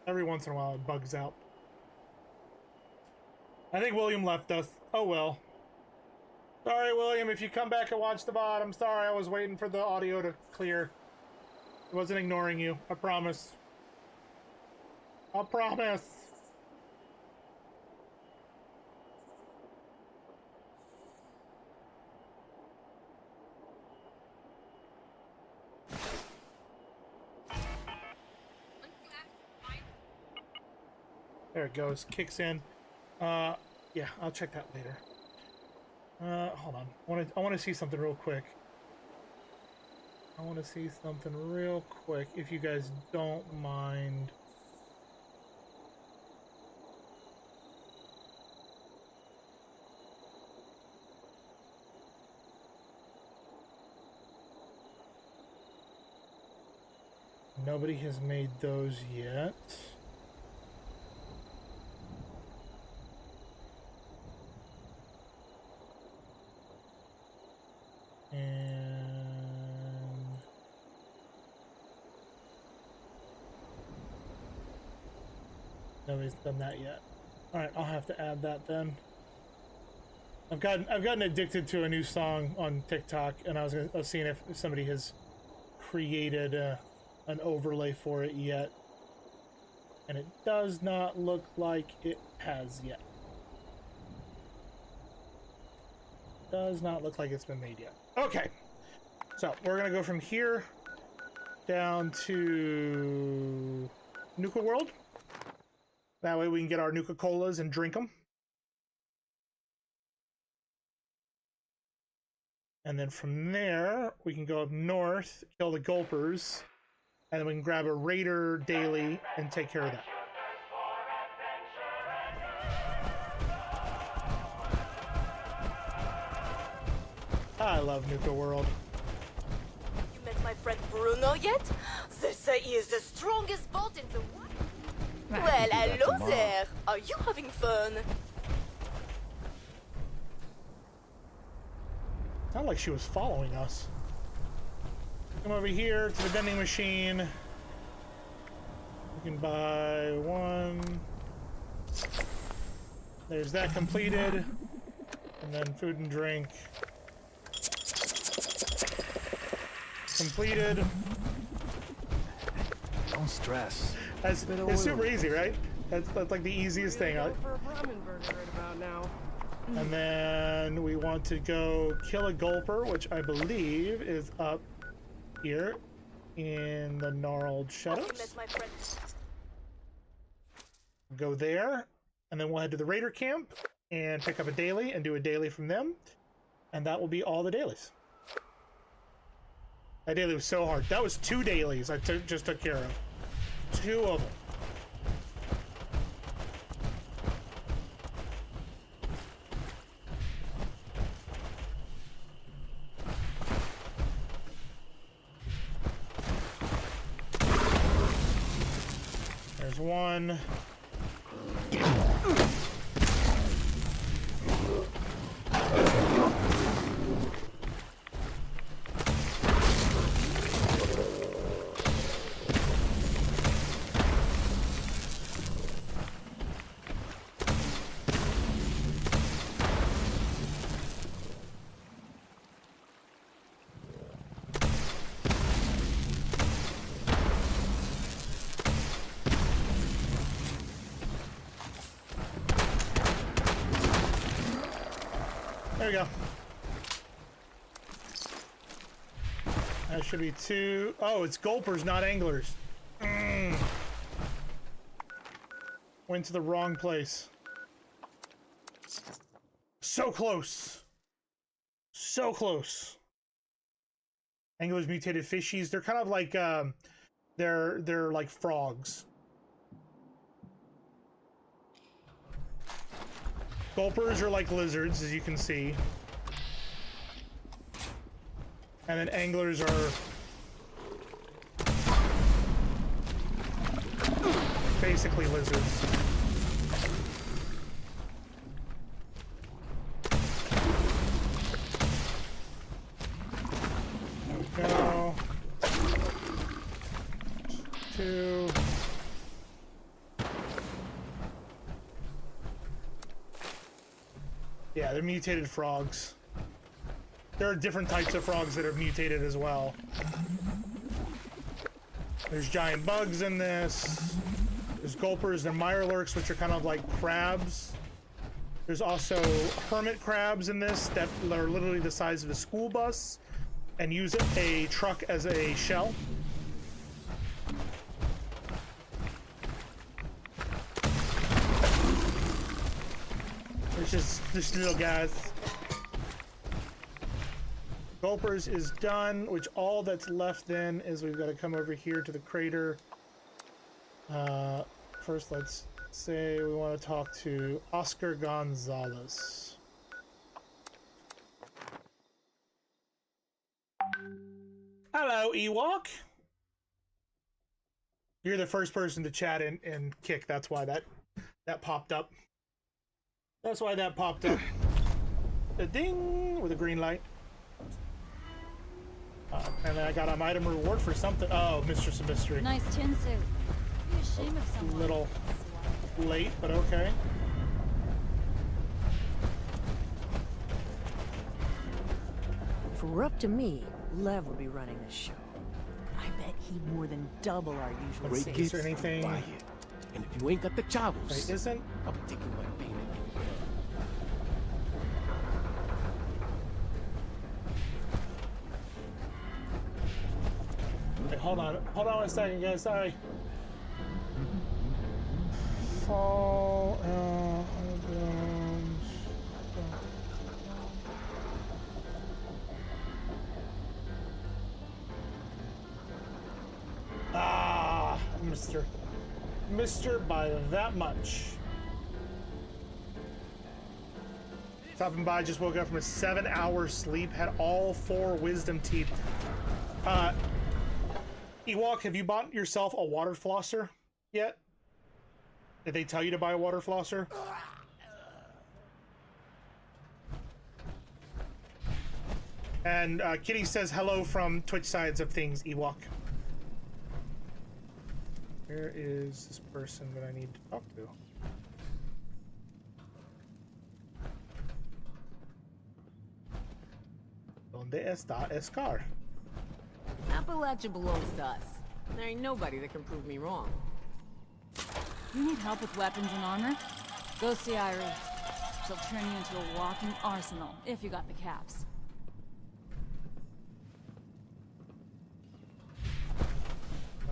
Every once in a while it bugs out. I think William left us. Oh well. Sorry, William, if you come back and watch the VOD, I'm sorry, I was waiting for the audio to clear. I wasn't ignoring you. I promise. I promise. There it goes. Kicks in. Yeah, I'll check that later. Hold on. I want to see something real quick. If you guys don't mind. Nobody has made those yet. And nobody's done that yet. All right, I'll have to add that then. I've gotten addicted to a new song on TikTok, and I was seeing if somebody has created an overlay for it yet, and it does not look like it has yet. Does not look like it's been made yet. Okay, so we're gonna go from here down to Nuka World. That way we can get our Nuka Colas and drink them. And then from there, we can go up north, kill the Gulpers, and then we can grab a Raider daily and take care of that. I love Nuka World. You met my friend Bruno yet? They say he is the strongest boat in the world. Well, hello there. Are you having fun? Sounded like she was following us. Come over here to the vending machine. We can buy one. There's that completed. And then food and drink. Completed. Don't stress. It's super easy, right? That's like the easiest thing. For a ramen burger right about now. And then we want to go kill a Gulper, which I believe is up here in the Gnarled Shadows. Go there, and then we'll head to the Raider camp and pick up a daily and do a daily from them. And that will be all the dailies. That daily was so hard. That was 2 dailies I just took care of. 2 of them. There's one. There we go. That should be 2. Oh, it's Gulpers, not Anglers. Went to the wrong place. So close. So close. Anglers, mutated fishies. They're kind of like, they're like frogs. Gulpers are like lizards, as you can see. And then anglers are basically lizards. There we go. 2. Yeah, they're mutated frogs. There are different types of frogs that are mutated as well. There's giant bugs in this. There's Gulpers, they're Mirelurks, which are kind of like crabs. There's also hermit crabs in this that are literally the size of a school bus and use a truck as a shell. Just little guys. Gulpers is done, which all that's left then is we've got to come over here to the crater. First, let's say we want to talk to Oscar Gonzalez. Hello, Ewok. You're the first person to chat and kick. That's why that popped up. That's why that popped up. A ding with a green light. And then I got an item reward for something. Oh, Mistress of Mystery. Nice tin suit. Be ashamed of A someone. little late, but okay. If it were up to me, Lev would be running this show. I bet he'd more than double our usual Let's see, sales. is there anything? Buy it. And if you ain't got the chavos, Wait, isn't? I'll be taking my payment. Wait, hold on one second, guys. Sorry. Fall. Mister by that much. Stopping by, just woke up from a 7-hour sleep, had all 4 wisdom teeth. Ewok, have you bought yourself a water flosser yet? Did they tell you to buy a water flosser? And Kitty says hello from Twitch sides of things, Ewok. Where is this person that I need to talk to? ¿Dónde está Escar? Appalachia belongs to us. There ain't nobody that can prove me wrong. You need help with weapons and armor? Go see Irie. She'll turn you into a walking arsenal, if you got the caps.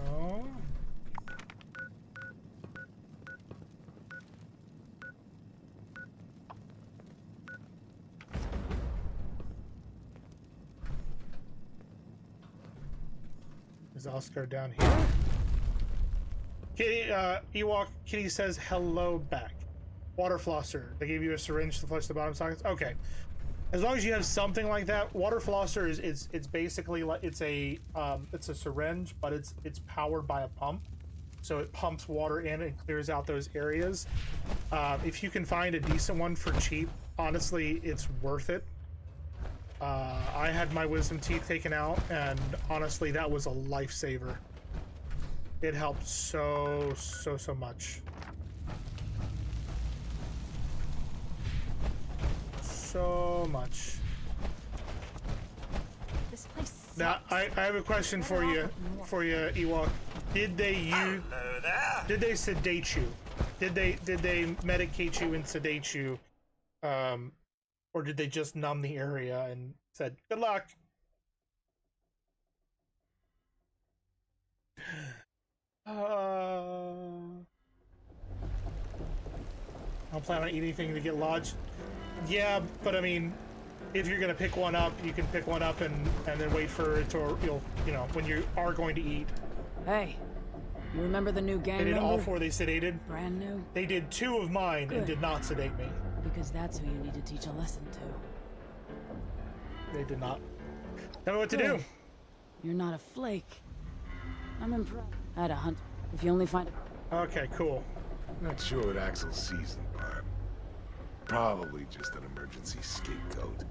Oh. Is Oscar down here? Kitty, Ewok, Kitty says hello back. Water flosser. They gave you a syringe to flush the bottom sockets? Okay. As long as you have something like that, water flosser is it's basically like it's a syringe, but it's powered by a pump. So it pumps water in and clears out those areas. If you can find a decent one for cheap, honestly, it's worth it. I had my wisdom teeth taken out, and honestly, that was a lifesaver. It helped so much. So much. This place sucks. Now, I have a question for you, Ewok. Did they sedate you? Did they medicate you and sedate you? Or did they just numb the area and said, good luck? I don't plan on eating anything to get lodged. Yeah, but I mean, if you're gonna pick one up, you can pick one up and then wait for it to, you know, when you are going to eat. Hey, you remember the new gang They did member? all 4 they sedated. Brand new? They did 2 of mine and did not sedate me. Because that's who you need to teach a lesson to. They did not. Tell me what to do. You're not a flake. I'm impressed. I had a hunt. If you only find it. Okay, cool. Not sure what Axel's season, but probably just an emergency scapegoat.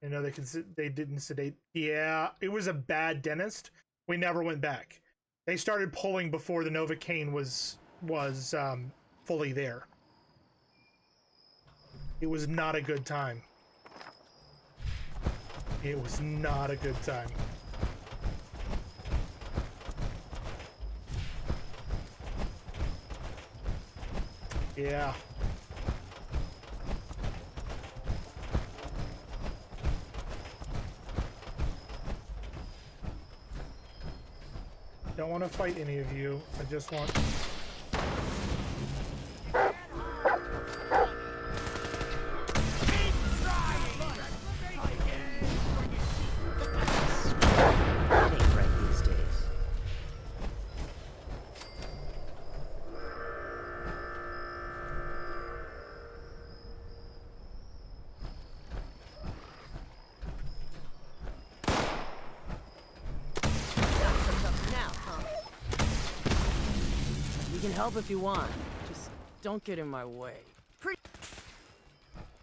You know, they didn't sedate. Yeah, it was a bad dentist. We never went back. They started pulling before the Novocaine was fully there. It was not a good time. It was not a good time. Yeah. Don't want to fight any of you. I just want... You can help if you want. Just don't get in my way.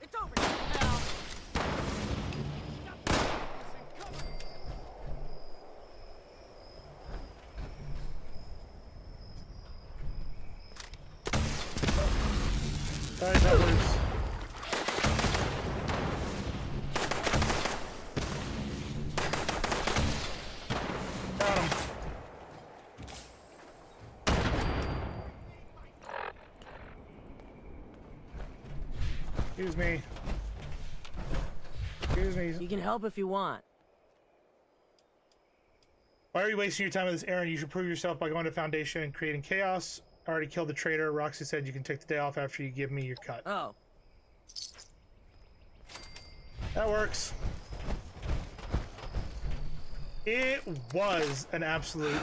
It's over now. Sorry, that was... Got him. Excuse me. Excuse me. You can help if you want. Why are you wasting your time with this errand? You should prove yourself by going to Foundation and creating chaos. I already killed the traitor. Roxy said you can take the day off after you give me your cut. Oh. That works. It was an absolute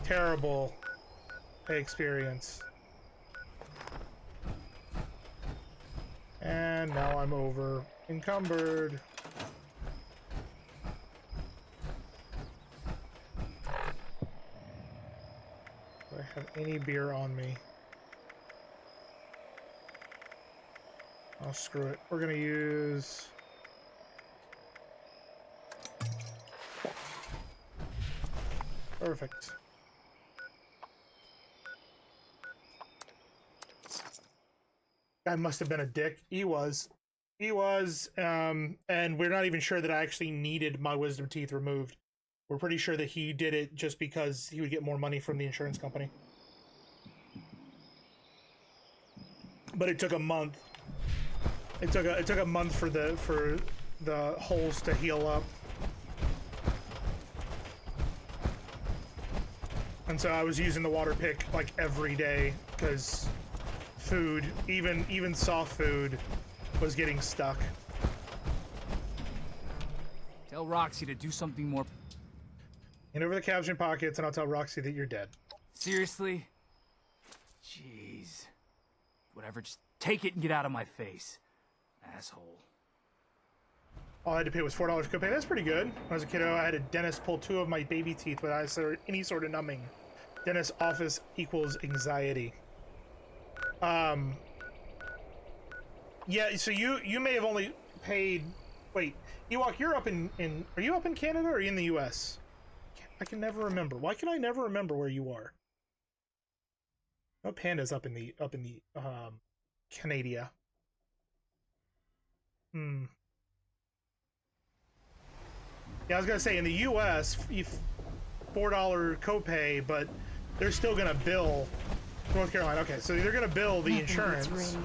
terrible experience. And now I'm over encumbered. Do I have any beer on me? Oh, screw it. We're gonna use... Perfect. Guy must have been a dick. He was. He was, and we're not even sure that I actually needed my wisdom teeth removed. We're pretty sure that he did it just because he would get more money from the insurance company. But it took a month. It took a month for the holes to heal up. And so I was using the water pick like every day because food, even soft food, was getting stuck. Tell Roxy to do something more. Hand over the capturing pockets and I'll tell Roxy that you're dead. Seriously? Jeez. Whatever, just take it and get out of my face. Asshole. All I had to pay was $4 copay. That's pretty good. When I was a kiddo, I had a dentist pull 2 of my baby teeth without any sort of numbing. Dentist office equals anxiety. Yeah, so you may have only paid... Wait, Ewok, you're up in... Are you up in Canada or are you in the US? I can never remember. Why can I never remember where you are? No, Panda's up in the Canada. Yeah, I was gonna say in the US, $4 copay, but they're still gonna bill North Carolina. Okay, so they're gonna bill the insurance.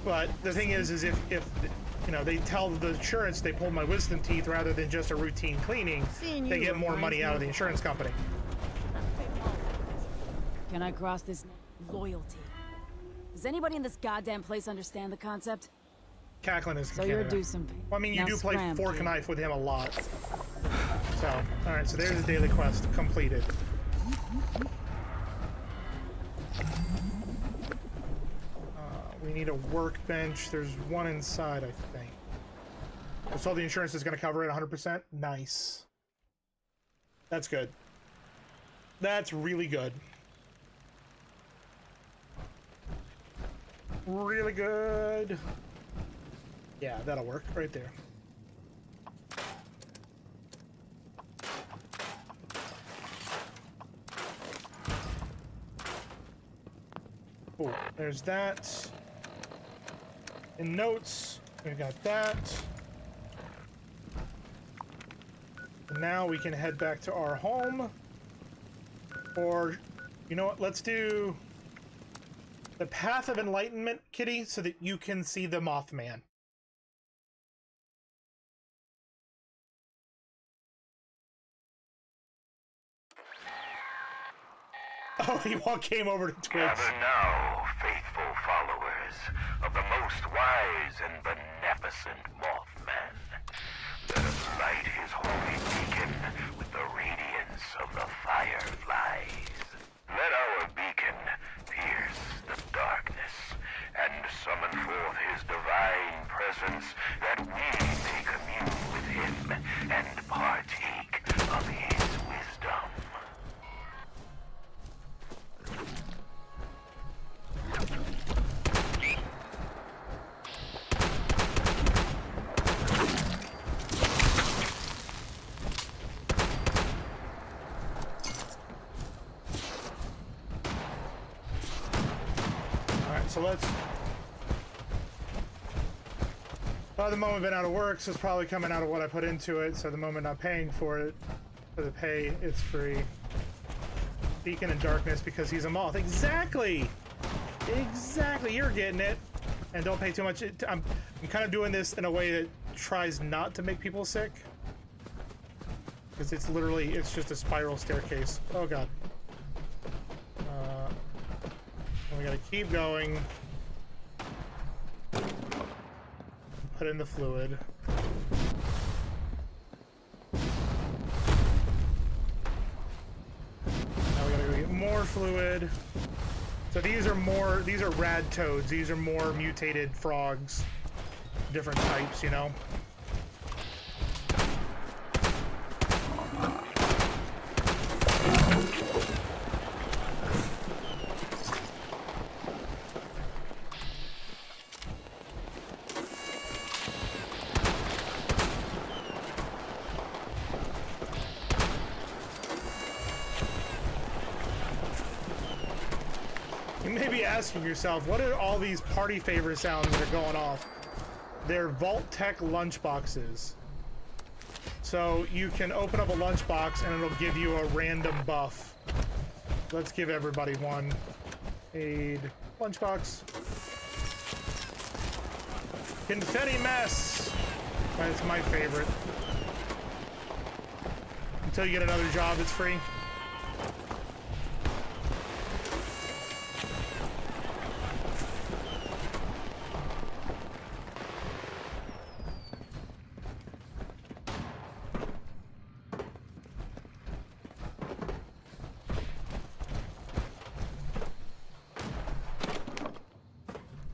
But the thing is if you know, they tell the insurance they pulled my wisdom teeth rather than just a routine cleaning, they get more money out of the insurance company. Can I cross this loyalty? Does anybody in this goddamn place understand the concept? Cacklin is in So Canada. you're due some. Well, I mean, you Now do play scram, fork kid. and knife with him a lot. So, alright, so there's the daily quest completed. We need a workbench. There's one inside, I think. So the insurance is going to cover it 100%? Nice. That's good. That's really good. Really good. Yeah, that'll work right there. Cool. There's that. In notes, we got that. And now we can head back to our home. Or, you know what, let's do the Path of Enlightenment, Kitty, so that you can see the Mothman. Oh, he came over to Twitch. Gather now, faithful followers of the most wise and beneficent Mothman. Let us light his holy beacon with the radiance of the fireflies. Let our beacon pierce the darkness and summon forth his divine presence that we may commune with him and partake of his wisdom. So let's... Well, the moment been out of work, so it's probably coming out of what I put into it. So the moment I'm paying for it, for the pay, it's free. Beacon in darkness because he's a moth. Exactly! Exactly, you're getting it. And don't pay too much. I'm kind of doing this in a way that tries not to make people sick. Because it's literally, it's just a spiral staircase. Oh god. We gotta keep going. Put in the fluid. Now we gotta go get more fluid. So these are rad toads. These are more mutated frogs. Different types, you know? You may be asking yourself, what are all these party favor sounds that are going off? They're Vault Tech lunchboxes. So you can open up a lunchbox and it'll give you a random buff. Let's give everybody one. Aid. Lunchbox. Confetti mess! That's my favorite. Until you get another job, it's free.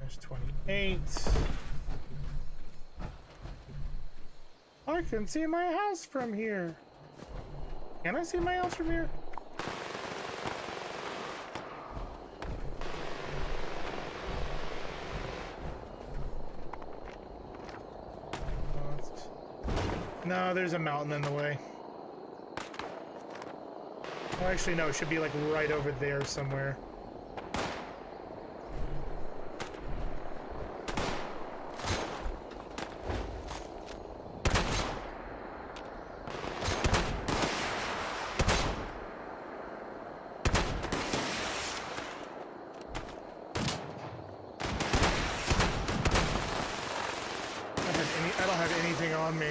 There's 28. I can see my house from here. Can I see my house from here? No, there's a mountain in the way. Oh, actually, no, it should be like right over there somewhere. I don't have anything on me.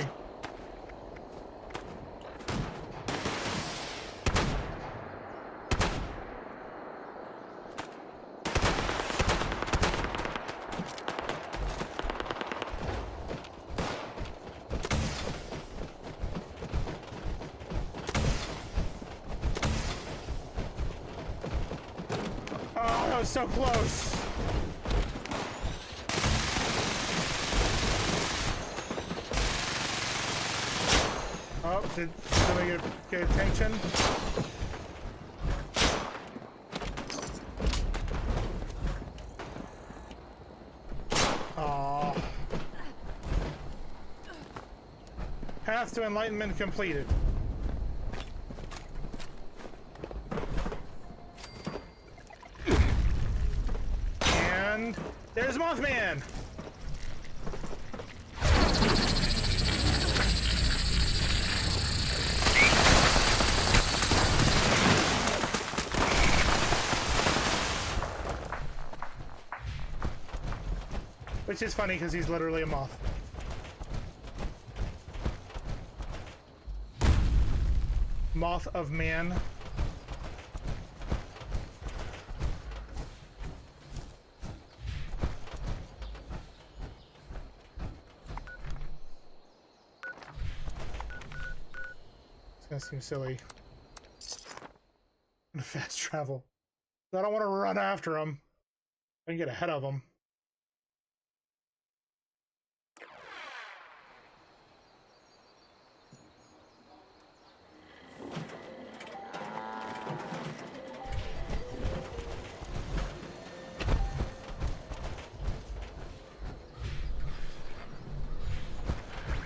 Oh, that was so close. Oh, did somebody get attention? Aww. Path to enlightenment completed. And there's Mothman! Which is funny because he's literally a moth. Moth of man. It's gonna seem silly. I'm gonna fast travel. I don't want to run after him. I can get ahead of him.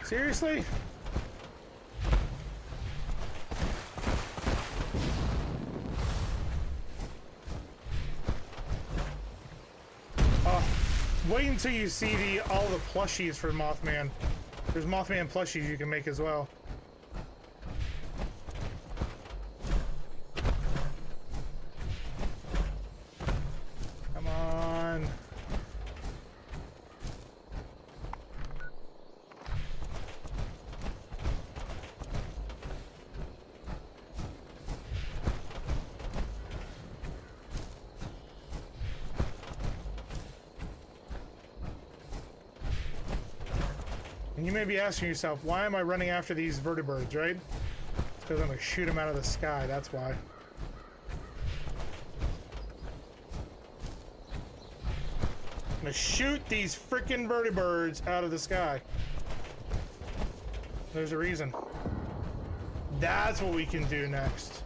Seriously? Wait until you see all the plushies for Mothman. There's Mothman plushies you can make as well. Come on. And you may be asking yourself, why am I running after these vertebrates, right? It's because I'm going to shoot them out of the sky, that's why. I'm going to shoot these frickin' vertebrates out of the sky. There's a reason. That's what we can do next.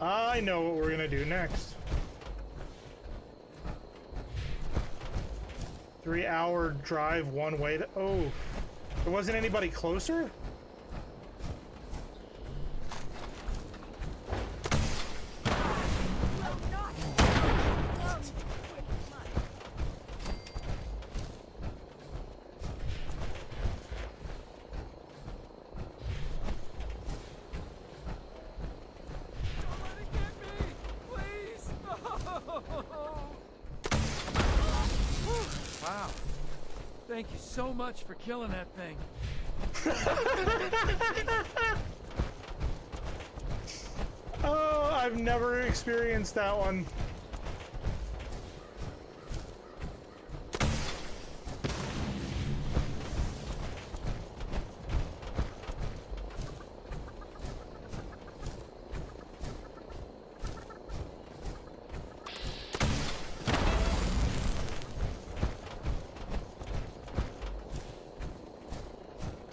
I know what we're going to do next. 3-hour drive one way to... Oh. There wasn't anybody closer? Wow. Thank you so much for killing that thing. Oh, I've never experienced that one.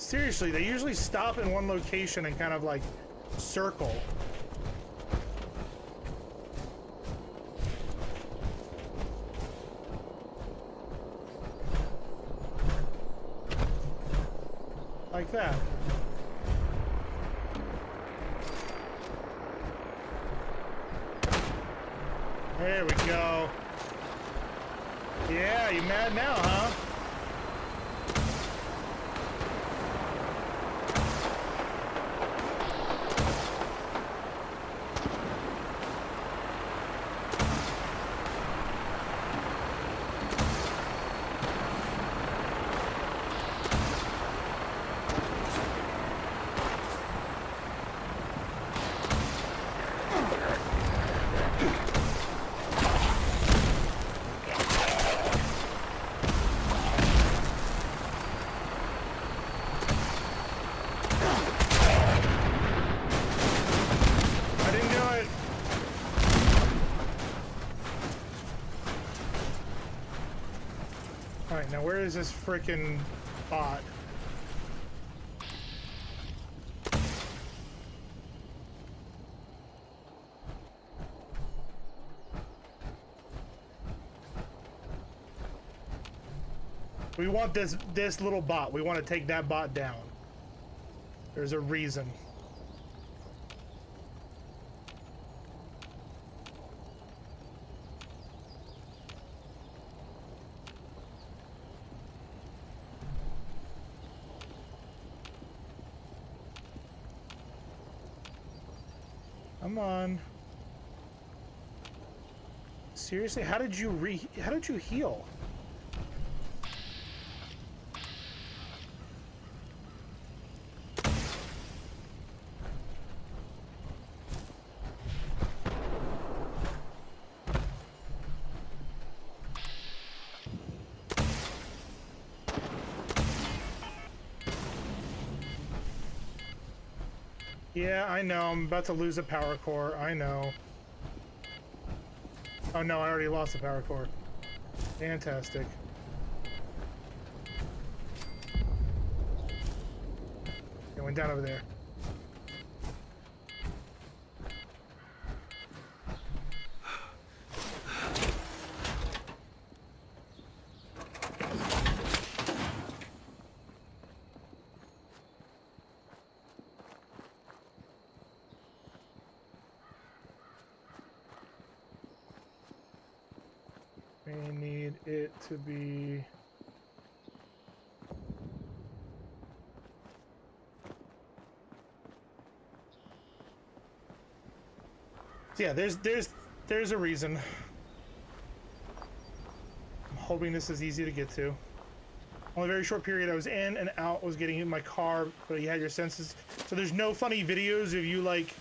Seriously, they usually stop in one location and kind of like circle. Like that. There we go. Yeah, you mad now, huh? Alright, now where is this frickin' bot? We want this little bot. We want to take that bot down. There's a reason. Come on. Seriously, how did you heal? Yeah, I know. I'm about to lose a power core. I know. Oh no, I already lost the power core. Fantastic. It went down over there. We need it to be... So yeah, there's a reason. I'm hoping this is easy to get to. Only a very short period I was in and out was getting in my car, but you had your senses. So there's no funny videos of you like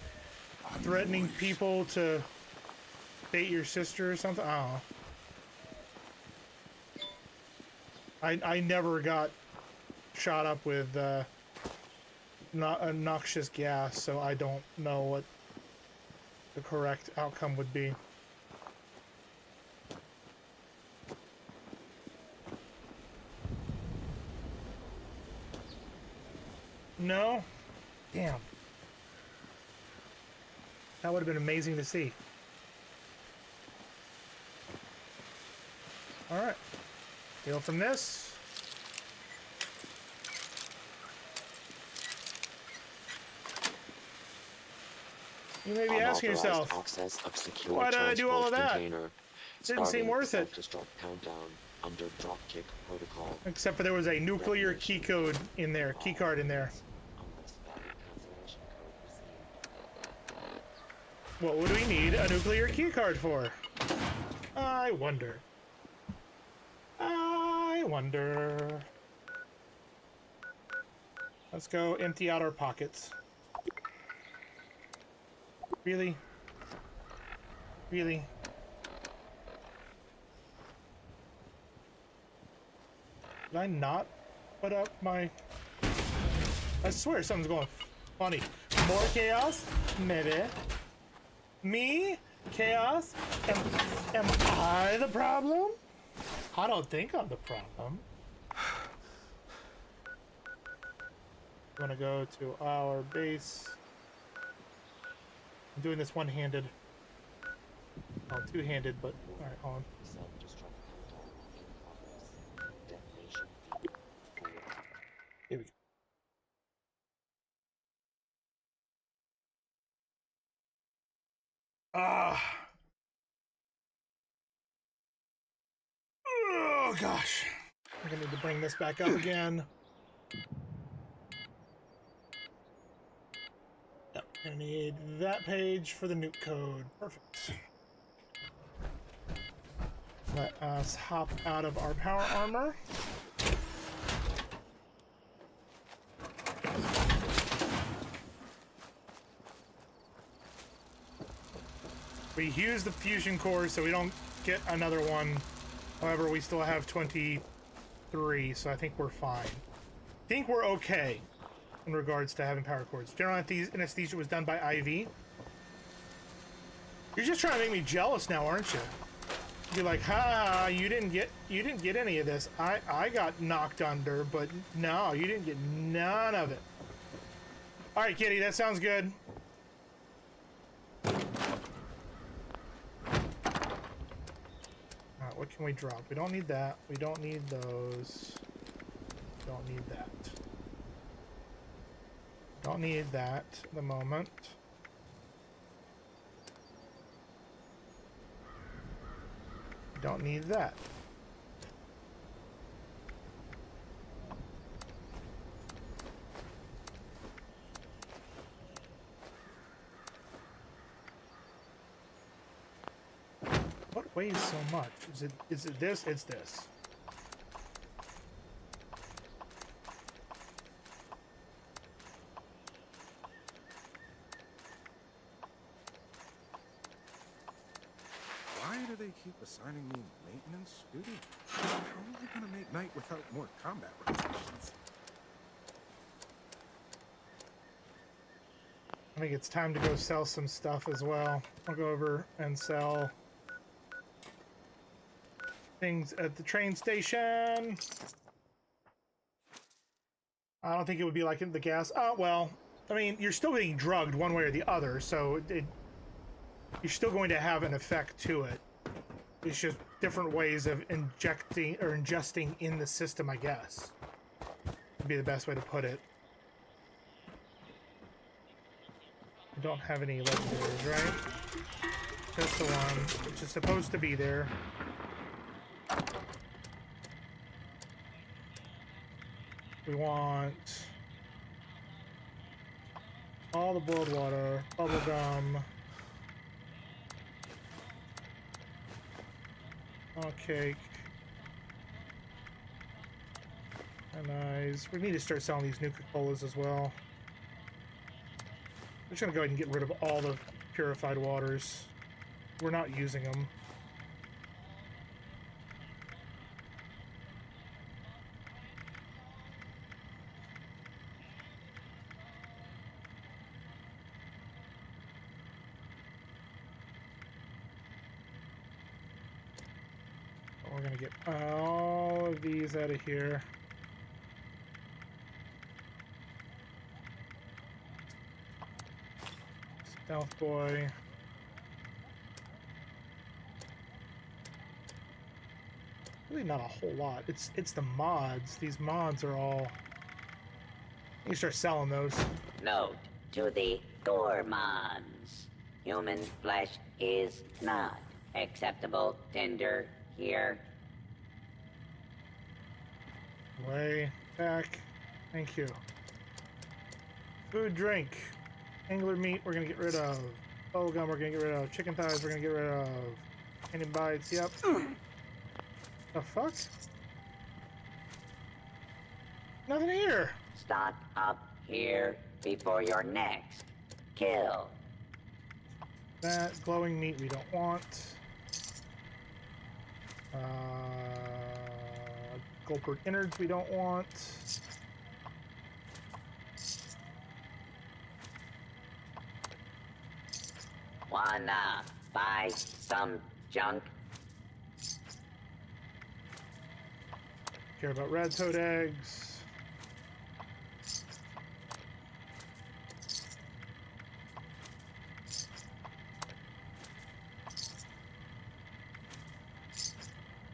threatening people to date your sister or something? I don't know. I never got shot up with noxious gas, so I don't know what the correct outcome would be. No? Damn. That would have been amazing to see. Alright. Heal from this. You may be asking yourself, why did I do all of that? Didn't seem worth it. Under dropkick protocol. Except for there was a nuclear key code in there, key card in there. What would we need a nuclear key card for? I wonder. I wonder. Let's go empty out our pockets. Really? Really? Did I not put up my... I swear something's going funny. More chaos? Maybe. Me? Chaos? Am I the problem? I don't think I'm the problem. I'm gonna go to our base. I'm doing this one-handed. Oh, two-handed, but... Alright, hold on. Here we go. Oh gosh. I'm gonna need to bring this back up again. Yep, I need that page for the nuke code. Perfect. Let us hop out of our power armor. We use the fusion core so we don't get another one. However, we still have 23, so I think we're fine. I think we're okay in regards to having power cords. General anesthesia was done by IV. You're just trying to make me jealous now, aren't you? You're like, ha, you didn't get any of this. I got knocked under, but no, you didn't get none of it. All right, Kitty, that sounds good. What can we drop? We don't need that. We don't need those. Don't need that. Don't need that at the moment. Don't need that. What weighs so much? Is it this? It's this. Why do they keep assigning me maintenance duty? How am I gonna make night without more combat rotations? I think it's time to go sell some stuff as well. I'll go over and sell things at the train station. I don't think it would be like in the gas. Oh, well, I mean, you're still getting drugged one way or the other, so you're still going to have an effect to it. It's just different ways of injecting or ingesting in the system, I guess. Would be the best way to put it. I don't have any legendaries, right? Just the one, which is supposed to be there. We want all the boiled water, bubble gum, all cake, and nice. We need to start selling these Nuka-Colas as well. I'm just gonna go ahead and get rid of all the purified waters. We're not using them. We're gonna get all of these out of here. Stealth boy. Really not a whole lot. It's the mods. These mods are all... You start selling those. Note to the gourmands. Human flesh is not acceptable tinder here. Way back. Thank you. Food, drink. Angler meat, we're gonna get rid of. Bubblegum, we're gonna get rid of. Chicken thighs, we're gonna get rid of. Any bites, yep. The fuck? Nothing here. Stock up here before your next kill. That glowing meat we don't want. Goldberg innards we don't want. Wanna buy some junk? Care about red toad eggs.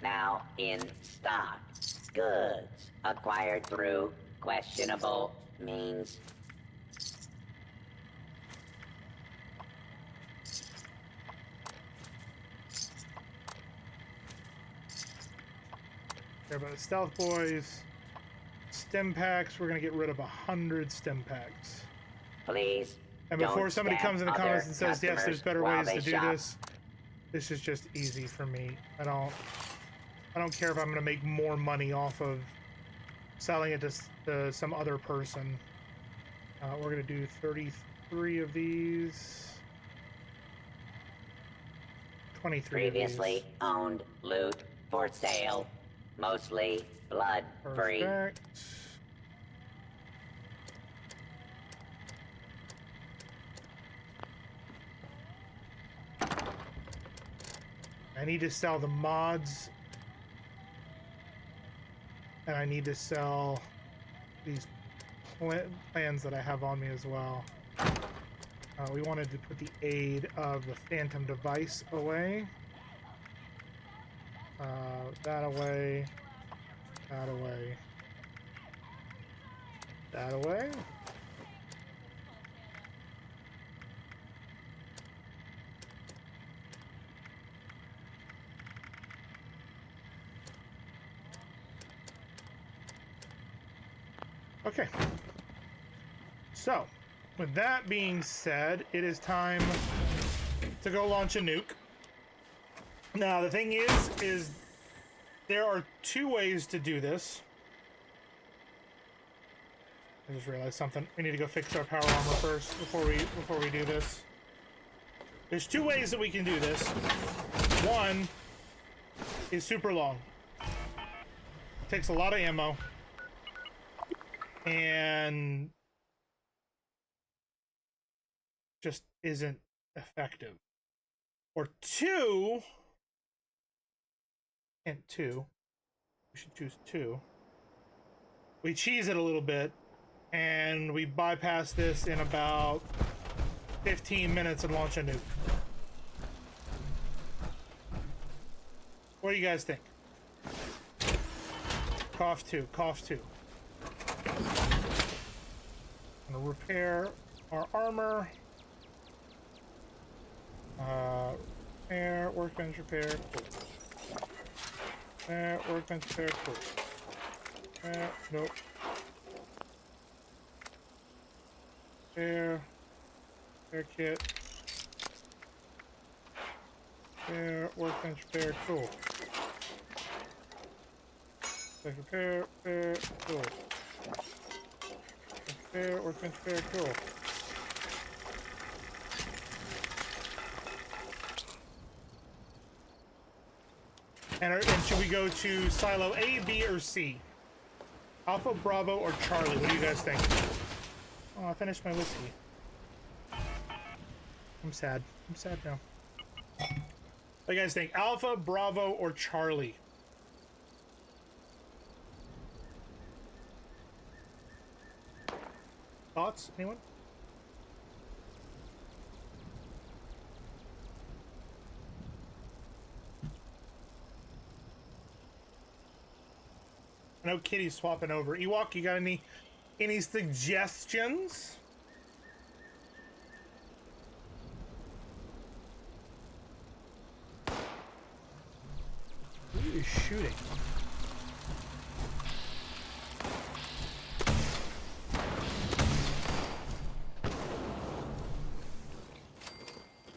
Now in stock. Goods acquired through questionable means. Care about the stealth boys. Stem packs, we're gonna get rid of 100 stem packs. Please. And before don't somebody comes in the scam comments and says, other yes, there's better customers ways to while do they shop. this is just easy for me. I don't care if I'm gonna make more money off of selling it to some other person. We're gonna do 33 of these. 23 Previously of these. owned loot for sale. Mostly blood free. Perfect. I need to sell the mods. And I need to sell these plans that I have on me as well. We wanted to put the aid of the Phantom device away. That away. That away. That away. Okay. So, with that being said, it is time to go launch a nuke. Now, the thing is there are two ways to do this. I just realized something. We need to go fix our power armor first before we do this. There's two ways that we can do this. One is super long. Takes a lot of ammo. And just isn't effective. Or two, and two, we should choose two. We cheese it a little bit, and we bypass this in about 15 minutes and launch a nuke. What do you guys think? Cough two, cough two. I'm gonna repair our armor. Repair, workbench repair, cool. Repair, workbench repair, cool. Nope. Repair kit. Repair, workbench repair, cool. Repair, cool. Repair, workbench repair, cool. And should we go to silo A, B, or C? Alpha, Bravo, or Charlie? What do you guys think? Oh, I finished my whiskey. I'm sad. I'm sad now. What do you guys think? Alpha, Bravo, or Charlie? Thoughts? Anyone? I know Kitty's swapping over. Ewok, you got any suggestions? Who is shooting?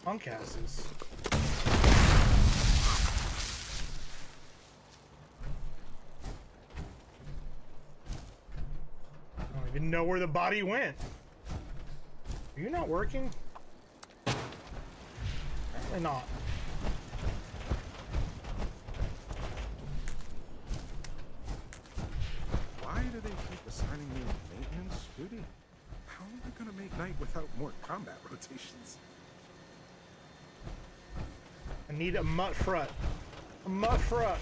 Punkasses. I don't even know where the body went. Are you not working? Apparently not. Why do they keep assigning me maintenance duty? How are we gonna make night without more combat rotations? I need a mutt front. A mutt front.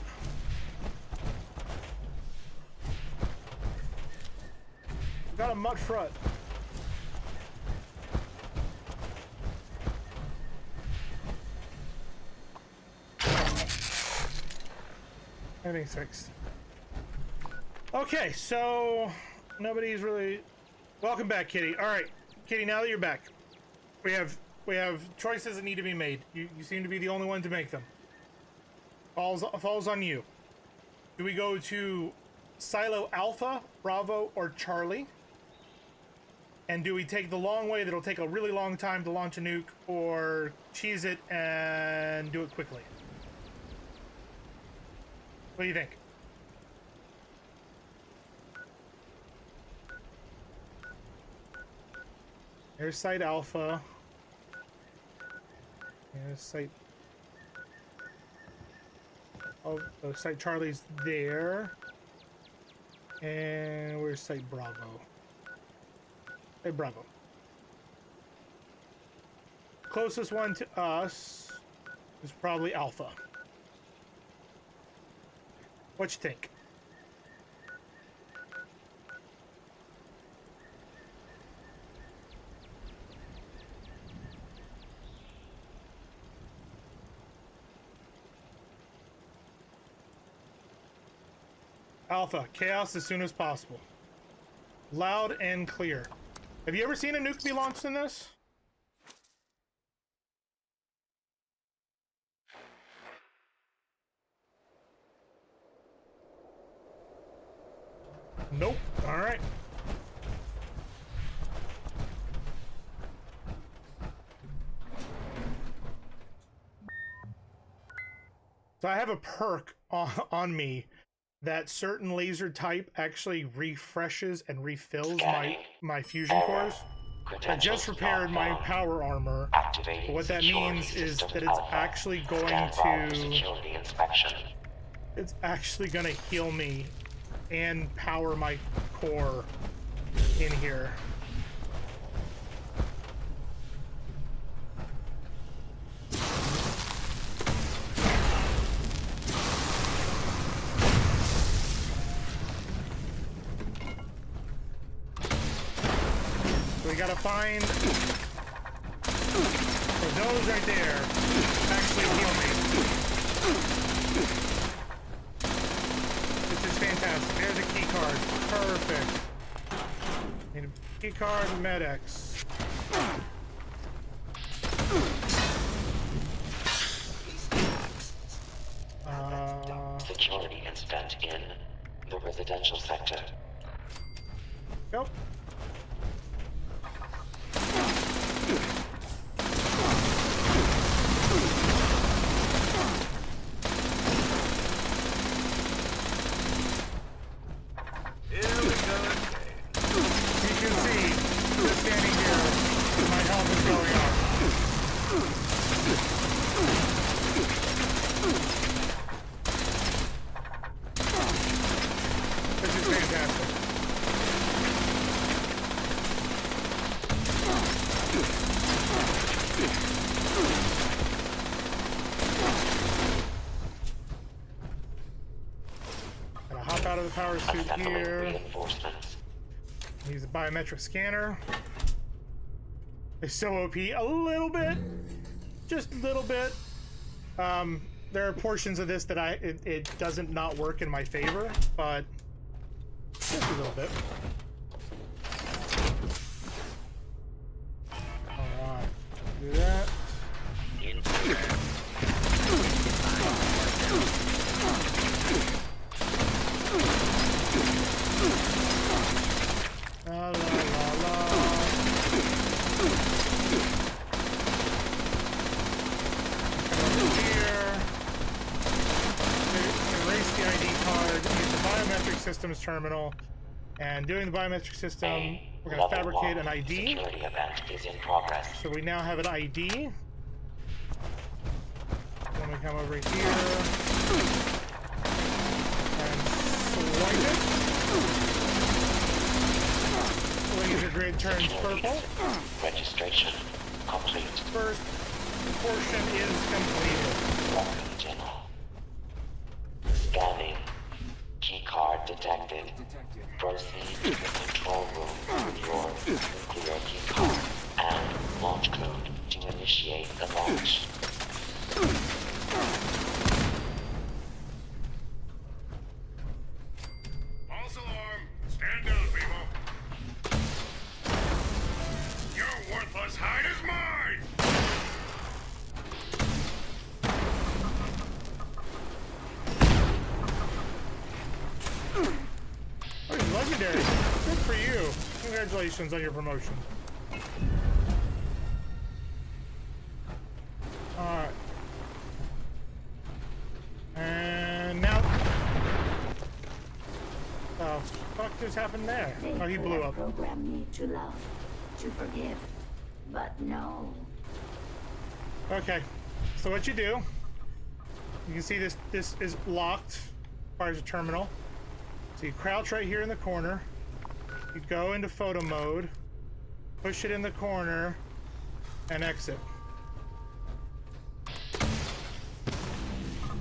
I got a mutt front. Everything's fixed. Okay, so nobody's really. Welcome back, Kitty. All right, Kitty. Now that you're back, we have choices that need to be made. You seem to be the only one to make them. Falls on you. Do we go to Silo Alpha, Bravo, or Charlie? And do we take the long way that'll take a really long time to launch a nuke, or cheese it and do it quickly? What do you think? There's Site Alpha. There's Site... Oh, Site Charlie's there. And where's Site Bravo? Hey, Bravo. Closest one to us is probably Alpha. What you think? Alpha, chaos as soon as possible. Loud and clear. Have you ever seen a nuke be launched in this? Nope. All right. So I have a perk on me that certain laser type actually refreshes and refills my fusion cores. I just repaired my power armor. But what that means is that it's actually going to... It's actually going to heal me and power my core in here. We gotta find... So those right there actually heal me. This is fantastic. There's a key card. Perfect. Need a key card, Med-X. Security incident in the residential sector. Yep. the power suit Assembling here. reinforcements. Use a biometric scanner. It's so OP. A little bit. Just a little bit. There are portions of this that it doesn't not work in my favor, but just a little bit. Alright. Do that. La la la la. Here. Erase the ID card. Use the biometric systems terminal. And doing the biometric system, we're going to fabricate an ID. Security event is in progress. So we now have an ID. When we come over here and swipe it. Laser grid turns purple. Registration complete. First portion is completed. Welcome, General. Scanning. Keycard detected. Proceed to the control room with your nuclear keycard and launch code to initiate the launch. False alarm. Stand down, people. Your worthless hide is mine! Oh, he's legendary. Good for you. Congratulations on your promotion. Alright. And now... the fuck just happened there? Oh, he blew up. Program me to love, to forgive, but no. Okay. So what you do... You can see this is locked. Requires a terminal. So you crouch right here in the corner. You go into photo mode. Push it in the corner. And exit.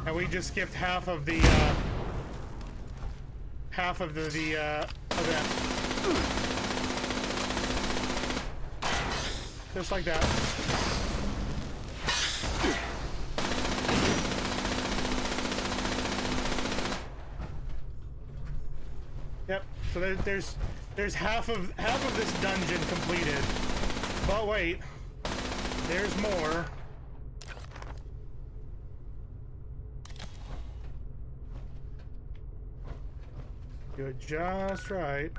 And we just skipped half of the event. Just like that. Yep. So there's half of this dungeon completed. But wait, there's more. Do it just right.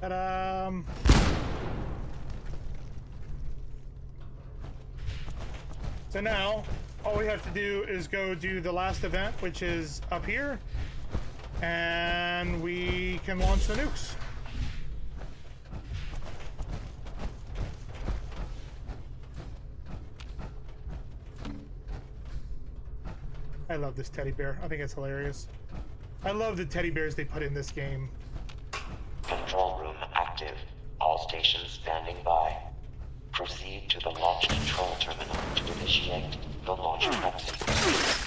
Ta-da! So now, all we have to do is go do the last event, which is up here, and we can launch the nukes. I love this teddy bear. I think it's hilarious. I love the teddy bears they put in this game. Control room active. All stations standing by. Proceed to the launch control terminal to initiate the launch prep sequence.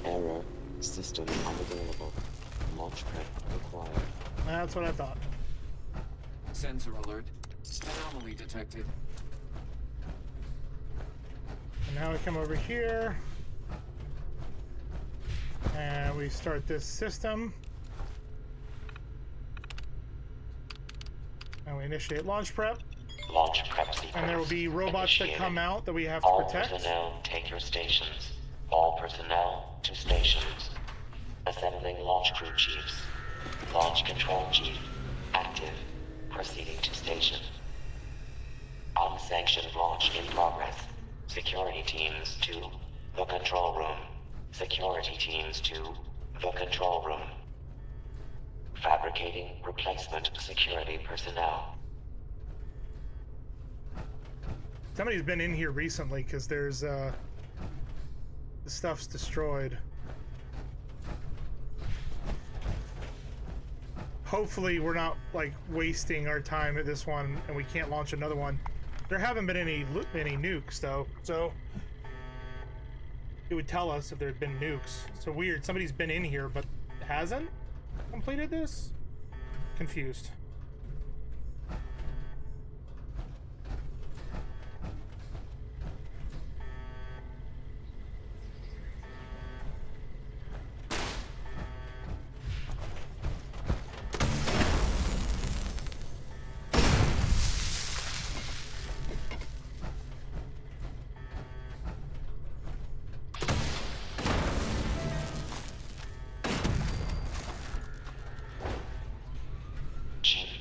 Error. System unavailable. Launch prep required. That's what I thought. Sensor alert. Anomaly detected. And now we come over here. And we start this system. And we initiate launch prep. Launch prep sequence. And there will be robots that come out that we have to All protect. personnel, take your stations. All personnel to stations. Assembling launch crew chiefs. Launch control chief active. Proceeding to station. Unsanctioned launch in progress. Security teams to the control room. Security teams to the control room. Fabricating replacement security personnel. Somebody's been in here recently because there's the stuff's destroyed. Hopefully we're not like wasting our time at this one and we can't launch another one. There haven't been any nukes though, so it would tell us if there had been nukes. So weird, somebody's been in here but hasn't completed this? Confused.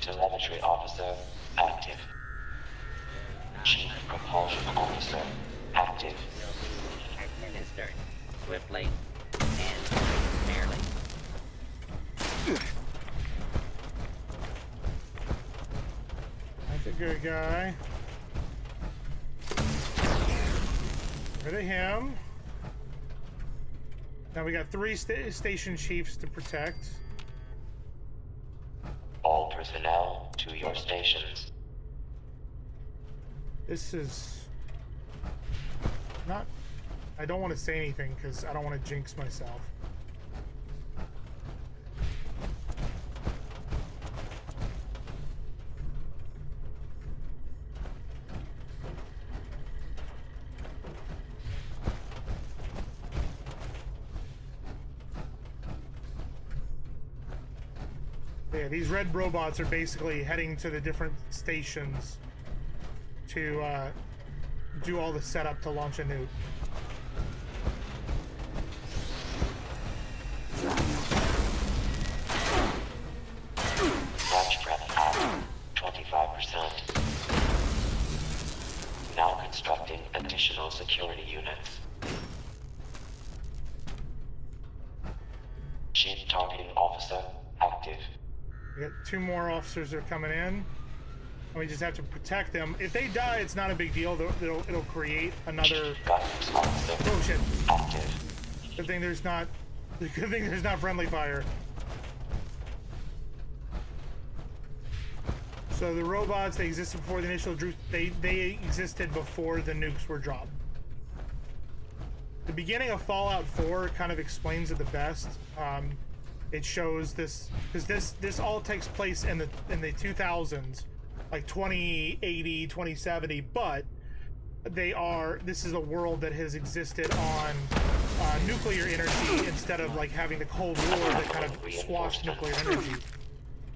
Telemetry officer active. Chief propulsion officer active. Administered swiftly and fairly. That's a good guy. Rid of him. Now we got 3 station chiefs to protect. All personnel to your stations. This is not... I don't want to say anything because I don't want to jinx myself. Yeah, these red robots are basically heading to the different stations to do all the setup to launch a nuke. Launch prep at 25%. Now constructing additional security units. Chief targeting officer active. We got 2 more officers that are coming in. And we just have to protect them. If they die, it's not a big deal. It'll create another... Oh shit. Good thing there's not... Good thing there's not friendly fire. So the robots, they existed before the initial... They existed before the nukes were dropped. The beginning of Fallout 4 kind of explains it the best. It shows this... Because this all takes place in the 2000s. Like 2080, 2070, but this is a world that has existed on nuclear energy instead of like having the Cold War that kind of squashed nuclear energy.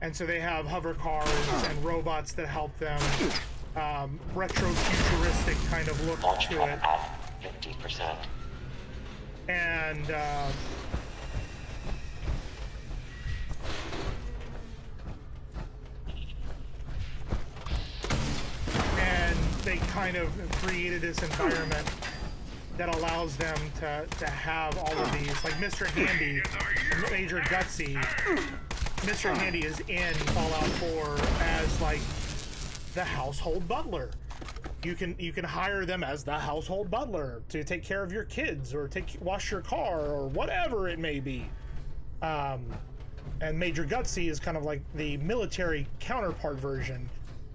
And so they have hover cars and robots that help them, retro-futuristic kind of look to it. 50%. And they kind of created this environment that allows them to have all of these. Like Mr. Handy, Major Gutsy. Mr. Handy is in Fallout 4 as like the household butler. You can hire them as the household butler to take care of your kids or wash your car or whatever it may be. And Major Gutsy is kind of like the military counterpart version.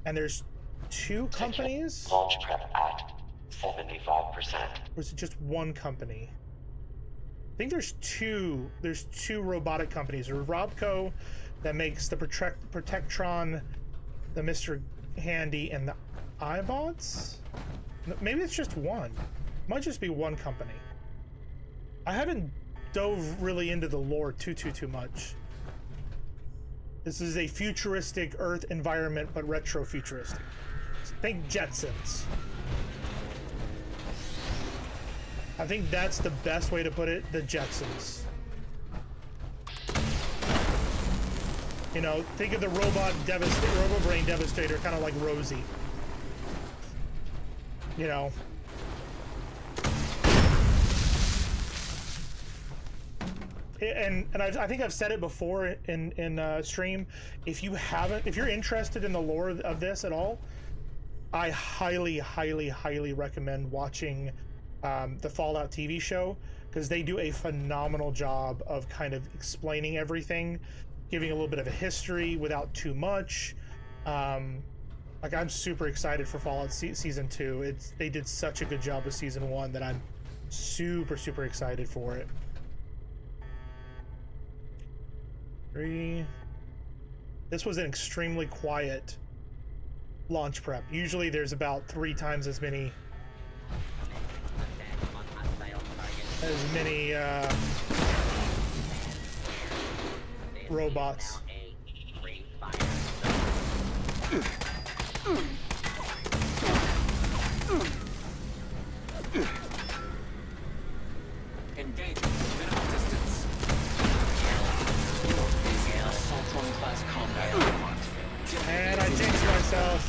And there's 2 companies? Launch prep at 75%. Or is it just one company? I think there's 2. There's 2 robotic companies. There's Robco that makes the Protectron, the Mr. Handy, and the iBots? Maybe it's just one. Might just be one company. I haven't dove really into the lore too much. This is a futuristic Earth environment, but retro-futuristic. Think Jetsons. I think that's the best way to put it, the Jetsons. You know, think of the Robo-Brain Devastator, kind of like Rosie. You know. And I think I've said it before in stream. If you're interested in the lore of this at all, I highly recommend watching the Fallout TV show, because they do a phenomenal job of kind of explaining everything, giving a little bit of a history without too much. Like, I'm super excited for Fallout season 2. They did such a good job with season 1 that I'm super excited for it. 3. This was an extremely quiet launch prep. Usually there's about 3 times as many robots. Engage minimal distance. You're facing assault drone class combat. And I jinxed myself.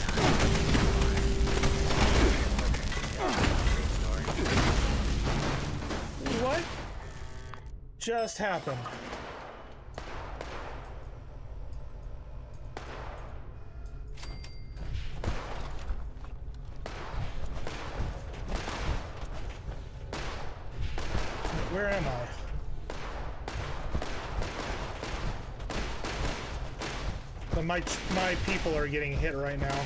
What just happened? Where am I? But my people are getting hit right now.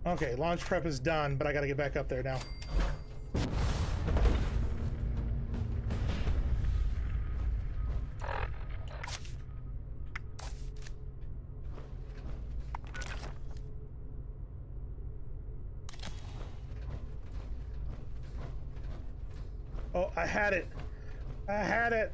Okay, launch prep is done, but I gotta get back up there now. Oh, I had it. I had it.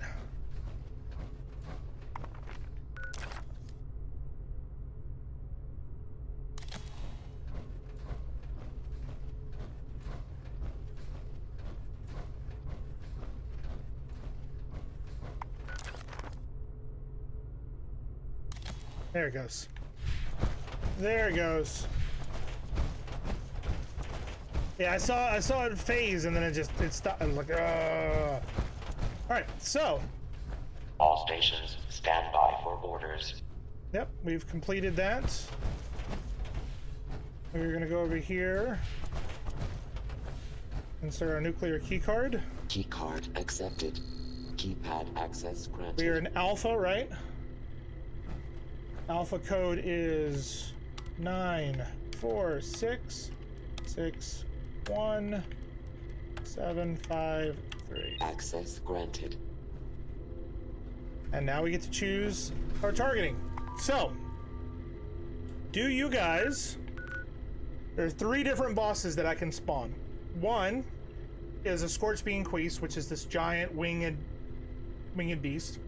There it goes. There it goes. Yeah, I saw it phase, and then it stopped. I was like, all right, so. All stations, stand by for orders. Yep, we've completed that. We're gonna go over here. Insert our nuclear keycard. Keycard accepted. Keypad access granted. We are in alpha, right? Alpha code is 9466175. Access granted. And now we get to choose our targeting. So, do you guys... There are 3 different bosses that I can spawn. One is a Scorched Being Queast, which is this giant winged beast.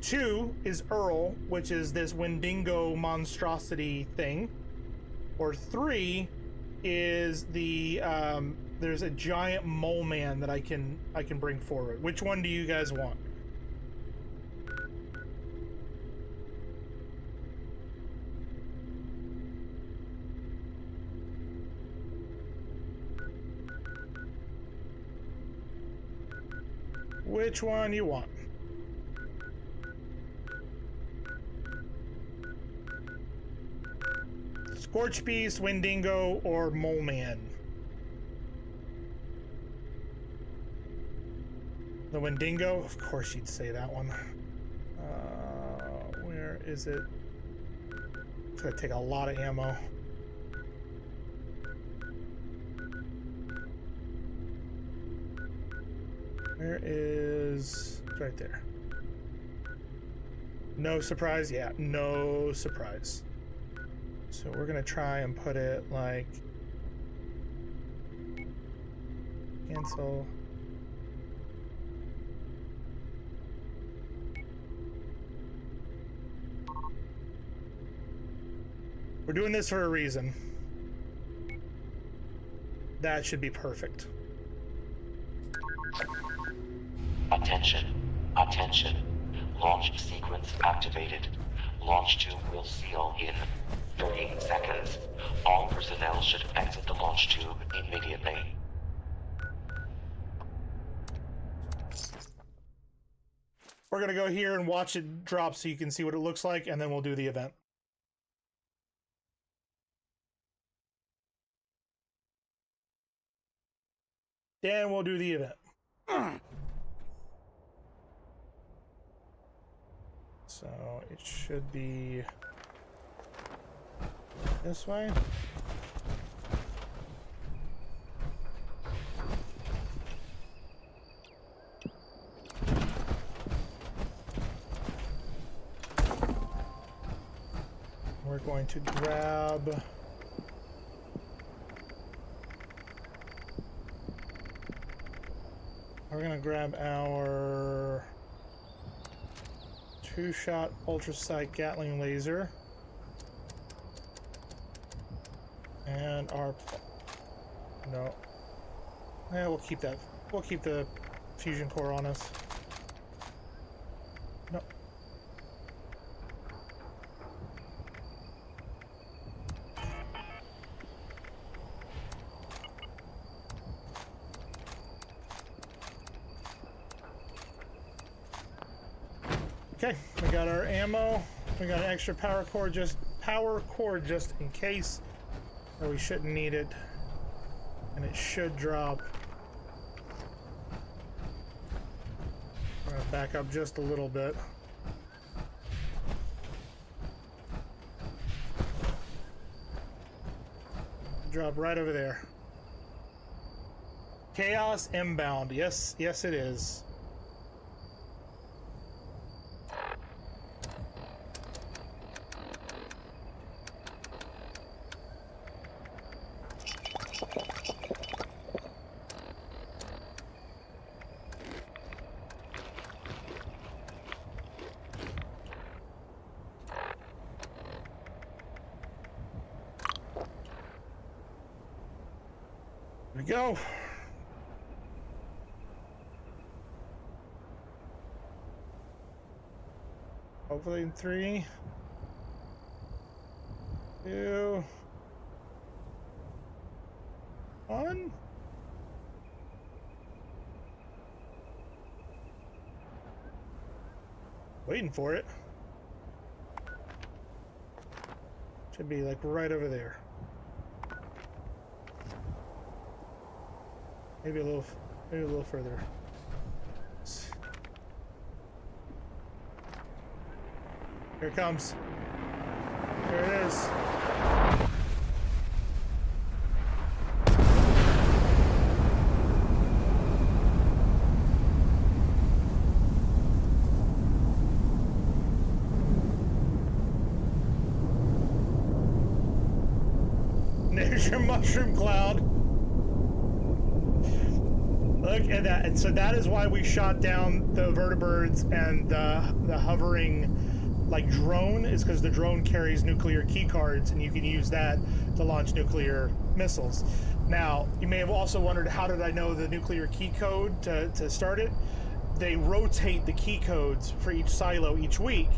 2 is Earl, which is this Wendigo monstrosity thing. Or 3 is the there's a giant mole man that I can bring forward. Which one do you guys want? Which one you want? Scorch Beast, Wendigo, or Mole Man? The Wendigo? Of course you'd say that one. Where is it? It's gonna take a lot of ammo. Where is... It's right there. No surprise? Yeah, no surprise. So we're gonna try and put it like... Cancel. We're doing this for a reason. That should be perfect. Attention. Attention. Launch sequence activated. Launch tube will seal in 3 seconds. All personnel should exit the launch tube immediately. We're gonna go here and watch it drop so you can see what it looks like, and then we'll do the event. Then we'll do the event. So it should be this way. We're going to grab our 2-shot ultrasight Gatling laser and our no. Yeah, we'll keep that. We'll keep the fusion core on us. No. Okay, we got our ammo. We got an extra power cord just in case, or we shouldn't need it, and it should drop. I'm gonna back up just a little bit. Drop right over there. Chaos inbound. Yes, yes, it is. Here we go. Hopefully in 3, 2, 1. Waiting for it. Should be like right over there. Maybe a little further. Here it comes. There it is. There's your mushroom cloud. Look at that. And so that is why we shot down the vertibirds and the hovering like drone, is because the drone carries nuclear key cards and you can use that to launch nuclear missiles. Now, you may have also wondered, how did I know the nuclear key code to start it? They rotate the key codes for each silo each week.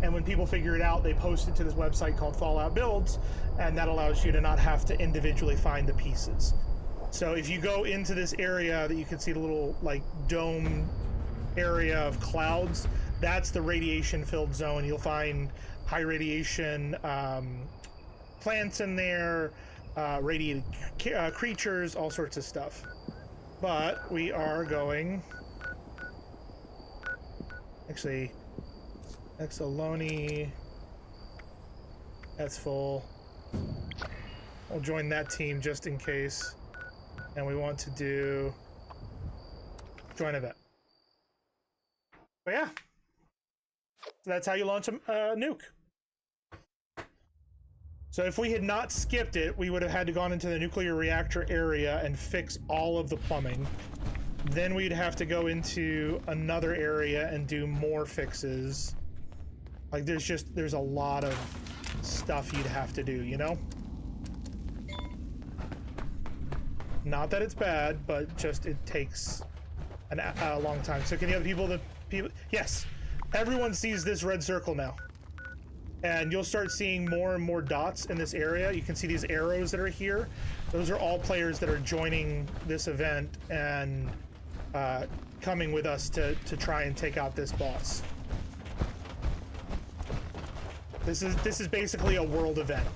And when people figure it out, they post it to this website called Fallout Builds, and that allows you to not have to individually find the pieces. So if you go into this area that you can see, the little like dome area of clouds, that's the radiation-filled zone. You'll find high radiation plants in there, radiated creatures, all sorts of stuff. But we are going... Actually, Exoloni That's full. We'll join that team just in case. And we want to do join event. But yeah. So that's how you launch a nuke. So if we had not skipped it, we would have had to gone into the nuclear reactor area and fix all of the plumbing. Then we'd have to go into another area and do more fixes. Like there's a lot of stuff you'd have to do, you know? Not that it's bad, but just it takes a long time. So can the other people, yes, everyone sees this red circle now. And you'll start seeing more and more dots in this area. You can see these arrows that are here. Those are all players that are joining this event and coming with us to try and take out this boss. This is basically a world event.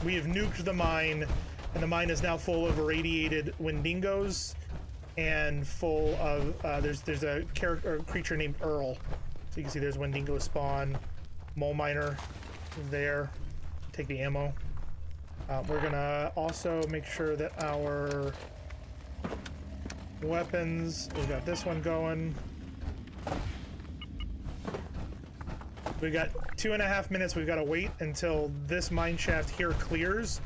We have nuked the mine, and the mine is now full of irradiated Wendigos and full of there's a creature named Earl. So you can see there's Wendigo spawn, mole miner is there. Take the ammo. We're gonna also make sure that our weapons, we got this one going. We got 2.5 minutes. We've got to wait until this mine shaft here clears,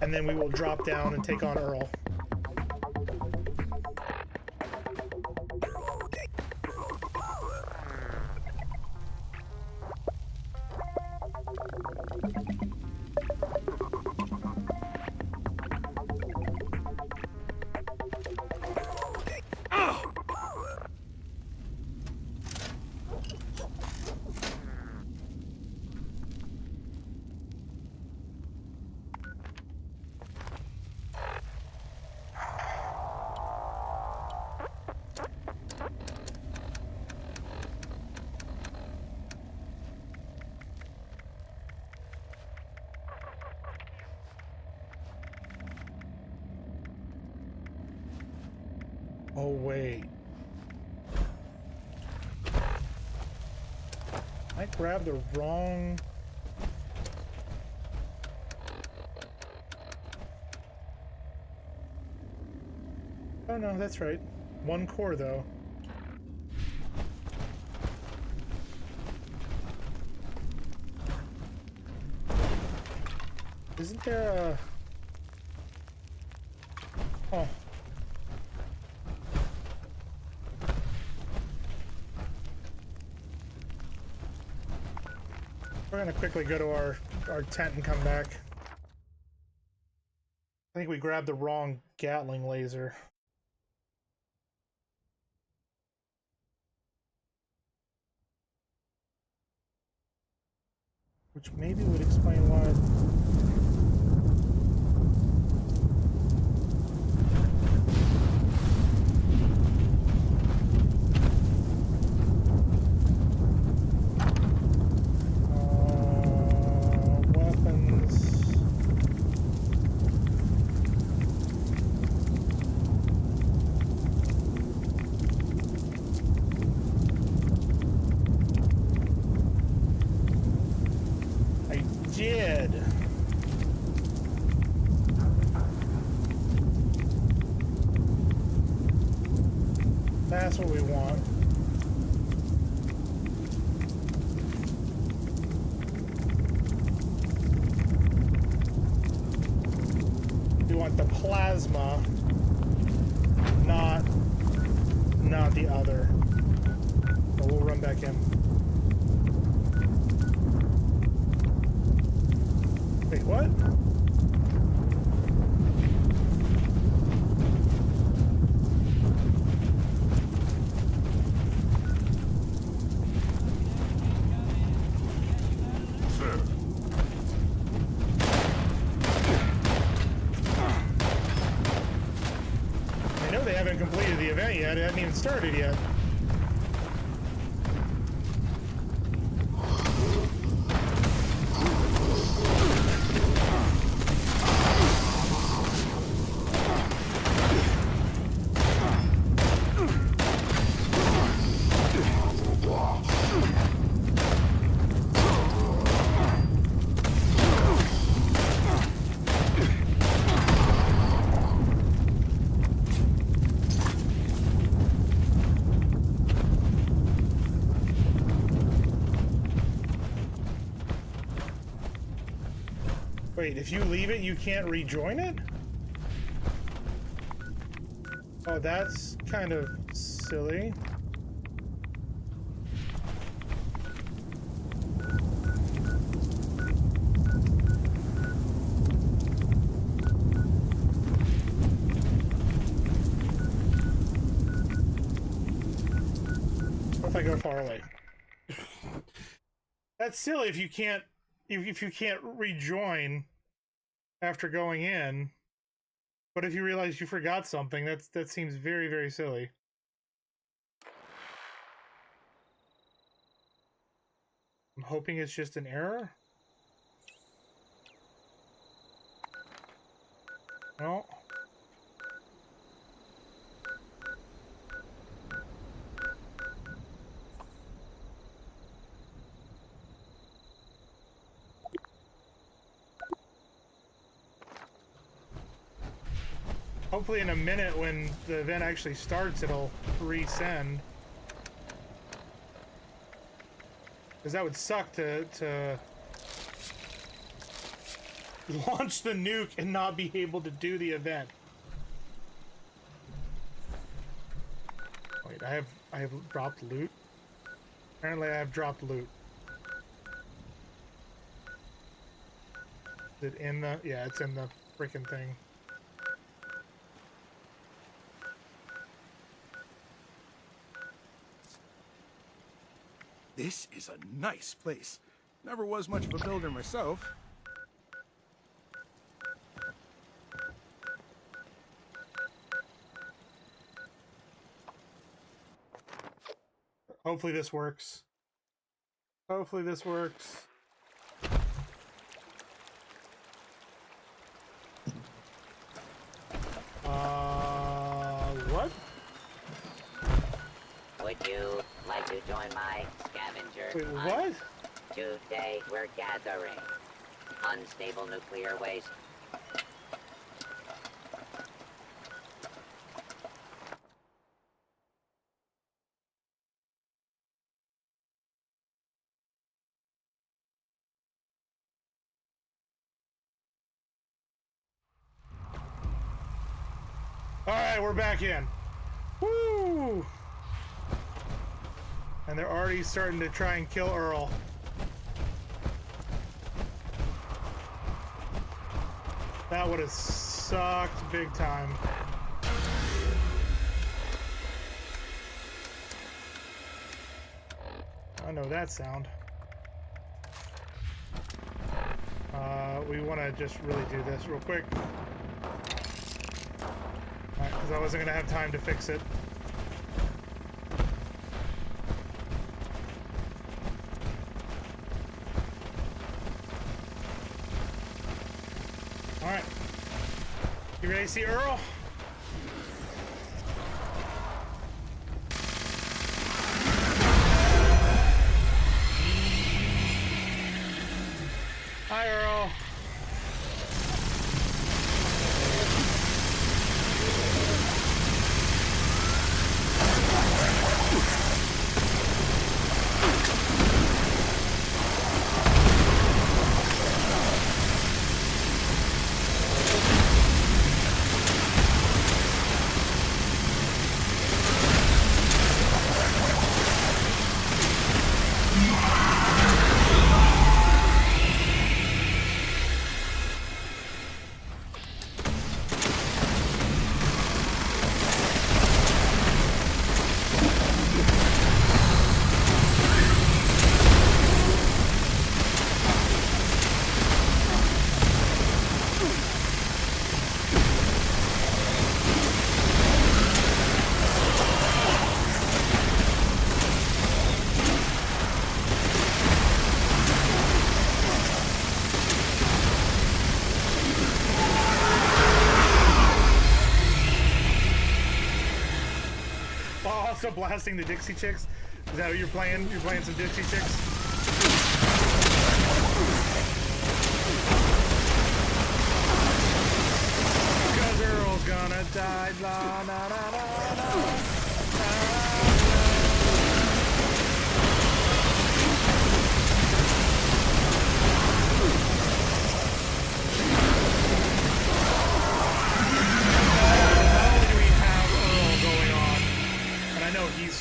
and then we will drop down and take on Earl. Oh, wait. I grabbed the wrong... Oh, no, that's right. One core, though. Isn't there a... Oh. We're gonna quickly go to our tent and come back. I think we grabbed the wrong Gatling laser. Which maybe would explain why... That's what we want. We want the plasma, not the other. But we'll run back in. Wait, what? Completed the event yet. It hasn't even started yet. Wait, if you leave it, you can't rejoin it? Oh, that's kind of silly. What if I go far away? That's silly if you can't rejoin after going in. But if you realize you forgot something, that seems very, very silly. I'm hoping it's just an error. No. Hopefully in a minute when the event actually starts, it'll resend. Because that would suck to launch the nuke and not be able to do the event. Wait, I have dropped loot? Apparently I have dropped loot. Is it in the... Yeah, it's in the freaking thing. This is a nice place. Never was much of a builder myself. Hopefully this works. Hopefully this works. What? Would you like to join my scavenger Wait, hunt? what? Today we're gathering unstable nuclear waste. Alright, we're back in. Woo! And they're already starting to try and kill Earl. That would have sucked big time. I know that sound. We want to just really do this real quick. Alright, because I wasn't going to have time to fix it. Alright. You ready to see Earl? Hi, Earl. Also blasting the Dixie Chicks? Is that what you're playing? You're playing some Dixie Chicks? Because Earl's gonna die. La, na, na, na, na.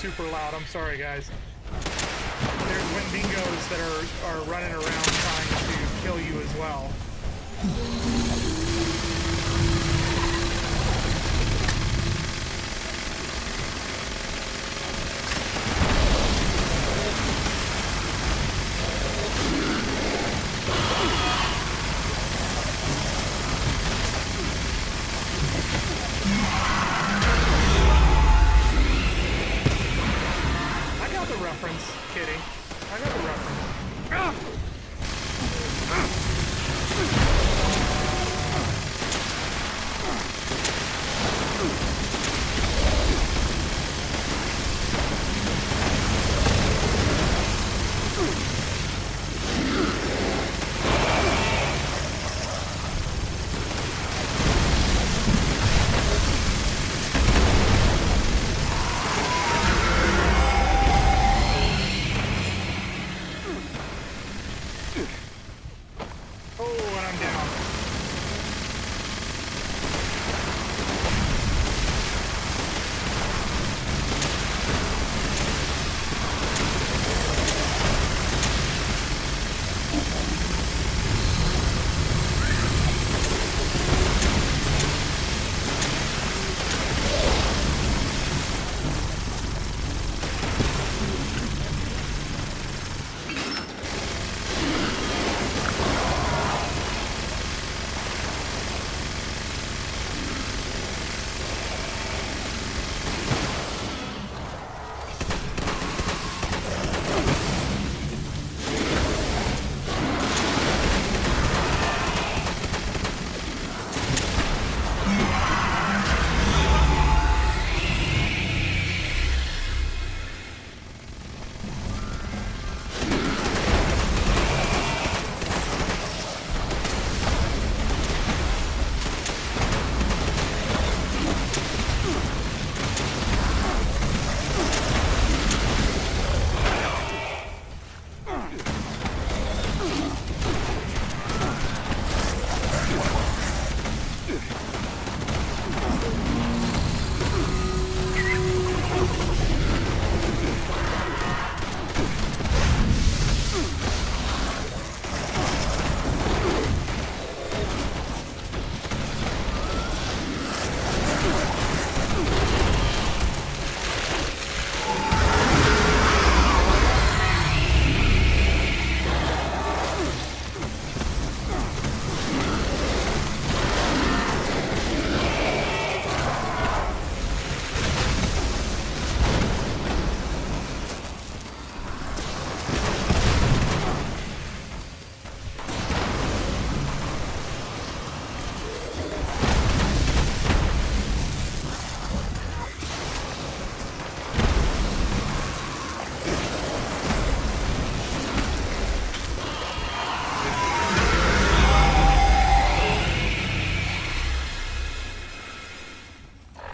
super loud. I'm sorry, guys. There's Wendigos that are running around trying to kill you as well.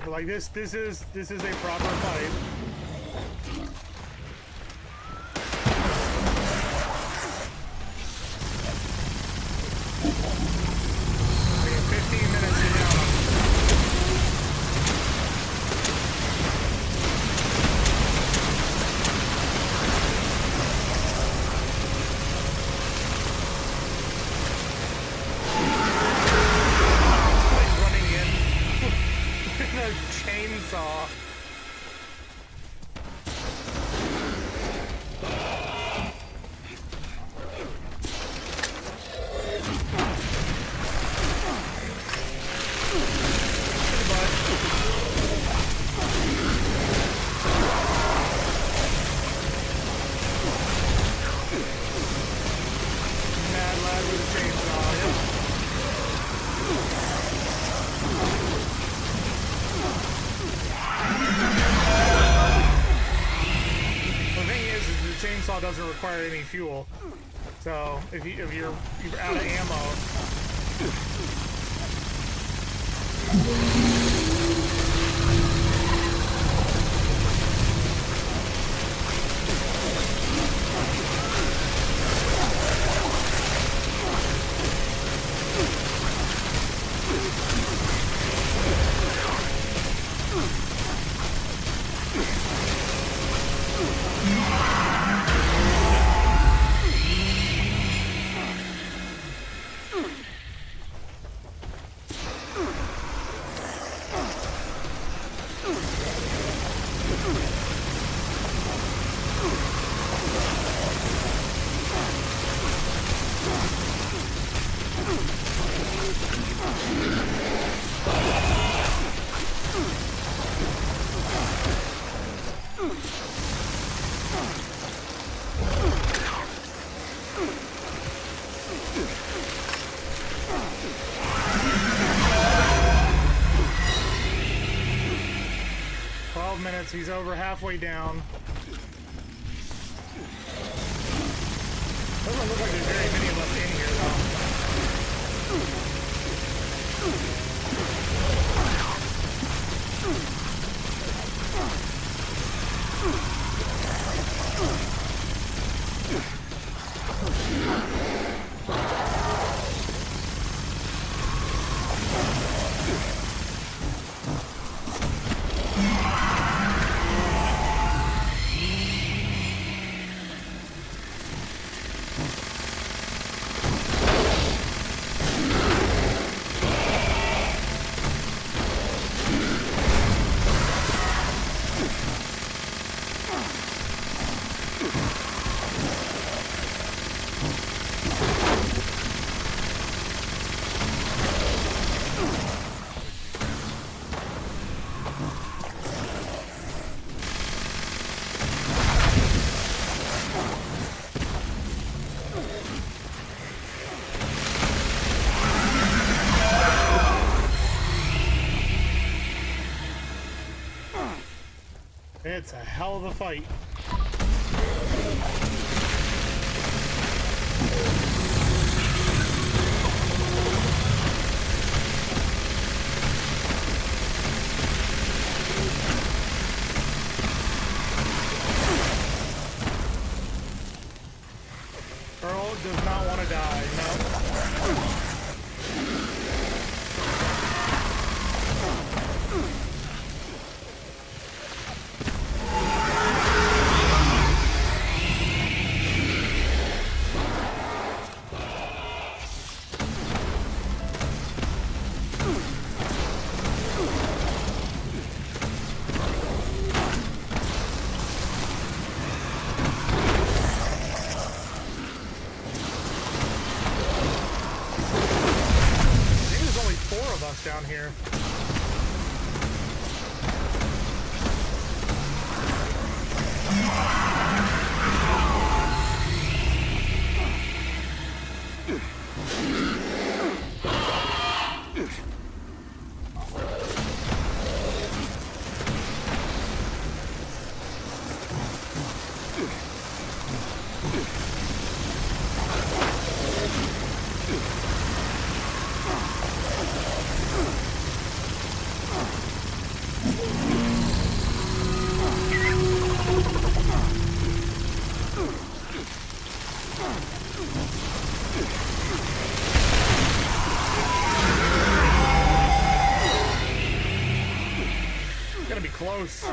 Like this is a proper fight. We have 15 minutes to down. Chainsaw. Mad lad with a chainsaw, yep. The chainsaw doesn't require any fuel, so if you're out of ammo. 12 minutes. He's over halfway down. Doesn't look like there's very many of us in here, though. It's a hell of a fight. Earl does not want to die, no. Down here. Close.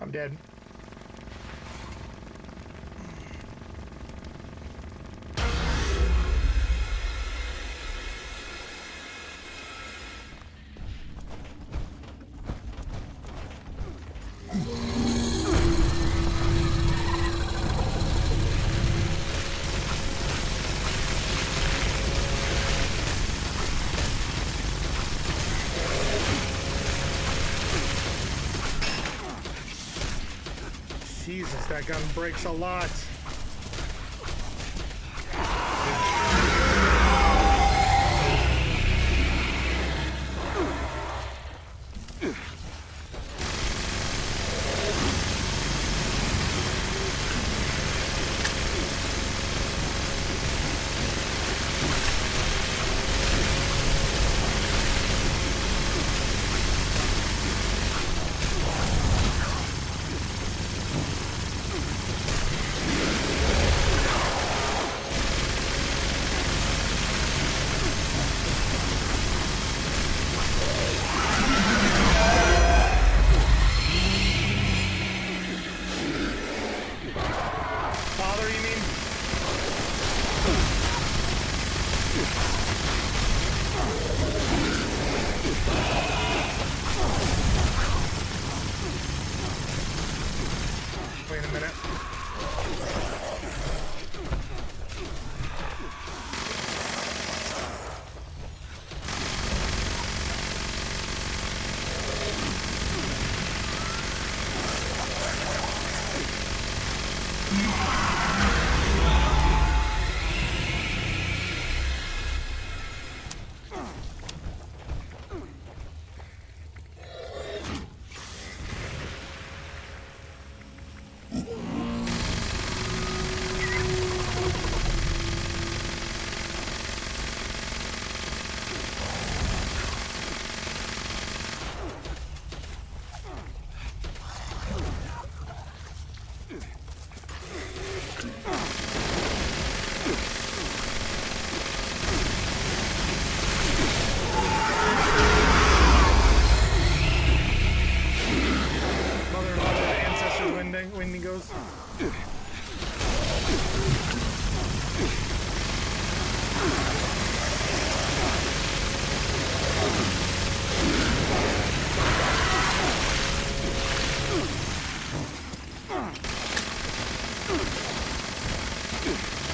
I'm dead. Jesus, that gun breaks a lot.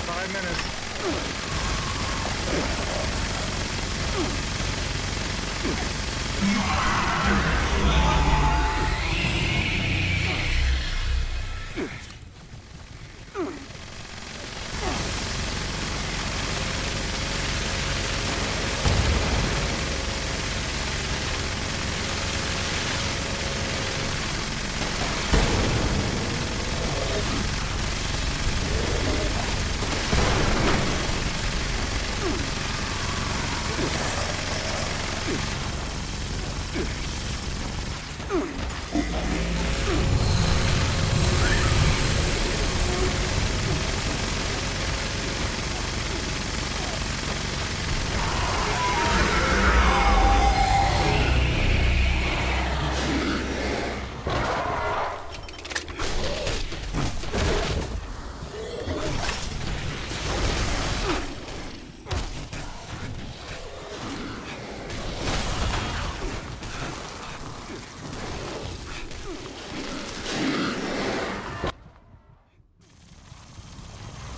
5 minutes.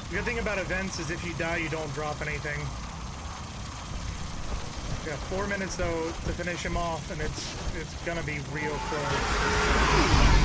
The good thing about events is if you die, you don't drop anything. We got 4 minutes though to finish him off, and it's gonna be real close.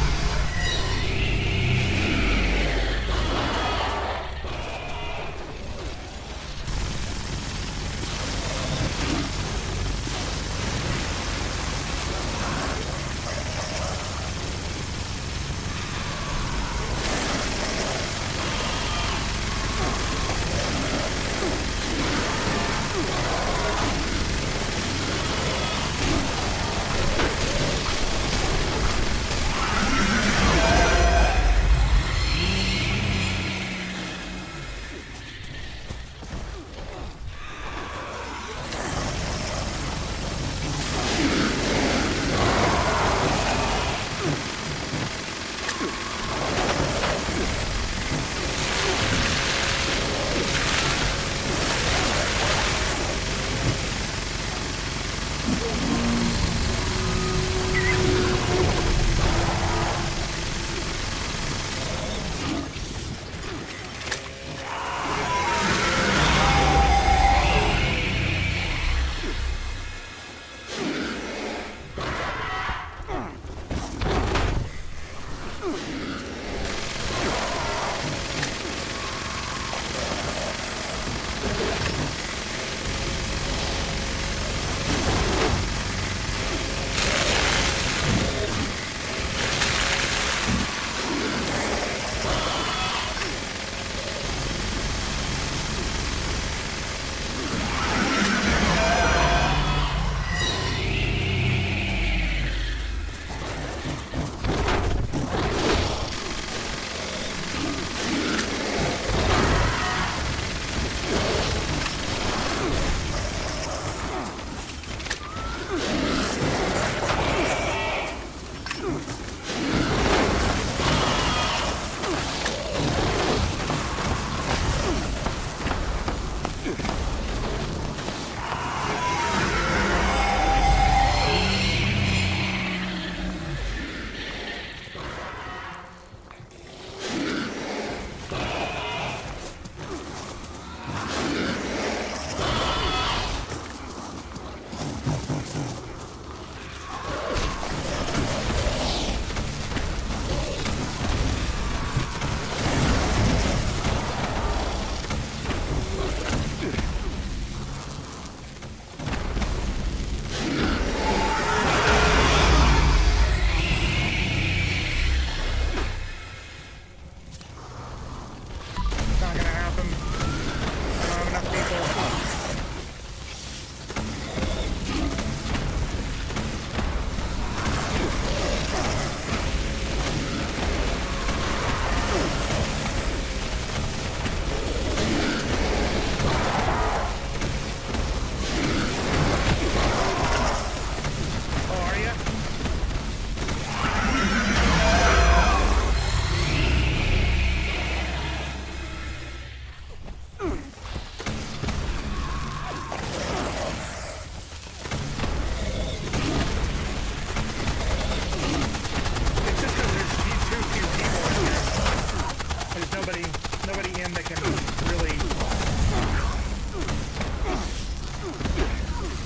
hand that can really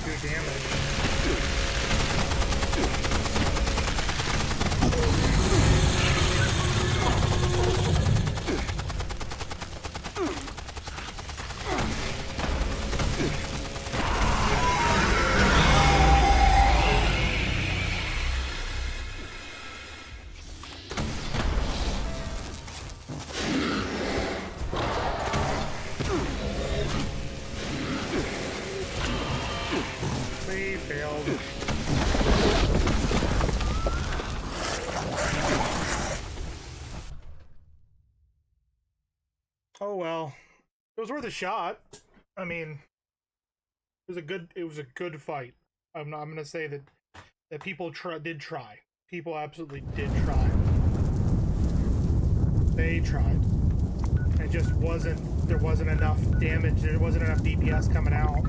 do damage. They failed. Oh well, it was worth a shot. I mean, it was a good fight. I'm gonna say that people did try. People absolutely did try. They tried. It just there wasn't enough damage. There wasn't enough DPS coming out.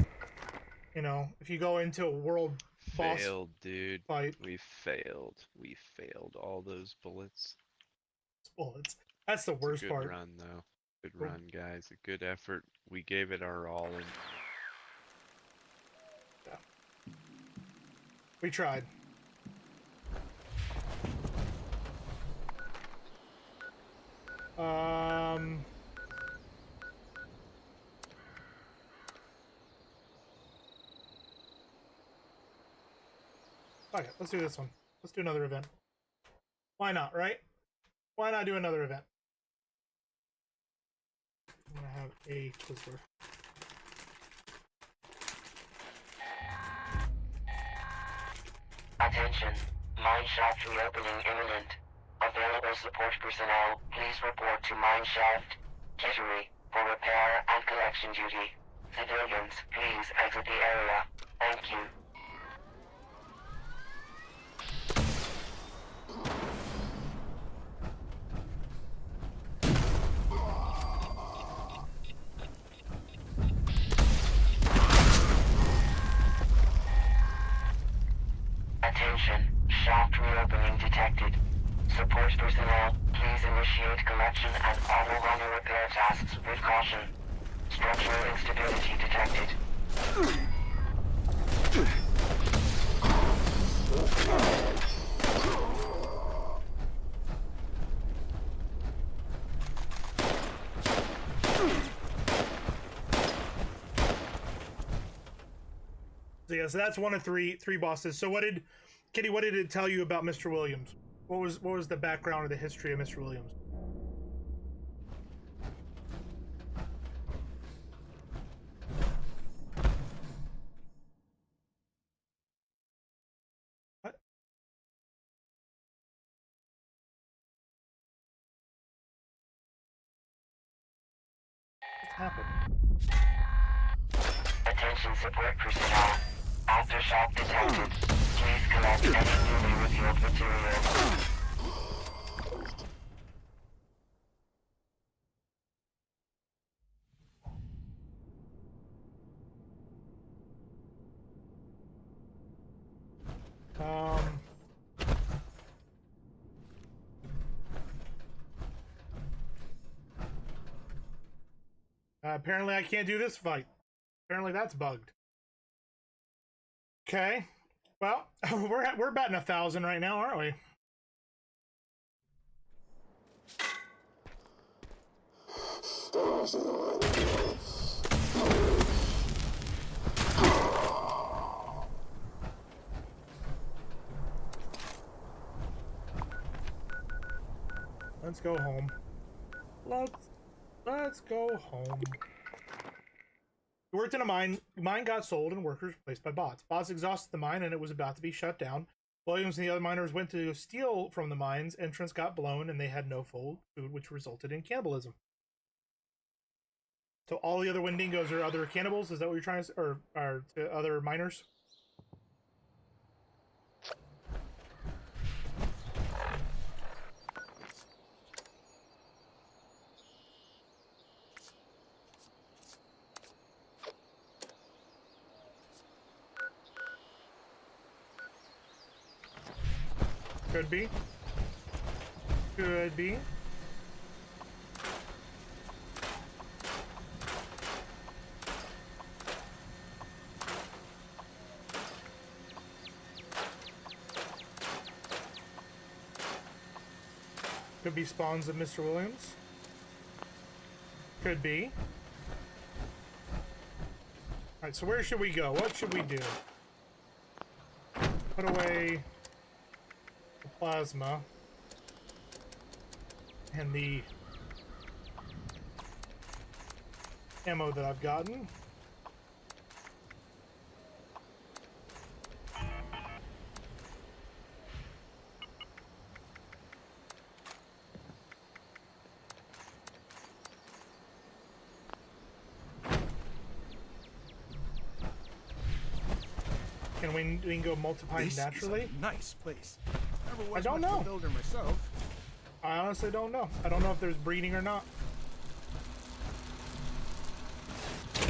You know, if you go into a world boss dude. fight, We failed. We failed all those bullets. That's the worst It's a good part. run, though. Good run, guys. A good effort. We gave it our all. And yeah. We tried. Okay, let's do this one. Let's do another event. Why not, right? Why not do another event? I'm gonna have a Twizzler. Attention. Mine shaft reopening imminent. Available support personnel, please report to mine shaft Kittery for repair and collection duty. Civilians, please exit the area. Thank you. Attention. Shaft reopening detected. Support personnel, please initiate collection and auto-runner repair tasks with caution. Structural instability detected. So yeah, so that's one of three bosses. So Kitty, what did it tell you about Mr. Williams? What was the background or the history of Mr. Williams? What? What happened? Attention support personnel. Aftershock detected. Please collect any newly revealed material. Apparently I can't do this fight. Apparently that's bugged. Okay. Well, we're batting 1,000 right now, aren't we? Let's go home. Let's go home. We worked in a mine. The mine got sold and workers replaced by bots. Bots exhausted the mine and it was about to be shut down. Williams and the other miners went to steal from the mine's entrance, got blown, and they had no food, which resulted in cannibalism. So all the other Wendigos are other cannibals? Is that what you're trying to say? Or are other miners? Could be. Could be. Could be spawns of Mr. Williams. Could be. Alright, so where should we go? What should we do? Put away the plasma and the ammo that I've gotten. Can we can go multiply This naturally? is a nice place. Never I was don't much of know. a builder myself. I honestly don't know. I don't know if there's breeding or not.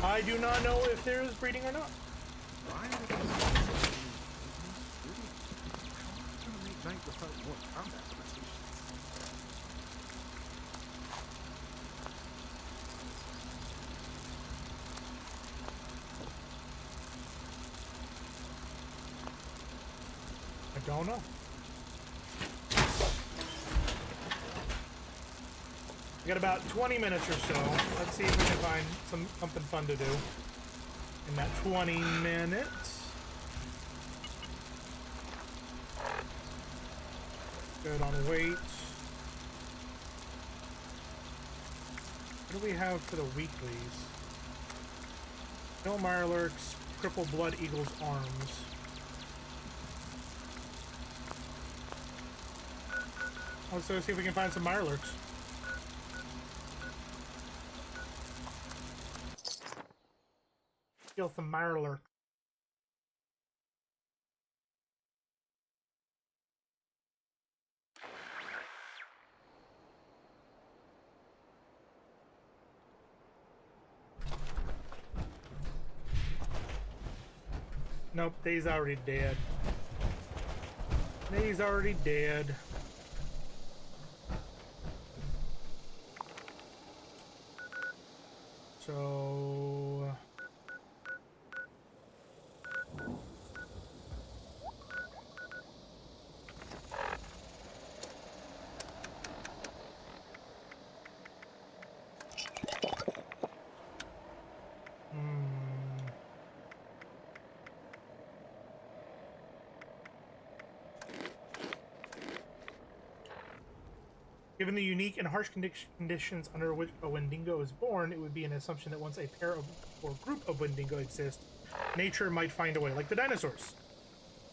I do not know if there is breeding or not. Why would I make night without more combat limitations? I don't know. We got about 20 minutes or so. Let's see if we can find something fun to do in that 20 minutes. Good on weight. What do we have for the weeklies? Kill Mirelurks, cripple Blood Eagle's arms. Let's see if we can find some Mirelurks. Kill some Mirelurks. Nope, they's already dead. They's already dead. So... Given the unique and harsh conditions under which a Wendigo is born, it would be an assumption that once a pair of or group of Wendigo exist, nature might find a way, like the dinosaurs.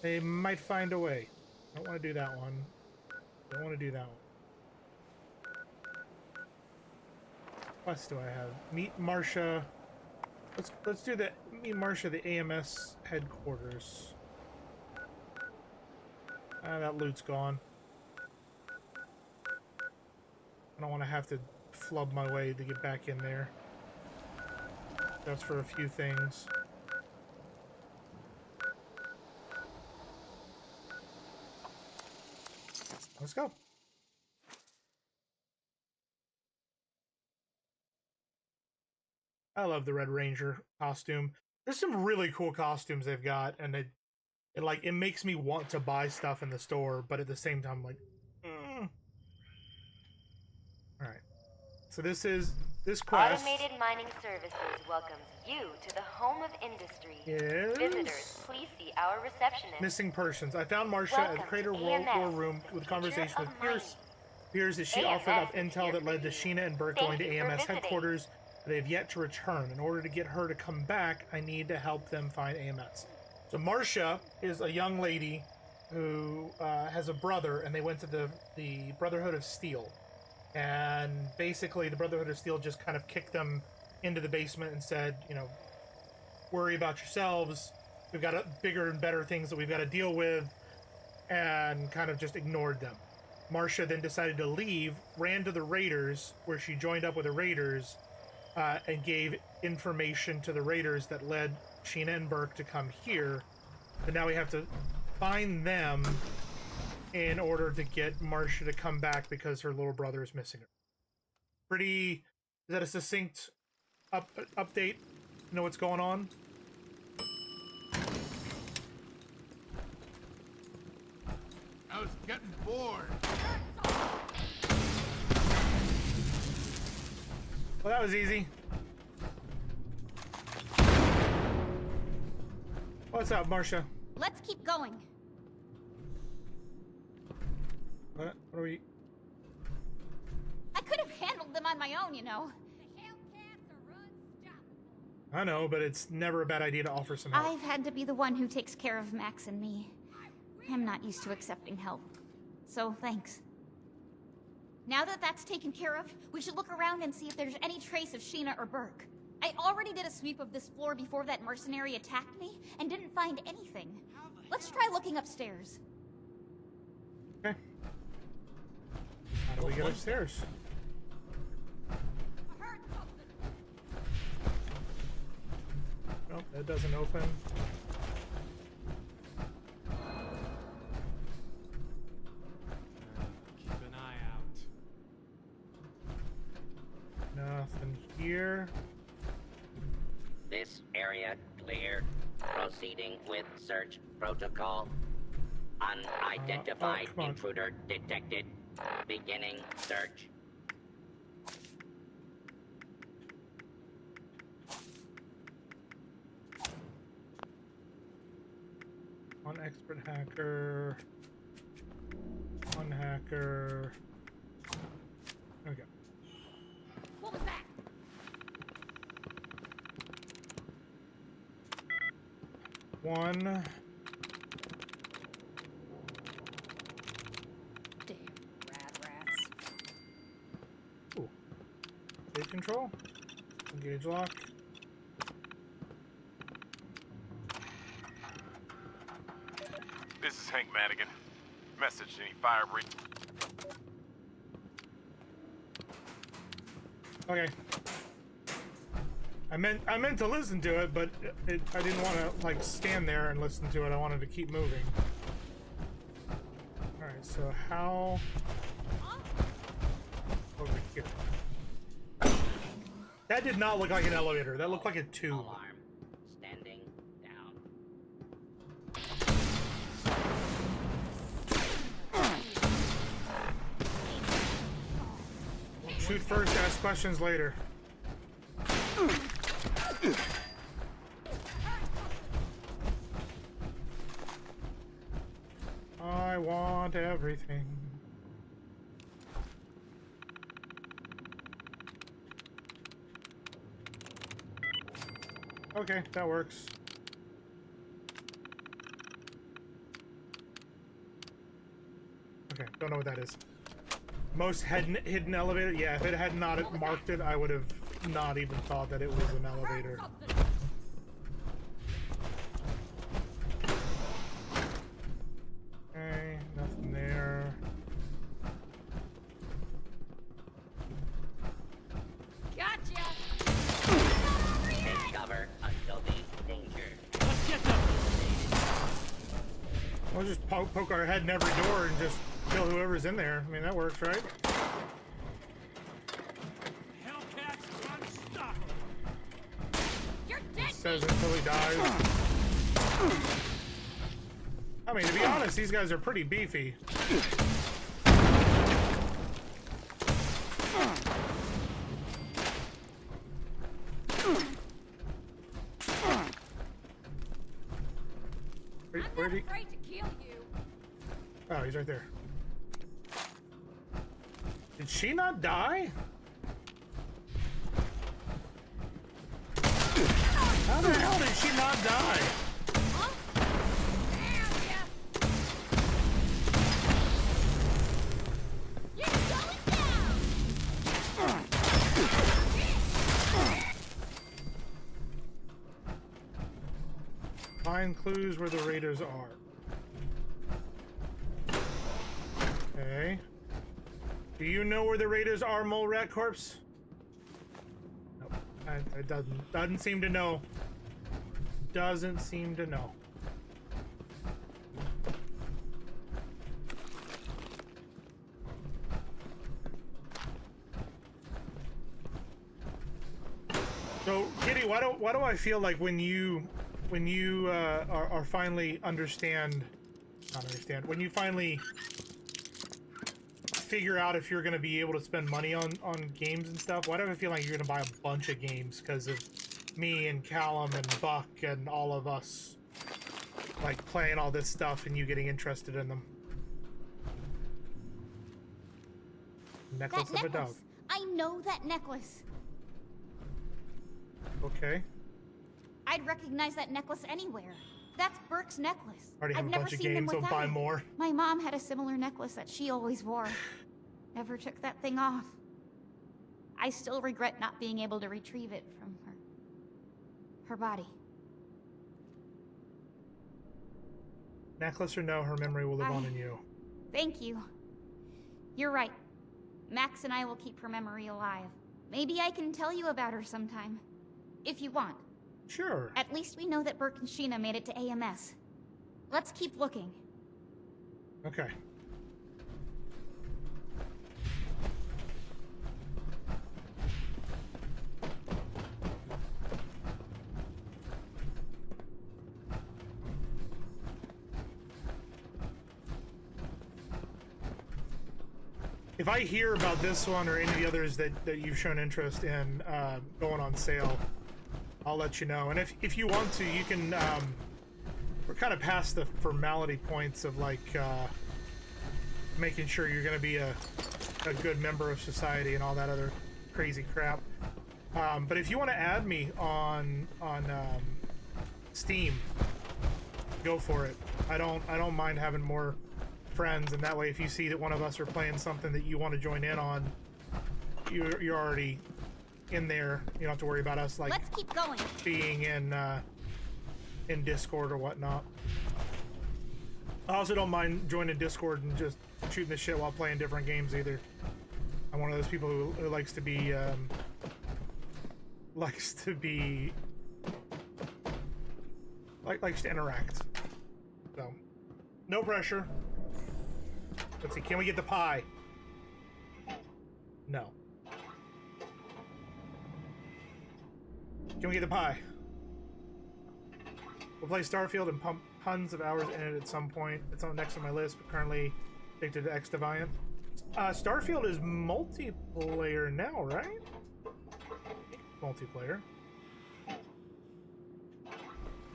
They might find a way. Don't want to do that one. Don't want to do that one. What else do I have? Meet Marcia. Let's do the meet Marcia, the AMS headquarters. That loot's gone. I don't want to have to flub my way to get back in there. That's for a few things. Let's go. I love the Red Ranger costume. There's some really cool costumes they've got, and it makes me want to buy stuff in the store, but at the same time, like, Alright. So this quest. Automated Mining Services welcomes you to the home of industry. Yes. Visitors, please see our receptionist. Missing persons. I found Marcia at the Crater War Room with a conversation with Pierce. Appears that she offered up intel that led to Sheena and Burke going to AMS headquarters. They have yet to return. In order to get her to come back, I need to help them find AMS. So Marcia is a young lady who has a brother, and they went to the Brotherhood of Steel. And basically, the Brotherhood of Steel just kind of kicked them into the basement and said, you know, worry about yourselves. We've got bigger and better things that we've got to deal with, and kind of just ignored them. Marcia then decided to leave, ran to the Raiders, where she joined up with the Raiders, and gave information to the Raiders that led Sheena and Burke to come here. But now we have to find them in order to get Marcia to come back because her little brother is missing her. Is that a succinct update? You know what's going on? I was getting bored. Well, that was easy. What's up, Marcia? Let's keep going. What are we? I could have handled them on my own, you know. I know, but it's never a bad idea to offer some help. I've had to be the one who takes care of Max and me. I'm not used to accepting help. So, thanks. Now that that's taken care of, we should look around and see if there's any trace of Sheena or Burke. I already did a sweep of this floor before that mercenary attacked me, and didn't find anything. Let's try looking upstairs. Okay. How do we get upstairs? Nope, that doesn't open. Keep an eye out. Nothing here. This area clear. Proceeding with search protocol. Unidentified intruder detected. Beginning search. One expert hacker. One hacker. There we go. What was that? One. Damn rats. Ooh. Safe control. Engage lock. This is Hank Madigan. Message, any fire breach? Okay. I meant to listen to it, but I didn't want to like stand there and listen to it. I wanted to keep moving. All right, so how over here? That did not look like an elevator. That looked like a tube. Alarm. Standing down. Shoot first, ask questions later. I want everything. Okay, that works. Okay, don't know what that is. Most hidden elevator? Yeah, if it had not marked it, I would have not even thought that it was an elevator. Okay, nothing there. Gotcha! Take cover until the danger. Let's get them. We'll just poke our head in every door and just kill whoever's in there. I mean, that works, right? Hellcats unstoppable. You're dead! Says until he dies. I mean, to be honest, these guys are pretty beefy. Where'd he? Afraid to kill you. Oh, he's right there. Did she not die? How the hell did she not die? Find clues where the raiders are. Okay. Do you know where the raiders are, Mole Rat Corpse? Nope. It doesn't seem to know. Doesn't seem to know. So, Kitty, why do I feel like when you are finally when you finally figure out if you're going to be able to spend money on games and stuff. Why do I feel like you're going to buy a bunch of games because of me and Callum and Buck and all of us like playing all this stuff and you getting interested in them? Necklace of a dove. I know that necklace. Okay. I'd recognize that necklace anywhere. That's Burke's necklace. Already have I've a never bunch of seen him games, so without buy it. more. My mom had a similar necklace that she always wore. Never took that thing off. I still regret not being able to retrieve it from her body. Necklace or no, her memory will live on in you. Thank you. You're right. Max and I will keep her memory alive. Maybe I can tell you about her sometime. If you want. Sure. At least we know that Burke and Sheena made it to AMS. Let's keep looking. Okay. If I hear about this one or any of the others that you've shown interest in going on sale, I'll let you know. And if you want to, you can... we're kind of past the formality points of like making sure you're going to be a good member of society and all that other crazy crap. But if you want to add me on Steam, go for it. I don't mind having more friends, and that way if you see that one of us are playing something that you want to join in on, you're already in there. You don't have to worry about us like let's keep going. Being in Discord or whatnot. I also don't mind joining Discord and just shooting the shit while playing different games either. I'm one of those people who likes to be likes to interact. So no pressure. Let's see, can we get the pie? No. Can we get the pie? We'll play Starfield and pump tons of hours in it at some point. It's on next on my list, but currently addicted to X Deviant. Starfield is multiplayer now, right? Multiplayer.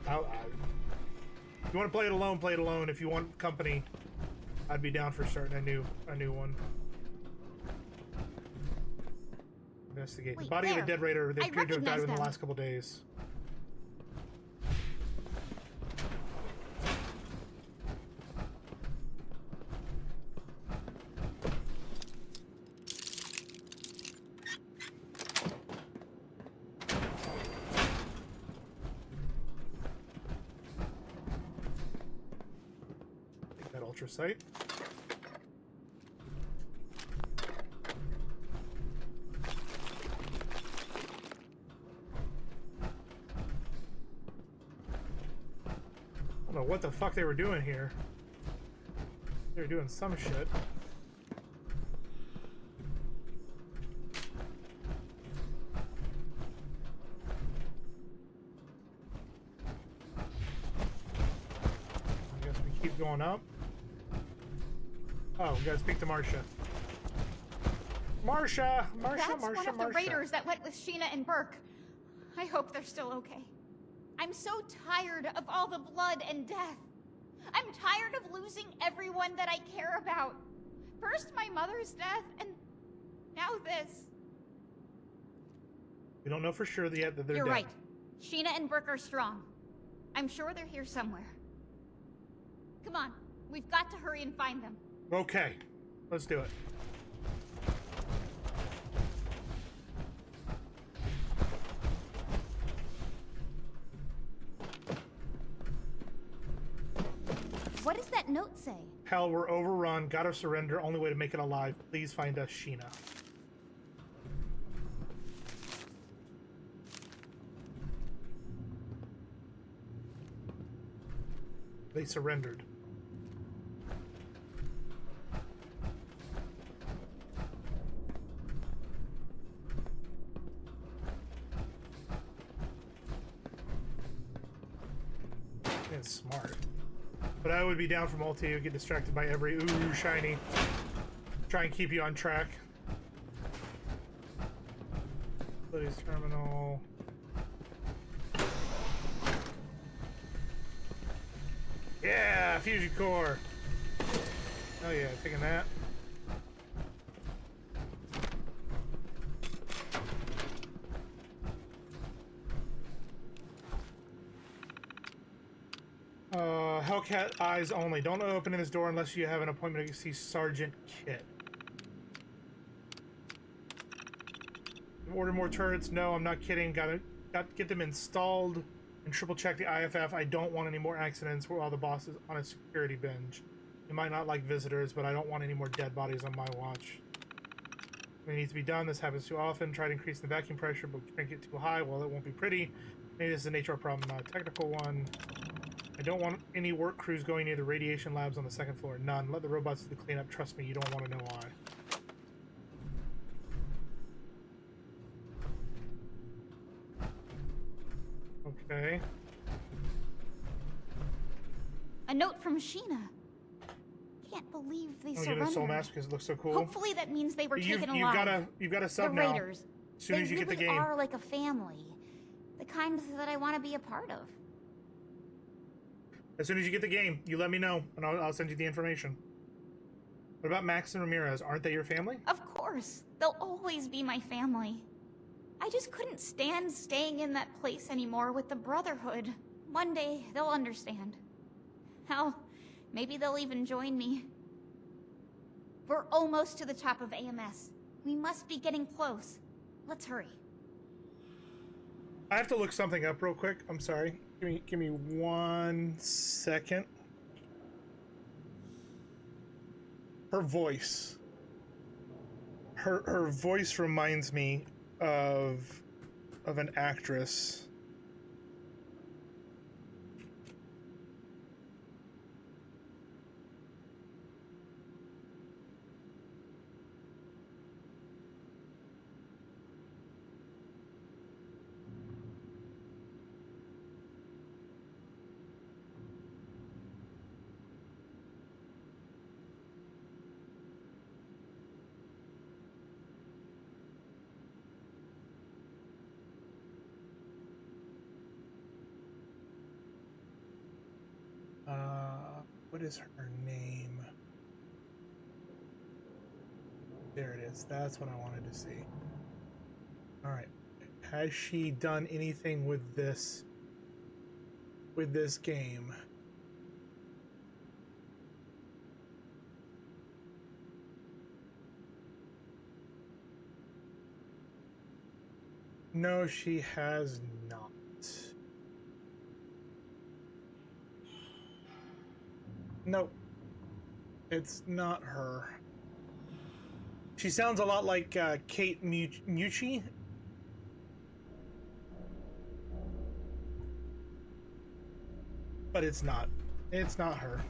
If you want to play it alone, play it alone. If you want company, I'd be down for starting a new one. Investigate. Wait, the body of a dead raider. They I appear to have died recognize within the them. last couple days. Take that ultra sight. I don't know what the fuck they were doing here. They were doing some shit. I guess we keep going up. Oh, we gotta speak to Marcia. Marcia! That's one of the raiders that went with Sheena and Burke. I hope they're still okay. I'm so tired of all the blood and death. I'm tired of losing everyone that I care about. First my mother's death, and now this. We don't know for sure yet that they're You're dead. right. Sheena and Burke are strong. I'm sure they're here somewhere. Come on, we've got to hurry and find them. Okay, let's do it. What does that note say? Hell, we're overrun. Gotta surrender. Only way to make it alive. Please find us, Sheena. They surrendered. It's smart. But I would be down for multi. Get distracted by every ooh shiny. Try and keep you on track. Facilities terminal. Yeah, fusion core. Oh yeah, taking that. Hellcat eyes only. Don't open this door unless you have an appointment to see Sergeant Kit. Order more turrets? No, I'm not kidding. Got to get them installed and triple check the IFF. I don't want any more accidents while the boss is on a security binge. You might not like visitors, but I don't want any more dead bodies on my watch. It needs to be done. This happens too often. Try to increase the vacuum pressure, but crank it too high. Well, it won't be pretty. Maybe this is a nature problem, not a technical one. I don't want any work crews going near the radiation labs on the second floor. None. Let the robots do the cleanup. Trust me, you don't want to know why. Okay. A note from Sheena. Can't believe they surrendered. Get a soul mask because it looks so cool. Hopefully that means they were taken alive. You've got a sub the now. Raiders. As soon as you get the game. They really are like a family. The kind that I want to be a part of. As soon as you get the game, you let me know, and I'll send you the information. What about Max and Ramirez? Aren't they your family? Of course. They'll always be my family. I just couldn't stand staying in that place anymore with the Brotherhood. One day, they'll understand. Hell, maybe they'll even join me. We're almost to the top of AMS. We must be getting close. Let's hurry. I have to look something up real quick. I'm sorry. Give me 1 second. Her voice. Her voice reminds me of an actress. What is her name? There it is. That's what I wanted to see. All right. Has she done anything with this game? No, she has not. Nope. It's not her. She sounds a lot like Kate Mucci. But it's not. It's not her.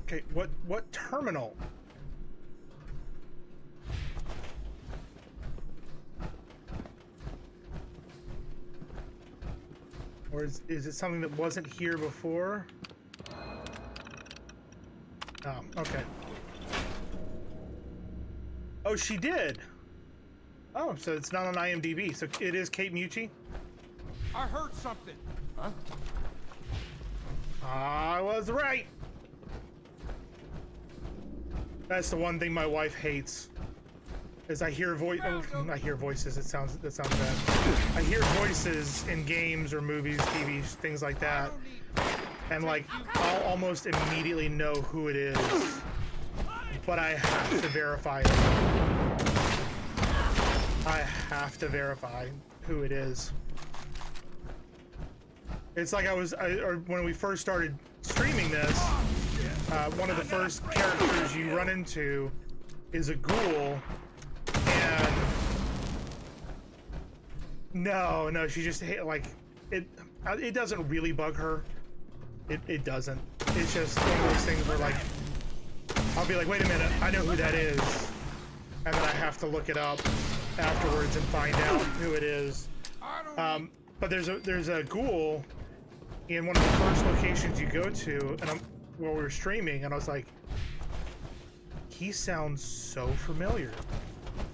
Okay, what terminal? Or is it something that wasn't here before? Oh, okay. Oh, she did. Oh, so it's not on IMDb. So it is Kate Mucci? I heard something. Huh? I was right. That's the one thing my wife hates. Is I hear voices. That sounds bad. I hear voices in games or movies, TVs, things like that, and like I'll almost immediately know who it is, but I have to verify it. I have to verify who it is. It's like or when we first started streaming this, one of the first characters you run into is a ghoul. And no, she just like it. It doesn't really bug her. It doesn't. It's just one of those things where like I'll be like, wait a minute, I know who that is, and then I have to look it up afterwards and find out who it is. But there's a ghoul in one of the first locations you go to, and while we were streaming, and I was like, he sounds so familiar.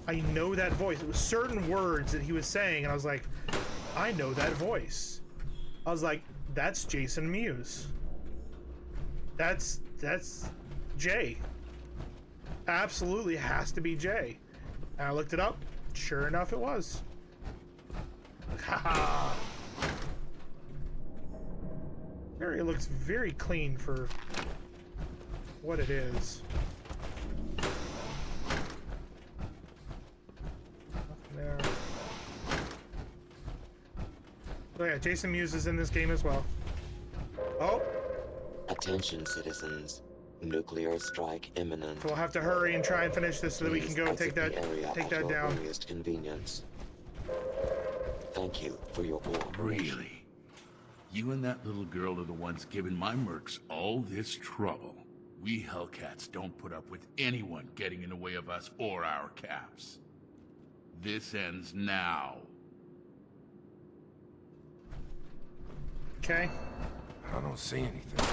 I know that voice. It was certain words that he was saying, and I was like, I know that voice. I was like, that's Jason Mewes. That's Jay. Absolutely has to be Jay. And I looked it up. Sure enough, it was. Haha. Area looks very clean for what it is. Nothing there. Oh yeah, Jason Mewes is in this game as well. Oh. Attention, citizens. Nuclear strike imminent. So we'll have to hurry and try and finish this so that we can go and take that down. Earliest convenience. Thank you for your cooperation. Really? You and that little girl are the ones giving my mercs all this trouble. We Hellcats don't put up with anyone getting in the way of us or our caps. This ends now. Okay. I don't see anything.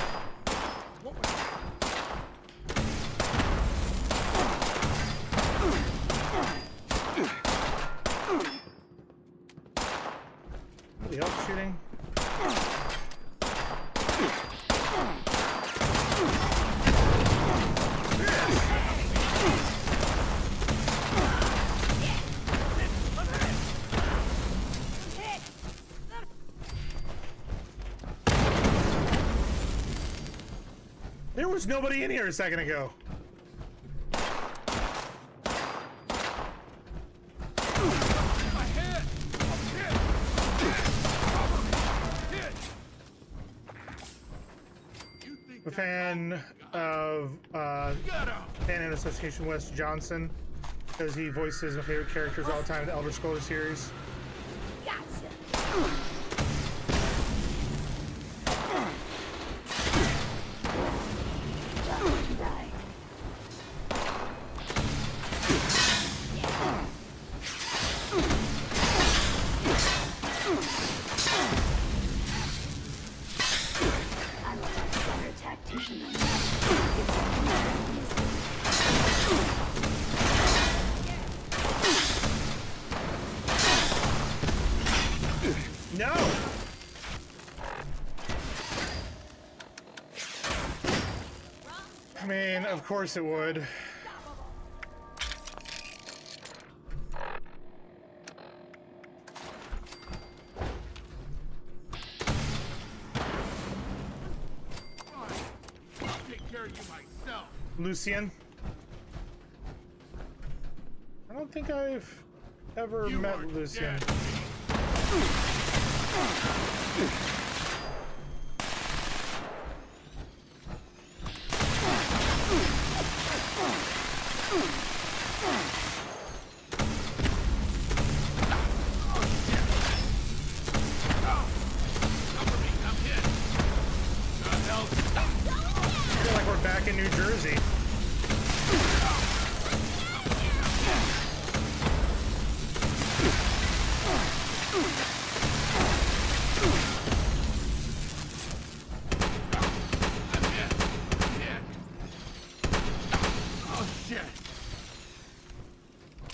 Somebody else shooting? There was nobody in here a second ago. A fan of fan and Association Wes Johnson, because he voices my favorite characters all the time in the Elder Scrolls series. No! I mean, of course it would. I'll take care of you myself. Lucian. I don't think I've ever met Lucian. I feel like we're back in New Jersey.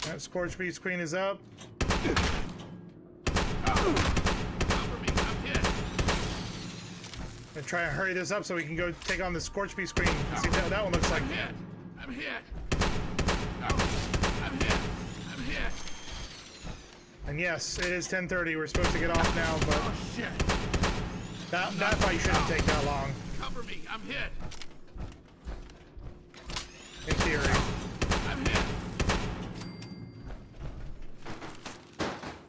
That Scorch Beast Queen is up. I'm gonna try and hurry this up so we can go take on the Scorch Beast Queen and see what that one looks like. I'm hit. I'm hit. And yes, it is 10:30. We're supposed to get off now, but Oh shit. that fight shouldn't take that long, Cover me. I'm hit. in theory. I'm hit.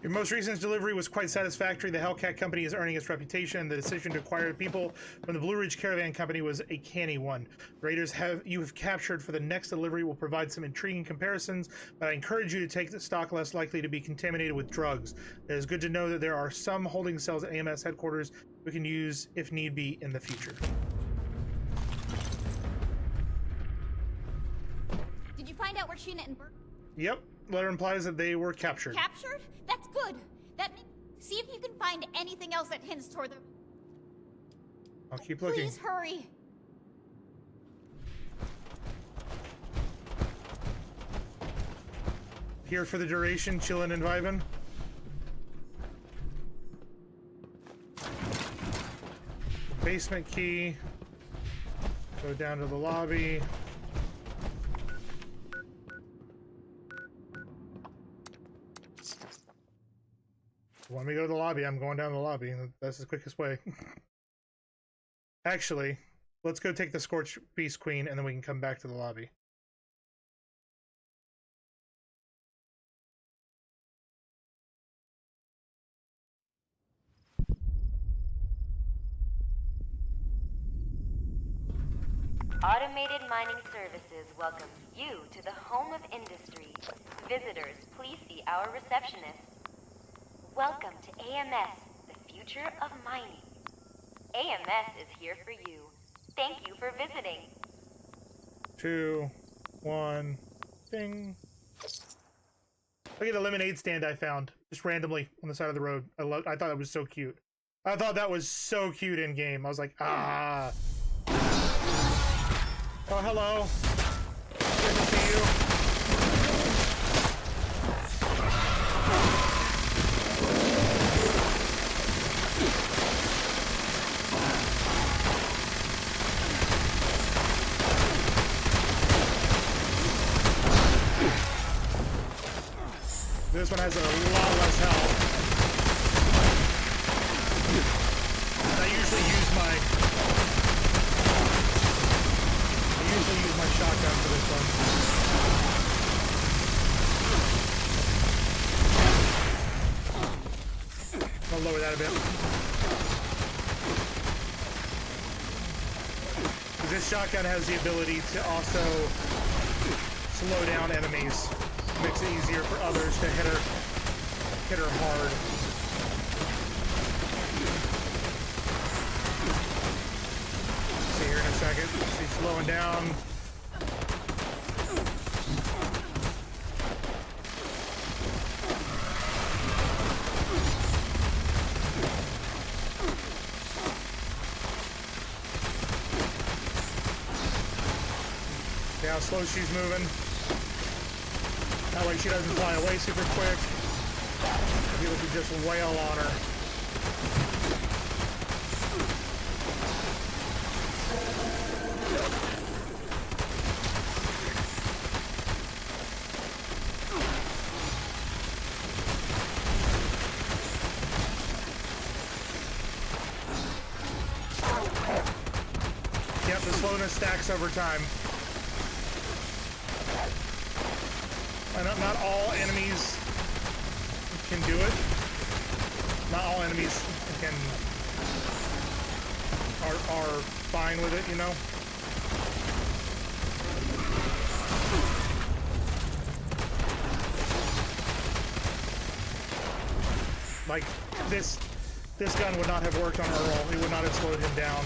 Your most recent delivery was quite satisfactory. The Hellcat Company is earning its reputation. The decision to acquire the people from the Blue Ridge Caravan Company was a canny one. Raiders you have captured for the next delivery will provide some intriguing comparisons, but I encourage you to take the stock less likely to be contaminated with drugs. It is good to know that there are some holding cells at AMS headquarters we can use if need be in the future. Did you find out where Sheena and Bert? Yep, letter implies that they were captured. Captured? That's good. See if you can find anything else that hints toward the... I'll keep looking. Please hurry. Here for the duration, chilling and vibing. Basement key. Go down to the lobby. Want me to go to the lobby? I'm going down to the lobby. That's the quickest way. Actually, let's go take the Scorch Beast Queen and then we can come back to the lobby. Automated Mining Services welcomes you to the home of industry. Visitors, please see our receptionist. Welcome to AMS, the future of mining. AMS is here for you. Thank you for visiting. 2, 1, ding. Look at the lemonade stand I found just randomly on the side of the road. I thought it was so cute. I thought that was so cute in game. I was like, ah. Oh, hello. Good to see you. This one has a lot less health. I usually use my shotgun for this one. I'll lower that a bit. Because this shotgun has the ability to also slow down enemies. Makes it easier for others to hit her hard. See here in a second. She's slowing down. See how slow she's moving? That way she doesn't fly away super quick. People could just wail on her. Yep, the slowness stacks over time. Not all enemies can do it. Not all enemies are fine with it, you know. Like this gun would not have worked on Earl. It would not have slowed him down.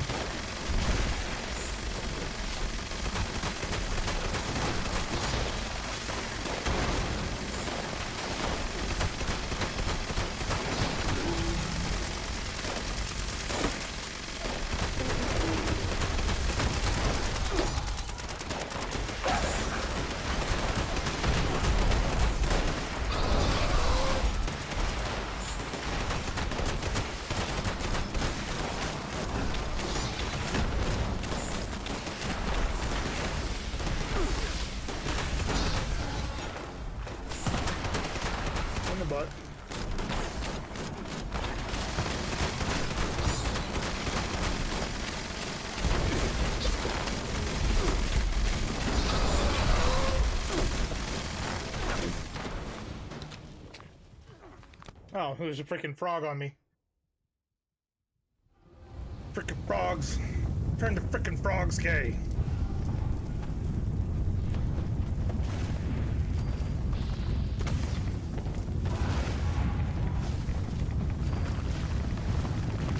Butt. Oh, there's a freaking frog on me. Frickin' frogs. Turn to frickin' frogs, Kay.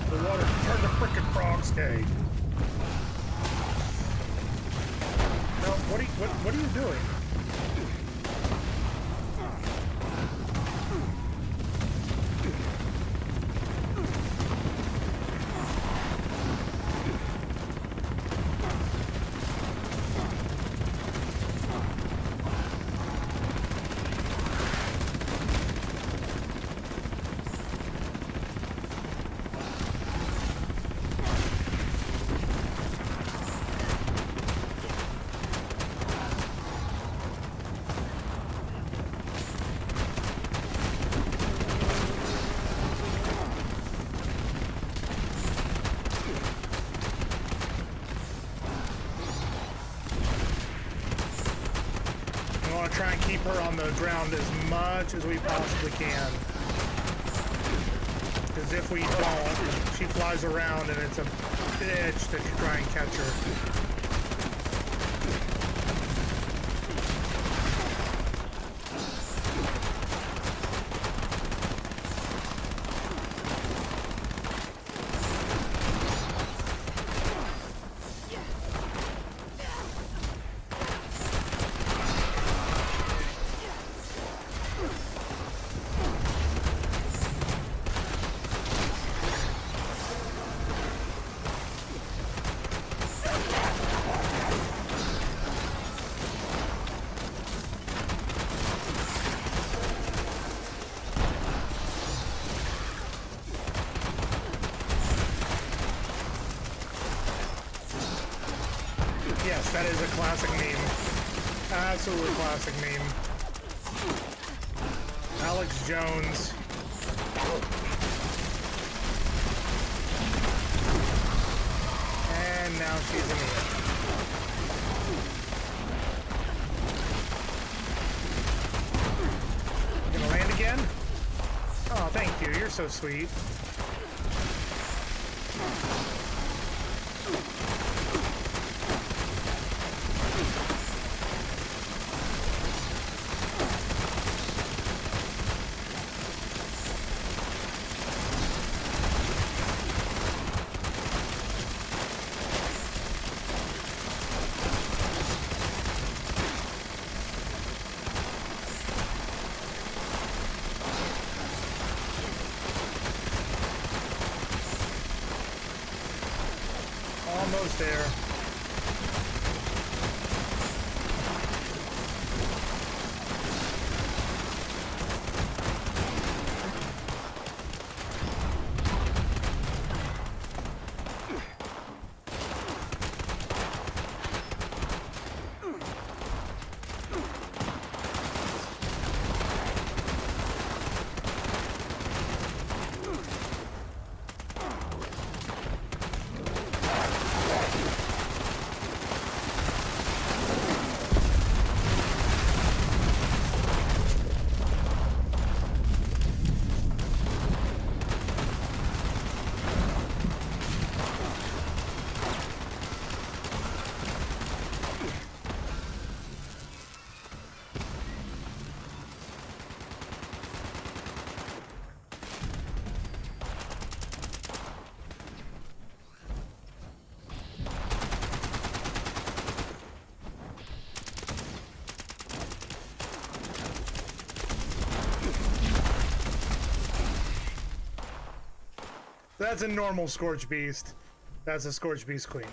Turn to frickin' frogs, Kay. No, what are you doing? try and keep her on the ground as much as we possibly can. Because if we don't, she flies around and it's a bitch to try and catch her. Yes, that is a classic meme. Absolutely classic meme. Alex Jones. And now she's in the air. Gonna land again? Oh, thank you. You're so sweet. Almost there. That's a normal Scorch Beast. That's a Scorch Beast Queen.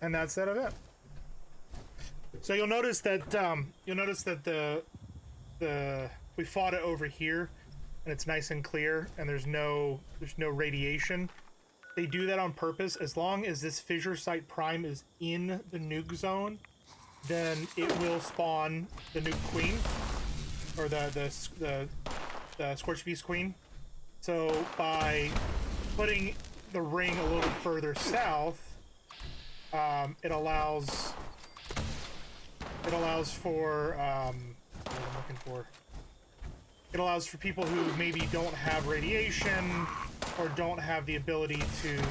And that's that event. So you'll notice that the we fought it over here, and it's nice and clear, and there's no radiation. They do that on purpose. As long as this fissure site prime is in the nuke zone, then it will spawn the nuke queen, or the Scorch Beast Queen. So by putting the ring a little further south, it allows for what I'm looking for. It allows for people who maybe don't have radiation or don't have the ability to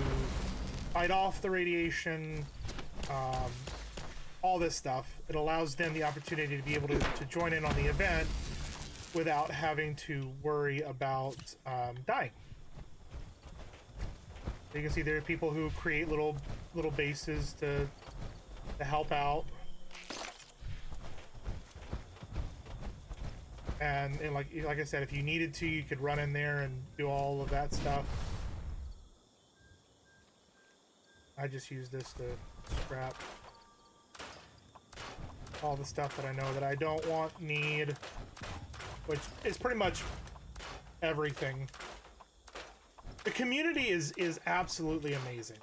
fight off the radiation. All this stuff. It allows them the opportunity to be able to join in on the event without having to worry about dying. You can see there are people who create little bases to help out, and like I said, if you needed to, you could run in there and do all of that stuff. I just use this to scrap all the stuff that I know that I don't need, which is pretty much everything. The community is absolutely amazing.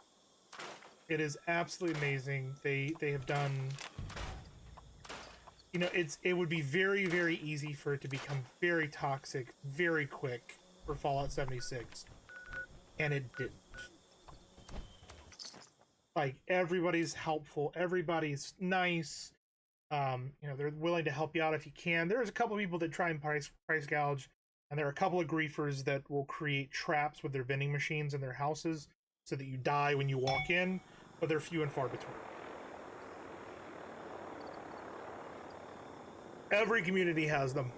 It is absolutely amazing. They have done, you know, it would be very, very easy for it to become very toxic very quick for Fallout 76, and it didn't. Like, everybody's helpful, everybody's nice. You know, they're willing to help you out if you can. There's a couple of people that try and price gouge, and there are a couple of griefers that will create traps with their vending machines in their houses so that you die when you walk in, but they're few and far between. Every community has them.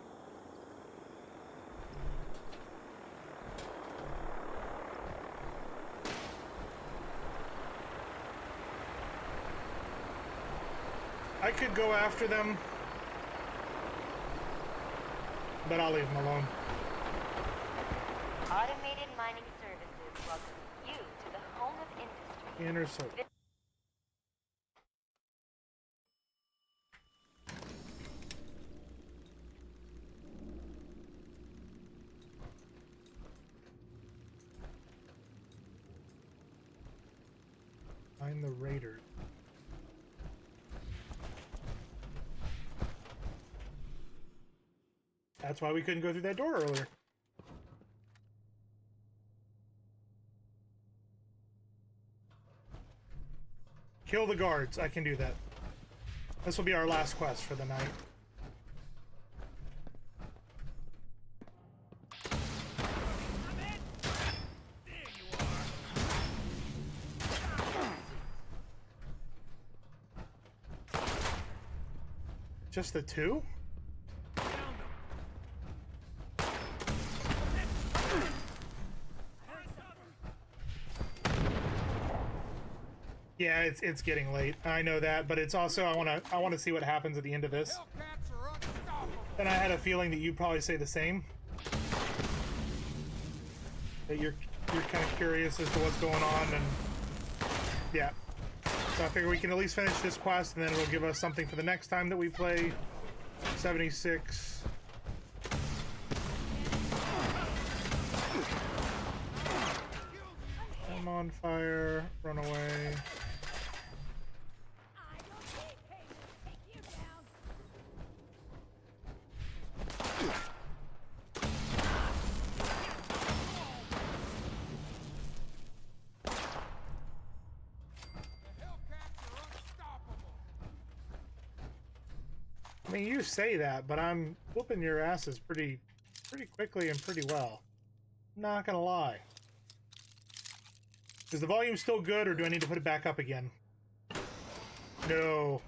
I could go after them, but I'll leave them alone. Automated mining services welcome you to the home of industry. Inner circle. Find the raiders. That's why we couldn't go through that door earlier. Kill the guards. I can do that. This will be our last quest for the night. Just the two? Yeah, it's getting late. I know that, but it's also I want to see what happens at the end of this. And I had a feeling that you'd probably say the same. That you're kind of curious as to what's going on, and yeah. So I figure we can at least finish this quest, and then it'll give us something for the next time that we play 76. I'm on fire. Run away. I mean, you say that, but I'm whooping your asses pretty quickly and pretty well. Not gonna lie. Is the volume still good, or do I need to put it back up again? No,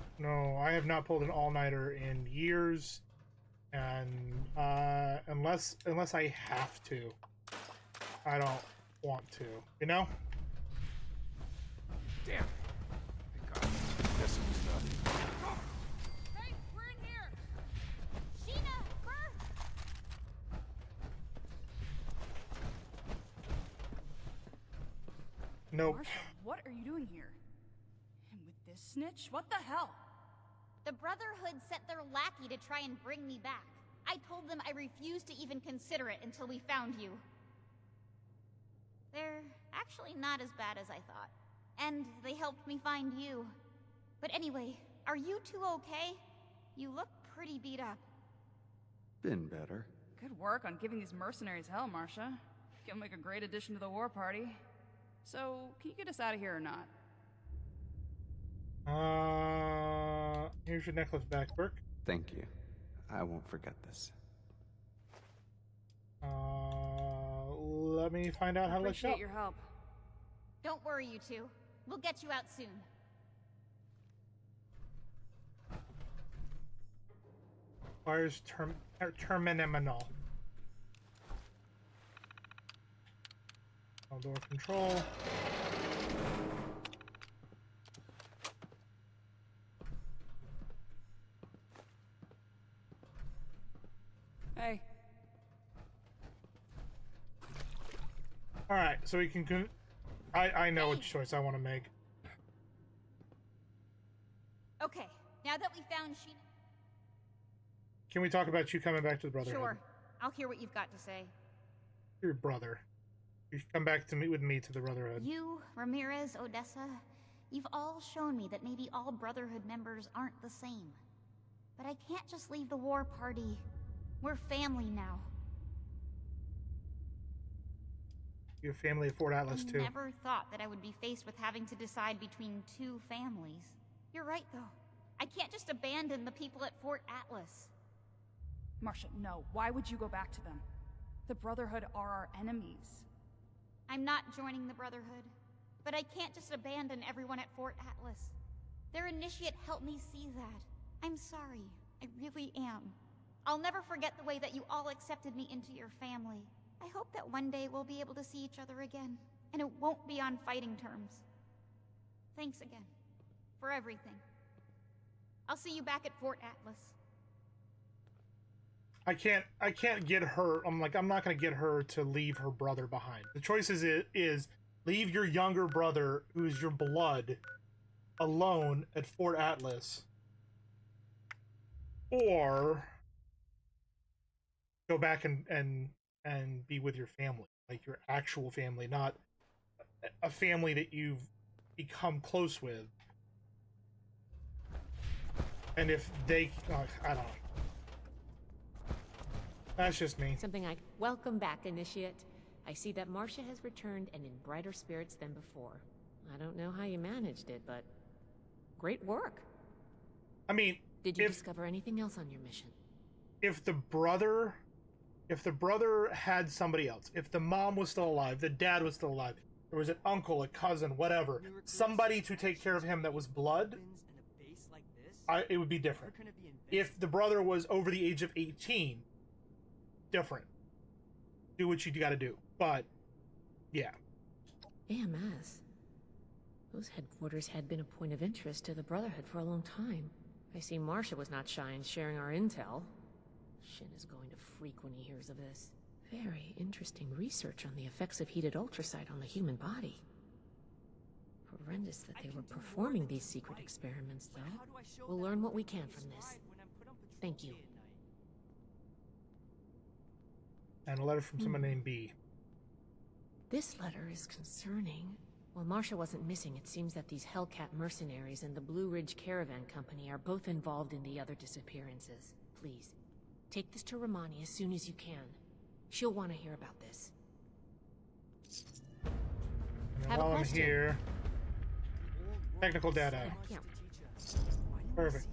I have not pulled an all-nighter in years, and unless I have to, I don't want to. You know? Damn. Thank God. Guess it was done. Hey, we're in here! Sheena! Burr! Nope. Marsha, what are you doing here? And with this snitch? What the hell? The Brotherhood sent their lackey to try and bring me back. I told them I refused to even consider it until we found you. They're actually not as bad as I thought. And they helped me find you. But anyway, are you two okay? You look pretty beat up. Been better. Good work on giving these mercenaries hell, Marsha. You'll make a great addition to the war party. So, can you get us out of here or not? Here's your necklace back, Burke. Thank you. I won't forget this. Let me find out how to let you out. Appreciate your help. Don't worry, you two. We'll get you out soon. Fires terminal. Door control. Hey. All right, so we can. I know which choice I want to make. Okay, now that we found Sheena... Can we talk about you coming back to the Brotherhood? Sure, I'll hear what you've got to say. Your brother. You should come back to meet with me to the Brotherhood. You, Ramirez, Odessa, you've all shown me that maybe all Brotherhood members aren't the same. But I can't just leave the war party. We're family now. Your family at Fort Atlas, too. I never thought that I would be faced with having to decide between two families. You're right, though. I can't just abandon the people at Fort Atlas. Marcia, no. Why would you go back to them? The Brotherhood are our enemies. I'm not joining the Brotherhood, but I can't just abandon everyone at Fort Atlas. Their initiate helped me see that. I'm sorry. I really am. I'll never forget the way that you all accepted me into your family. I hope that one day we'll be able to see each other again, and it won't be on fighting terms. Thanks again. For everything. I'll see you back at Fort Atlas. I can't get her. I'm not gonna get her to leave her brother behind. The choice is leave your younger brother, who's your blood, alone at Fort Atlas, or go back and be with your family, like your actual family, not a family that you've become close with. And if they, I don't know. That's just me. Welcome back, Initiate. I see that Marcia has returned and in brighter spirits than before. I don't know how you managed it, but great work. I mean, did you discover anything else on your mission? If the brother had somebody else, if the mom was still alive, the dad was still alive, there was an uncle, a cousin, whatever, somebody to take care of him that was blood, it would be different. If the brother was over the age of 18, different. Do what you gotta do. But, yeah. AMS. Those headquarters had been a point of interest to the Brotherhood for a long time. I see Marcia was not shy in sharing our intel. Shin is going to freak when he hears of this. Very interesting research on the effects of heated ultrasight on the human body. Horrendous that they were performing these secret experiments, though. We'll learn what we can from this. Thank you. And a letter from someone named B. This letter is concerning. While Marcia wasn't missing, it seems that these Hellcat mercenaries and the Blue Ridge Caravan Company are both involved in the other disappearances. Please, take this to Romani as soon as you can. She'll want to hear about this. And while I'm here, technical data. Perfect.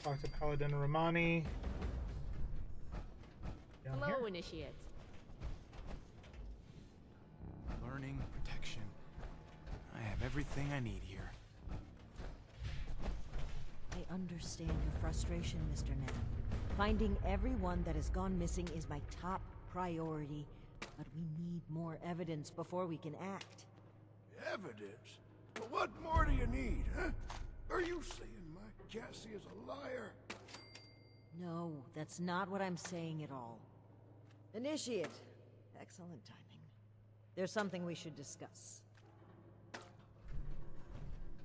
Talk to Paladin Romani. Down Hello, here. Initiate. Learning, protection. I have everything I need here. I understand your frustration, Mr. Knapp. Finding everyone that has gone missing is my top priority, but we need more evidence before we can act. Evidence? What more do you need, huh? Are you saying my Cassie is a liar? No, that's not what I'm saying at all. Initiate. Excellent timing. There's something we should discuss.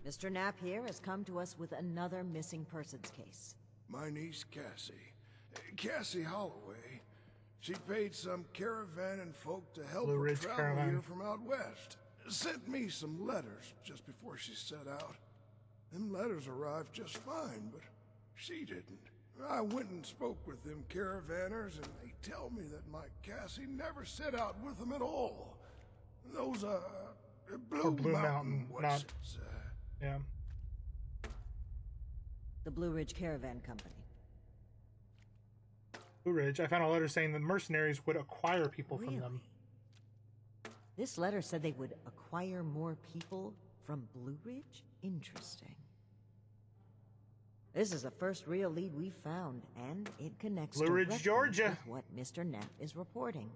Mr. Knapp here has come to us with another missing persons case. My niece Cassie. Cassie Holloway. She paid some caravan and folk to help Blue her Ridge travel Caravan. here from out west. Sent me some letters just before she set out. Them letters arrived just fine, but she didn't. I went and spoke with them caravanners, and they tell me that my Cassie never set out with them at all. Those, Blue Mountain, not... yeah. The Blue Ridge Caravan Company. Blue Ridge. I found a letter saying that mercenaries would acquire people from them. This letter said they would acquire more people from Blue Ridge? Interesting. This is the first real lead we've found, and it connects Blue Ridge, directly Georgia. with what Mr. Knapp is reporting.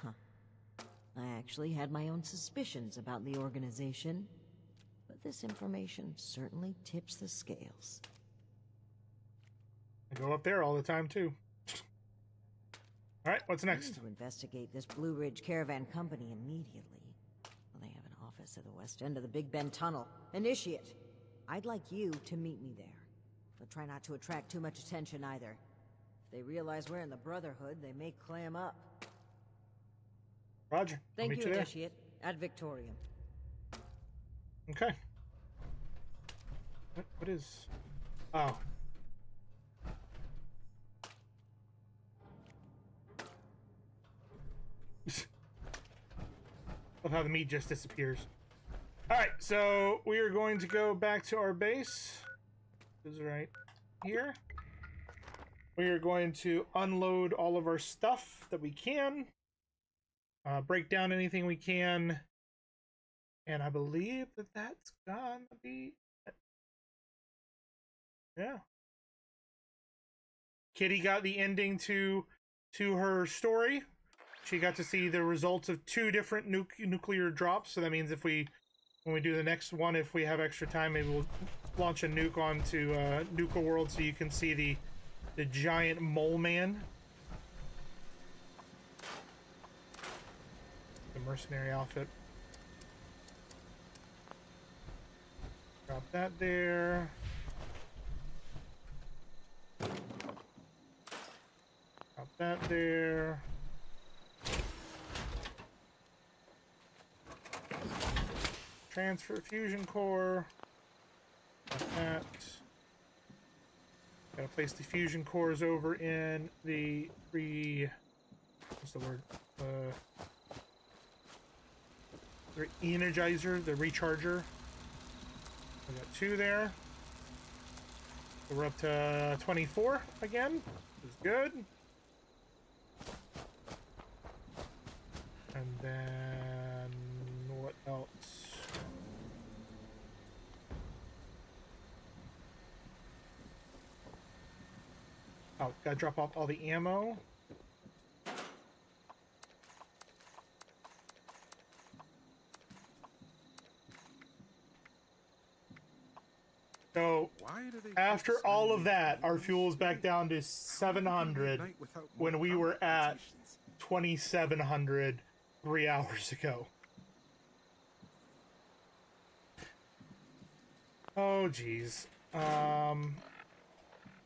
I actually had my own suspicions about the organization, but this information certainly tips the scales. I go up there all the time, too. Alright, what's next? We need to investigate this Blue Ridge Caravan Company immediately. Well, they have an office at the west end of the Big Bend Tunnel. Initiate. I'd like you to meet me there. But try not to attract too much attention either. If they realize we're in the Brotherhood, they may clam up. Roger. Thank I'll you, meet there. Initiate. Ad Victorium. Okay. What is... oh. how the meat just disappears. Alright, so we are going to go back to our base. This is right here. We are going to unload all of our stuff that we can. Break down anything we can. And I believe that that's gonna be it. Yeah. Kitty got the ending to her story. She got to see the results of 2 different nuclear drops. So that means when we do the next one, if we have extra time, maybe we'll launch a nuke onto Nuka World so you can see the giant mole man. The mercenary outfit. Drop that there. Drop that there. Transfer fusion core. Like that. Gotta place the fusion cores over in the what's the word? The energizer, the recharger. We got 2 there. So we're up to 24 again, which is good. And then what else? Oh, gotta drop off all the ammo. So, after all of that, our fuel is back down to 700 when we were at 2,700 3 hours ago. Oh, geez.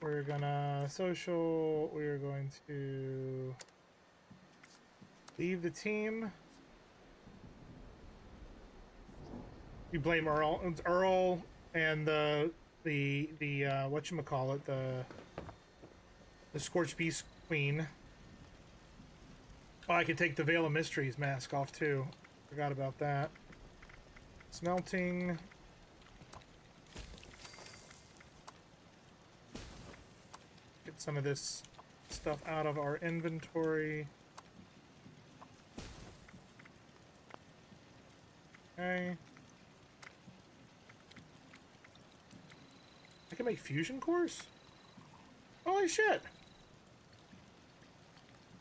We're gonna social. We're going to leave the team. You blame Earl. It's Earl and the whatchamacallit, the Scorched Beast Queen. Oh, I could take the Veil of Mysteries mask off too. Forgot about that. Smelting. Get some of this stuff out of our inventory. Okay. I can make fusion cores? Holy shit!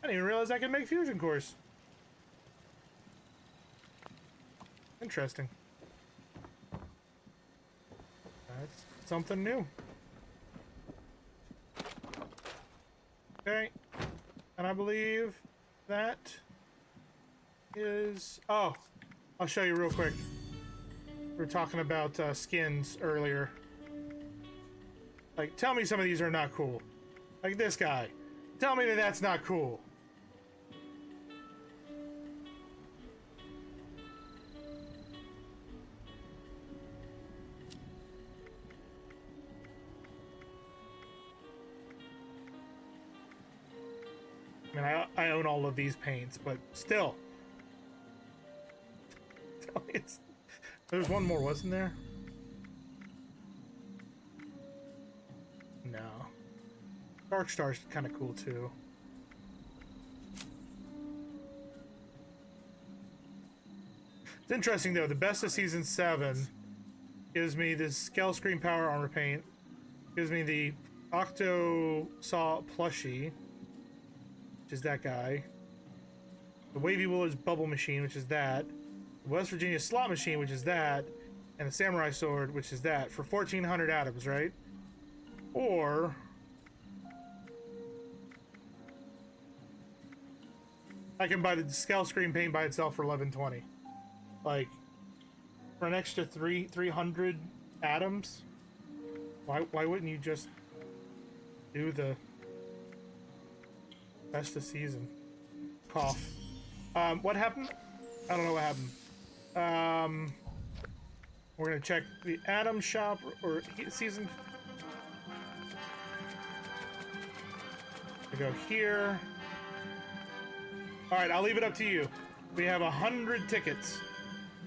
I didn't even realize I could make fusion cores. Interesting. That's something new. Okay. And I believe that is... Oh! I'll show you real quick. We were talking about skins earlier. Like, tell me some of these are not cool. Like this guy. Tell me that that's not cool. I mean, I own all of these paints, but still. There's one more, wasn't there? No. Dark Star's kind of cool too. It's interesting though, the best of Season 7 gives me this Scale Screen Power Armor Paint, gives me the Octo Saw Plushie, which is that guy, the Wavy Willows Bubble Machine, which is that, the West Virginia Slot Machine, which is that, and the Samurai Sword, which is that, for 1,400 atoms, right? Or... I can buy the Scale Screen Paint by itself for 1120. Like, for an extra 300 atoms, why wouldn't you just do the best of season? Cough. What happened? I don't know what happened. We're gonna check the Atom Shop or season. We go here. All right, I'll leave it up to you. We have 100 tickets.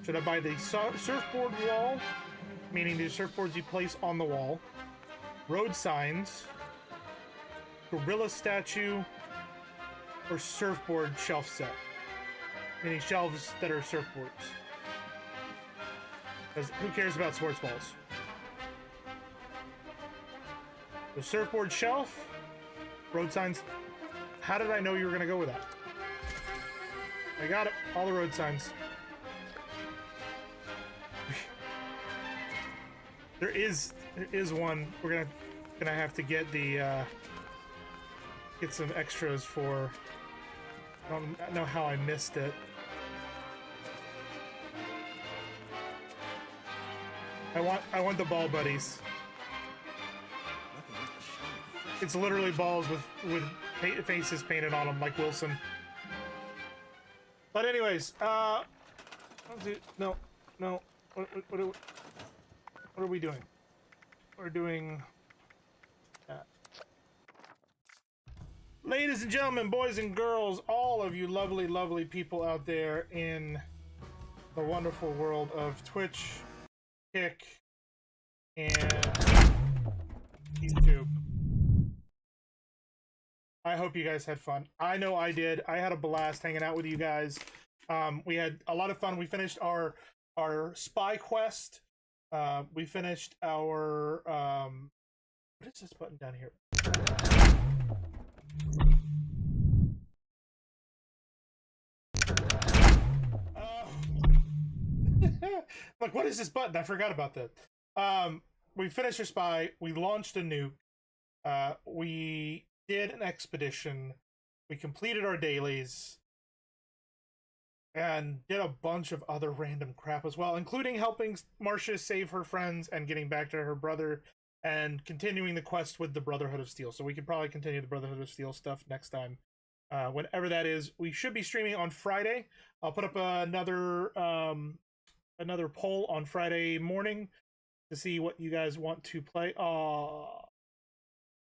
Should I buy the surfboard wall, meaning the surfboards you place on the wall, road signs, gorilla statue, or surfboard shelf set? Meaning shelves that are surfboards. Because who cares about sports balls? The surfboard shelf, road signs. How did I know you were going to go with that? I got it. All the road signs. There is one. We're gonna have to get the get some extras for. I don't know how I missed it. I want the ball buddies. It's literally balls with faces painted on them, like Wilson. But anyways, no. What are we doing? We're doing that. Ladies and gentlemen, boys and girls, all of you lovely, lovely people out there in the wonderful world of Twitch, Kick, and YouTube. I hope you guys had fun. I know I did. I had a blast hanging out with you guys. We had a lot of fun. We finished our spy quest. We finished our what is this button down here? Like, what is this button? I forgot about that. We finished our spy. We launched a nuke. We did an expedition. We completed our dailies. And did a bunch of other random crap as well, including helping Marcia save her friends and getting back to her brother and continuing the quest with the Brotherhood of Steel. So we could probably continue the Brotherhood of Steel stuff next time. Whenever that is. We should be streaming on Friday. I'll put up another poll on Friday morning to see what you guys want to play.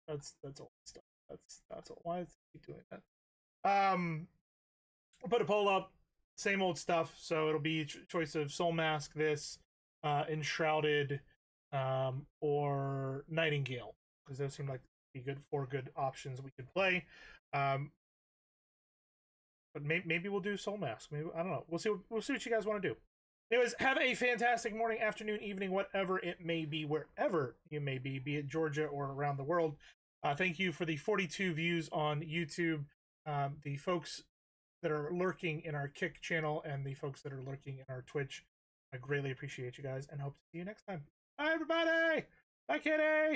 That's old stuff. That's all. Why is he doing that? I'll put a poll up. Same old stuff, so it'll be choice of Soul Mask, this, Enshrouded, or Nightingale, because those seem like be good 4 good options we could play. But maybe we'll do Soul Mask. Maybe, I don't know. We'll see what you guys want to do. Anyways, have a fantastic morning, afternoon, evening, whatever it may be, wherever you may be it Georgia or around the world. Thank you for the 42 views on YouTube. The folks that are lurking in our Kick channel and the folks that are lurking in our Twitch. I greatly appreciate you guys and hope to see you next time. Bye, everybody! Bye, Kitty!